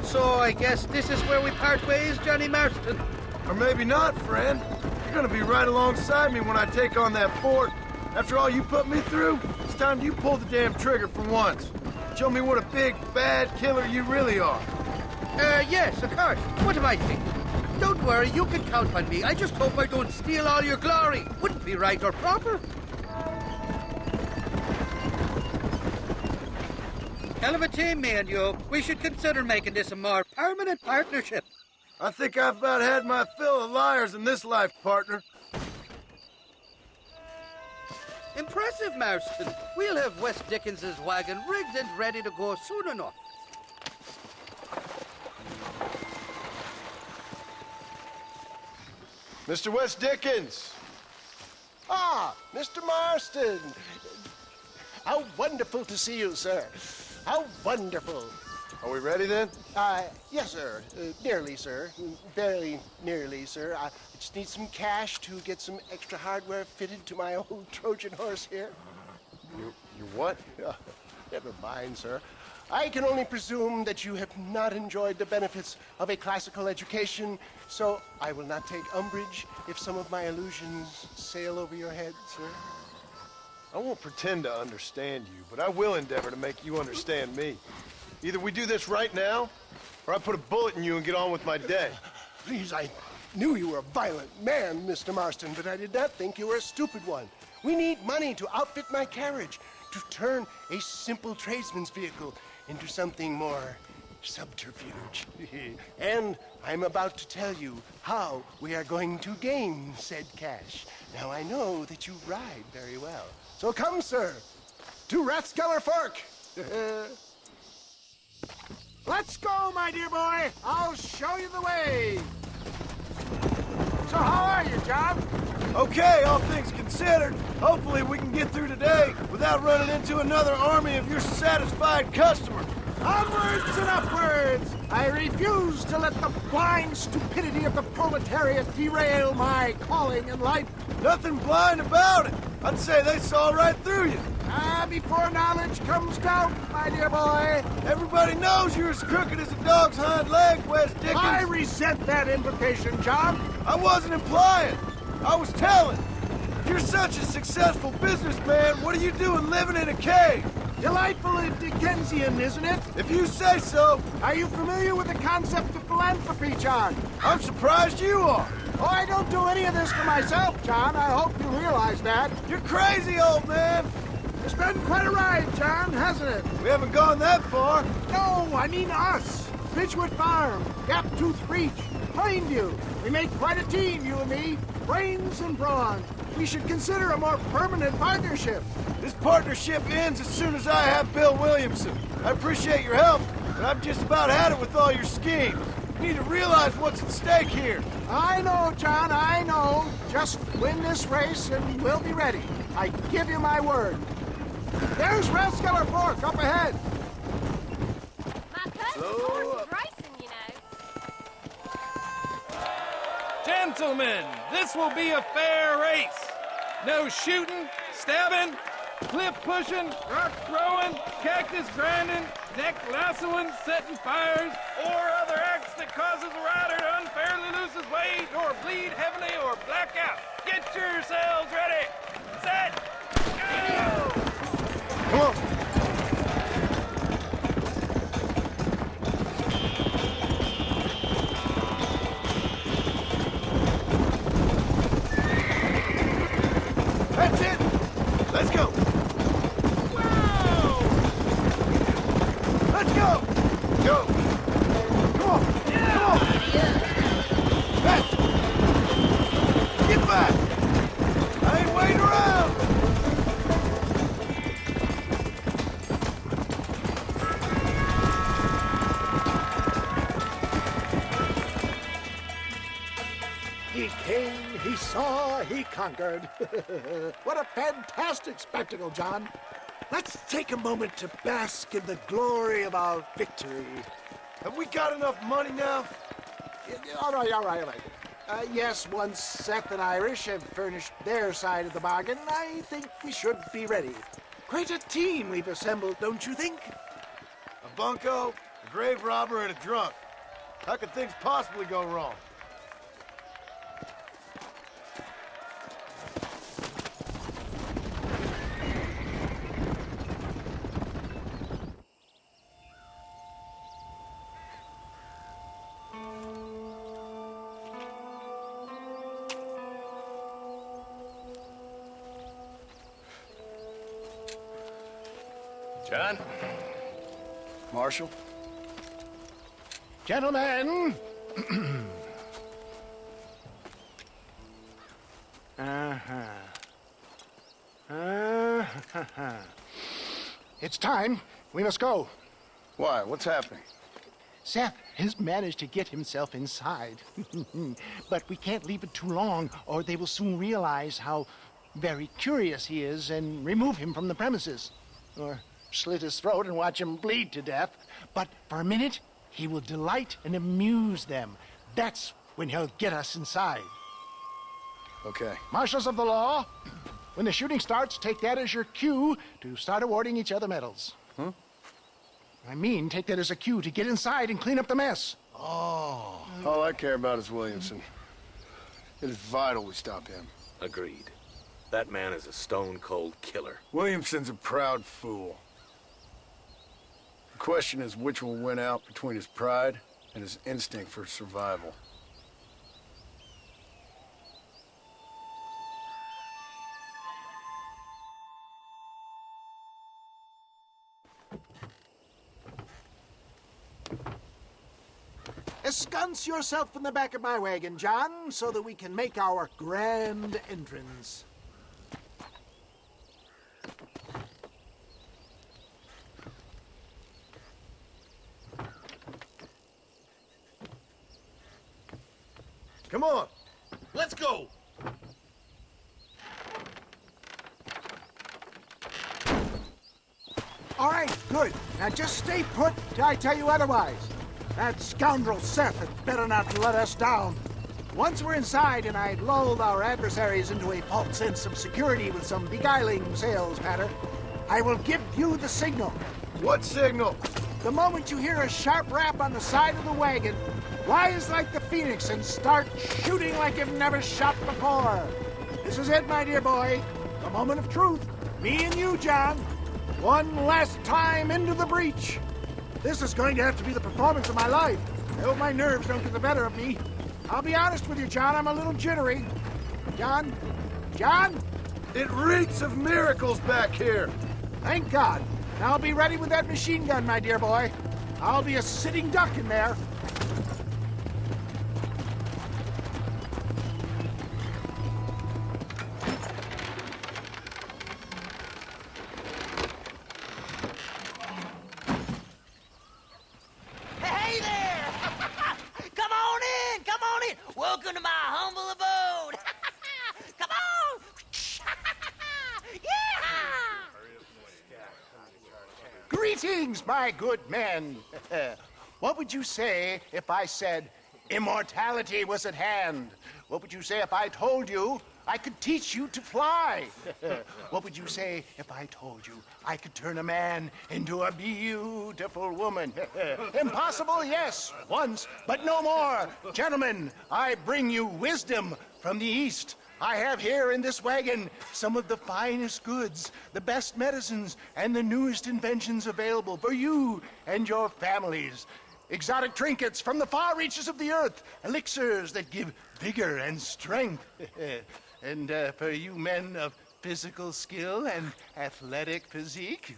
So I guess this is where we part ways, Johnny Marston. Or maybe not, friend. You're gonna be right alongside me when I take on that fort. After all you put me through, it's time you pull the damn trigger for once. Show me what a big, bad killer you really are. Yes, of course. What am I thinking? Don't worry, you can count on me. I just hope I don't steal all your glory. Wouldn't be right or proper. Hell of a team, me and you. We should consider making this a more permanent partnership. I think I've about had my fill of liars in this life, partner. Impressive, Marston. We'll have Wes Dickens's wagon rigged and ready to go soon enough. Mr. Wes Dickens! Ah, Mr. Marston! How wonderful to see you, sir. How wonderful. Are we ready then? Yes, sir. Nearly, sir. Very nearly, sir. I just need some cash to get some extra hardware fitted to my old Trojan horse here. You what? Never mind, sir. I can only presume that you have not enjoyed the benefits of a classical education, so I will not take umbrage if some of my illusions sail over your head, sir. I won't pretend to understand you, but I will endeavor to make you understand me. Either we do this right now, or I put a bullet in you and get on with my day. Please, I knew you were a violent man, Mr. Marston, but I did not think you were a stupid one. We need money to outfit my carriage, to turn a simple tradesman's vehicle into something more subterfuge. And I'm about to tell you how we are going to gain said cash. Now, I know that you ride very well. So come, sir, to Rathskeller Fork. Let's go, my dear boy. I'll show you the way. So how are you, John? Okay, all things considered. Hopefully we can get through today without running into another army of your satisfied customers. Onwards and upwards! I refuse to let the blind stupidity of the proletariat derail my calling in life. Nothing blind about it. I'd say they saw right through you. Before knowledge comes doubt, my dear boy. Everybody knows you're as crooked as a dog's hind leg, Wes Dickens. I resent that implication, John. I wasn't implying. I was telling. You're such a successful businessman. What are you doing living in a cave? Delightfully Dickensian, isn't it? If you say so. Are you familiar with the concept of philanthropy, John? I'm surprised you are. Oh, I don't do any of this for myself, John. I hope you realize that. You're crazy, old man. It's been quite a ride, John, hasn't it? We haven't gone that far. No, I mean us. Bridgewood Farm, Gaptooth Reach, Plainview. We make quite a team, you and me. Brains and brawn. We should consider a more permanent partnership. This partnership ends as soon as I have Bill Williamson. I appreciate your help, but I've just about had it with all your schemes. You need to realize what's at stake here. I know, John, I know. Just win this race and we'll be ready. I give you my word. There's Rathskeller Fork up ahead. My cousin's horse is racing, you know. Gentlemen, this will be a fair race. No shooting, stabbing, cliff pushing, rock throwing, cactus grinding, neck lassoing, setting fires, or other acts that causes a rider to unfairly lose his weight or bleed heavily or black out. Get yourselves ready. Set. Go! Come on. That's it. Let's go. Wow! Let's go. Go. Come on. Come on. Fast. Get back. I ain't waiting around. He came, he saw, he conquered. What a fantastic spectacle, John. Let's take a moment to bask in the glory of our victory. Have we got enough money now? All right. Yes, once Seth and Irish have furnished their side of the bargain, I think we should be ready. Quite a team we've assembled, don't you think? A bunco, a grave robber, and a drunk. How could things possibly go wrong? John? Marshal? Gentlemen! It's time. We must go. Why? What's happening? Seth has managed to get himself inside. But we can't leave it too long, or they will soon realize how very curious he is and remove him from the premises. Or slit his throat and watch him bleed to death. But for a minute, he will delight and amuse them. That's when he'll get us inside. Okay. Marshals of the law, when the shooting starts, take that as your cue to start awarding each other medals. Huh? I mean, take that as a cue to get inside and clean up the mess. Oh. All I care about is Williamson. It is vital we stop him. Agreed. That man is a stone-cold killer. Williamson's a proud fool. The question is which will win out between his pride and his instinct for survival. Ensconce yourself in the back of my wagon, John, so that we can make our grand entrance. Come on. Let's go. All right, good. Now just stay put till I tell you otherwise. That scoundrel Seth had better not let us down. Once we're inside and I've lulled our adversaries into a false sense of security with some beguiling sales patter, I will give you the signal. What signal? The moment you hear a sharp rap on the side of the wagon, rise like the phoenix and start shooting like you've never shot before. This is it, my dear boy. The moment of truth. Me and you, John. One last time into the breach. This is going to have to be the performance of my life. I hope my nerves don't get the better of me. I'll be honest with you, John. I'm a little jittery. John? John? It reeks of miracles back here. Thank God. Now I'll be ready with that machine gun, my dear boy. I'll be a sitting duck in there. Hey there! Greetings, my good men. What would you say if I said immortality was at hand? What would you say if I told you I could teach you to fly? What would you say if I told you I could turn a man into a beautiful woman? Impossible, yes, once, but no more. Gentlemen, I bring you wisdom from the East. I have here in this wagon some of the finest goods, the best medicines, and the newest inventions available for you and your families. Exotic trinkets from the far reaches of the earth, elixirs that give vigor and strength. And for you men of physical skill and athletic physique,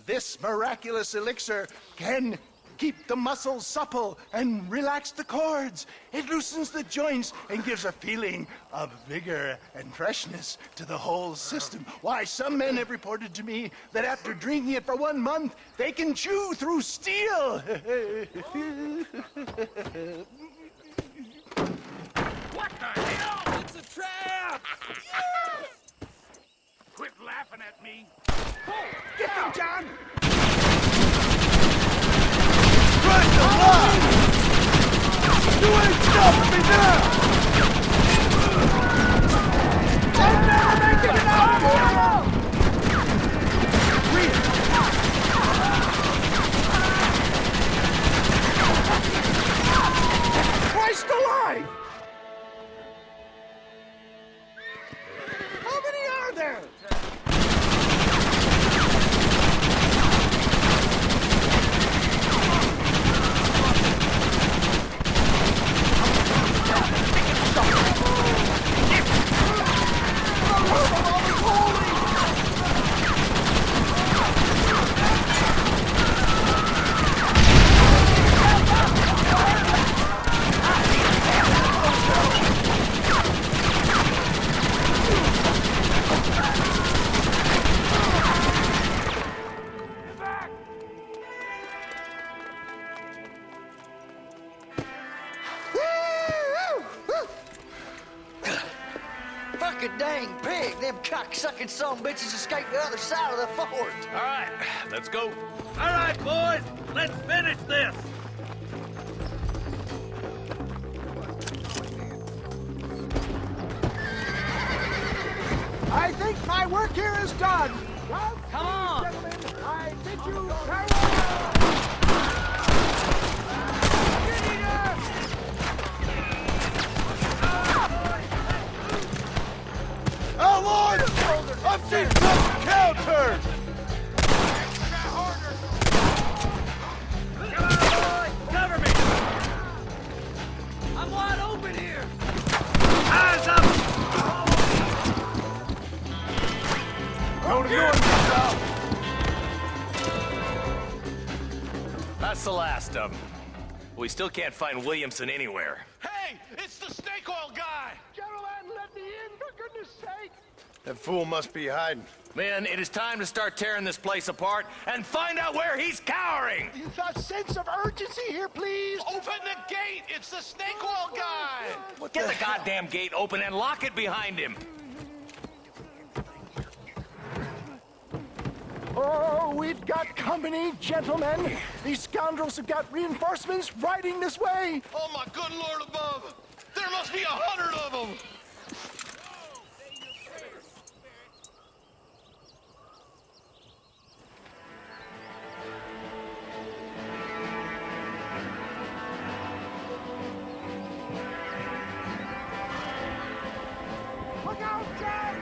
this miraculous elixir can keep the muscles supple and relax the cords. It loosens the joints and gives a feeling of vigor and freshness to the whole system. Why, some men have reported to me that after drinking it for 1 month, they can chew through steel. What the hell? It's a trap! Quit laughing at me. Oh, Get them, John! Christ alive! You ain't stopping me now! I'll never make it out! Christ alive! How many are there? Fucking dang pig! Them cock-sucking son bitches escaped the other side of the fort. All right, let's go. All right, boys, let's finish this. I think my work here is done. Well, come on, gentlemen, I bid you farewell. Oh, Lord! I've seen some counters! Come on, boys, cover me. I'm wide open here. Eyes up. Don't ignore me, pal. That's the last of them. We still can't find Williamson anywhere. Hey, it's the snake oil guy! Gentlemen, let me in, for goodness sake. That fool must be hiding. Men, it is time to start tearing this place apart and find out where he's cowering! A sense of urgency here, please. Open the gate! It's the snake oil guy! Get the goddamn gate open and lock it behind him! Oh, we've got company, gentlemen. These scoundrels have got reinforcements riding this way. Oh, my good Lord above! There must be 100 of them! Look out, John!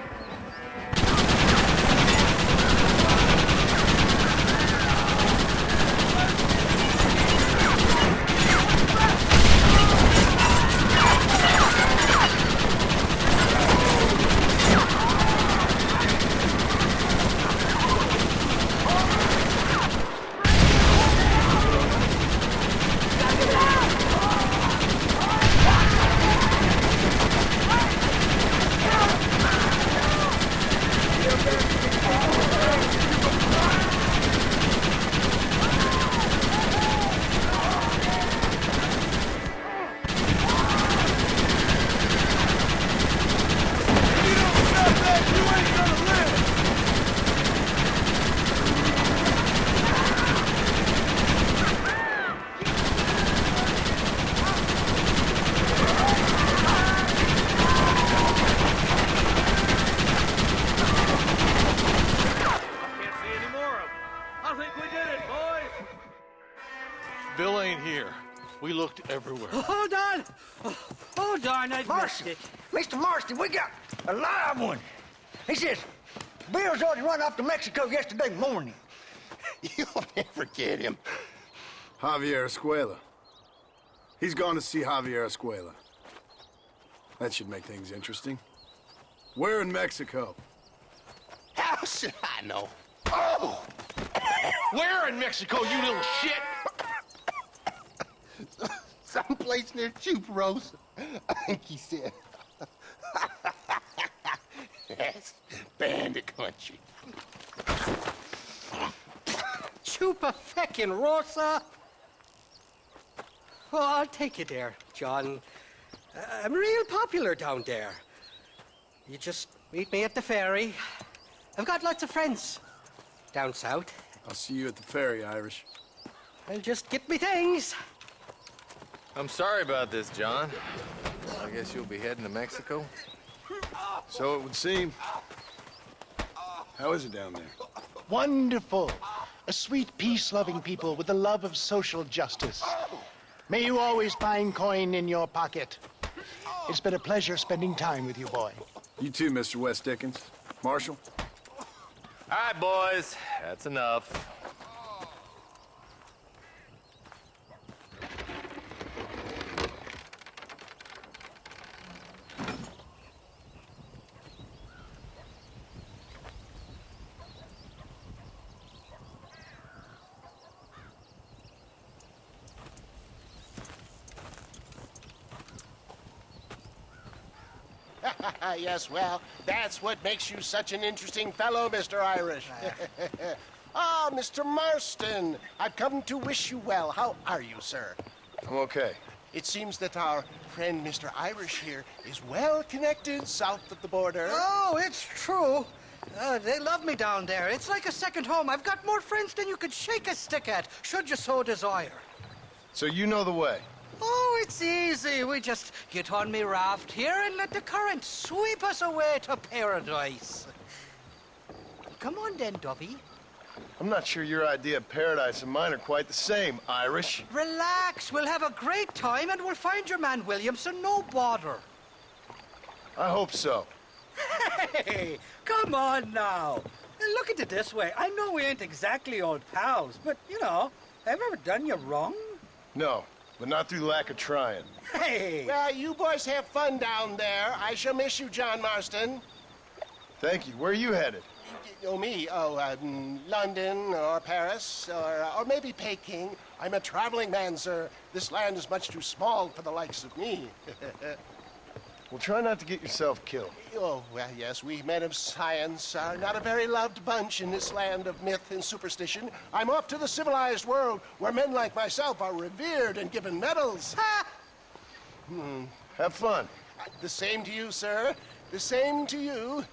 Bill ain't here. We looked everywhere. Hold on! Hold on, I've missed it. Mr. Marston, we got a live one. He says, Bill's already run off to Mexico yesterday morning. You'll never get him. Javier Escuela. He's gone to see Javier Escuela. That should make things interesting. Where in Mexico? How should I know? Oh! Where in Mexico, you little shit? Someplace near Chuparosa, I think he said. That's bandit country. Chupa-feckin' Rosa? Well, I'll take you there, John. I'm real popular down there. You just meet me at the ferry. I've got lots of friends down south. I'll see you at the ferry, Irish. I'll just get me things. I'm sorry about this, John. I guess you'll be heading to Mexico? So it would seem. How is it down there? Wonderful. A sweet, peace-loving people with the love of social justice. May you always find coin in your pocket. It's been a pleasure spending time with you, boy. You too, Mr. West Dickens. Marshal? All right, boys. That's enough. Yes, well, that's what makes you such an interesting fellow, Mr. Irish. Ah, Mr. Marston, I've come to wish you well. How are you, sir? I'm okay. It seems that our friend Mr. Irish here is well connected south of the border. Oh, it's true. They love me down there. It's like a second home. I've got more friends than you could shake a stick at, should you so desire. So you know the way? Oh, it's easy. We just get on me raft here and let the current sweep us away to paradise. Come on then, Dovey. I'm not sure your idea of paradise and mine are quite the same, Irish. Relax. We'll have a great time and we'll find your man Williamson, no bother. I hope so. Hey, come on now. Look at it this way. I know we ain't exactly old pals, but, you know, have I ever done you wrong? No, but not through lack of trying. Hey! Well, you boys have fun down there. I shall miss you, John Marston. Thank you. Where are you headed? Oh, me? Oh, London or Paris or maybe Peking. I'm a traveling man, sir. This land is much too small for the likes of me. Well, try not to get yourself killed. Oh, well, yes, we men of science are not a very loved bunch in this land of myth and superstition. I'm off to the civilized world where men like myself are revered and given medals. Ha! Have fun. The same to you, sir. The same to you.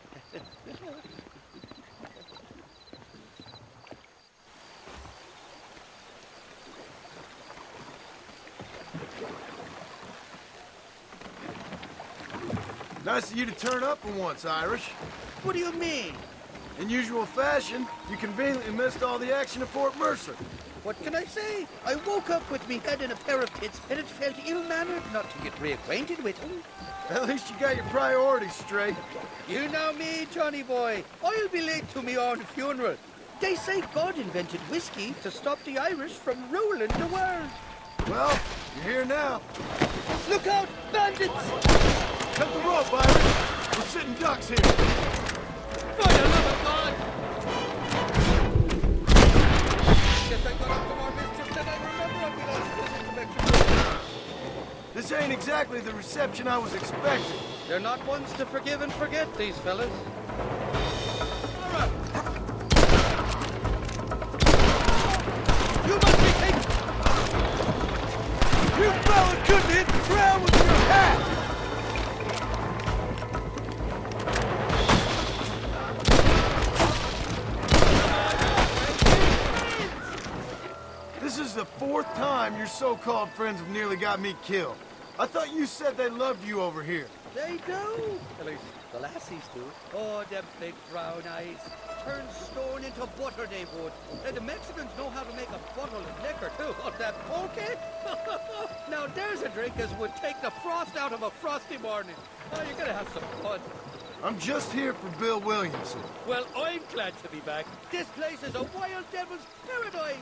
Nice of you to turn up for once, Irish. What do you mean? In usual fashion, you conveniently missed all the action at Fort Mercer. What can I say? I woke up with me head in a pair of pits, and it felt ill-mannered not to get reacquainted with him. At least you got your priorities straight. You know me, Johnny boy. I'll be late to me own funeral. They say God invented whiskey to stop the Irish from ruling the world. Well, you're here now. Look out, bandits! Cut the rope, Irish. We're sitting ducks here. For the love of God! Guess I got up to more mischief than I remember on my last visit to Mexico. This ain't exactly the reception I was expecting. They're not ones to forgive and forget, these fellas. All right. You must be taken. You fella couldn't hit the ground with your hat! This is the fourth time your so-called friends have nearly got me killed. I thought you said they loved you over here. They do. At least the lassies do. Oh, them big brown eyes. Turn stone into butter, they would. And the Mexicans know how to make a bottle of liquor, too. Oh, that pulque? Now, there's a drink as would take the frost out of a frosty morning. Oh, you're gonna have some fun. I'm just here for Bill Williamson. Well, I'm glad to be back. This place is a wild devil's paradise.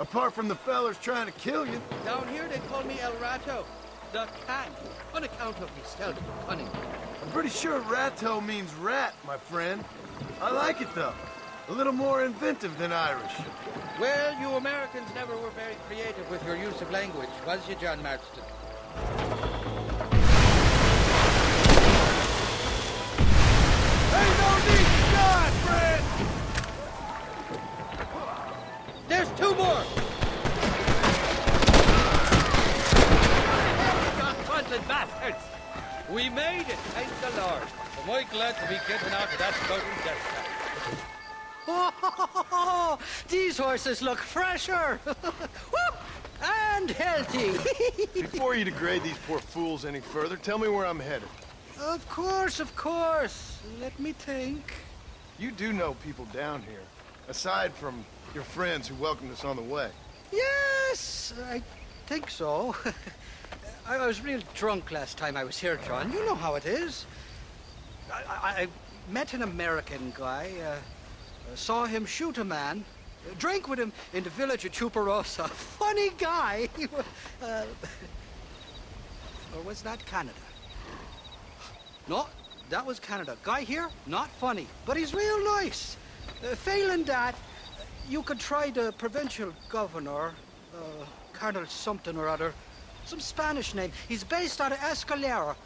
Apart from the fellers trying to kill you. Down here, they call me El Rato. The cat, on account of me stealth and cunning. I'm pretty sure Rato means rat, my friend. I like it, though. A little more inventive than Irish. Well, you Americans never were very creative with your use of language, was you, John Marston? Ain't no need to die, friend! There's two more! Confounded bastards! We made it, thank the Lord. Am I glad to be getting out of that floating death trap. Oh, these horses look fresher. And healthy. Before you degrade these poor fools any further, tell me where I'm headed. Of course, of course. Let me think. You do know people down here, aside from your friends who welcomed us on the way. Yes, I think so. I was real drunk last time I was here, John. You know how it is. I met an American guy, saw him shoot a man, drank with him in the village of Chuparosa. Funny guy. Or was that Canada? No, that was Canada. Guy here, not funny, but he's real nice. Failing that, you could try the provincial governor, Colonel something or other. Some Spanish name. He's based out of Escalera.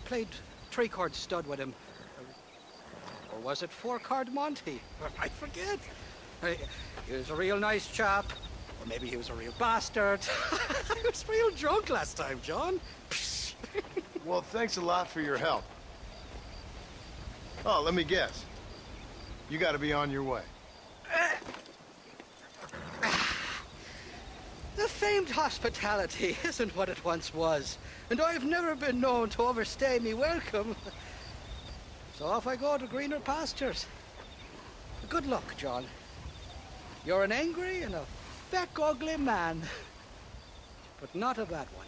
Played three-chord stud with him. Or was it four-chord Monty? I forget. He was a real nice chap. Or maybe he was a real bastard. I was real drunk last time, John. Well, thanks a lot for your help. Oh, let me guess. You gotta be on your way. The famed hospitality isn't what it once was, and I've never been known to overstay me welcome. So off I go to greener pastures. Good luck, John. You're an angry and a feck ugly man, but not a bad one.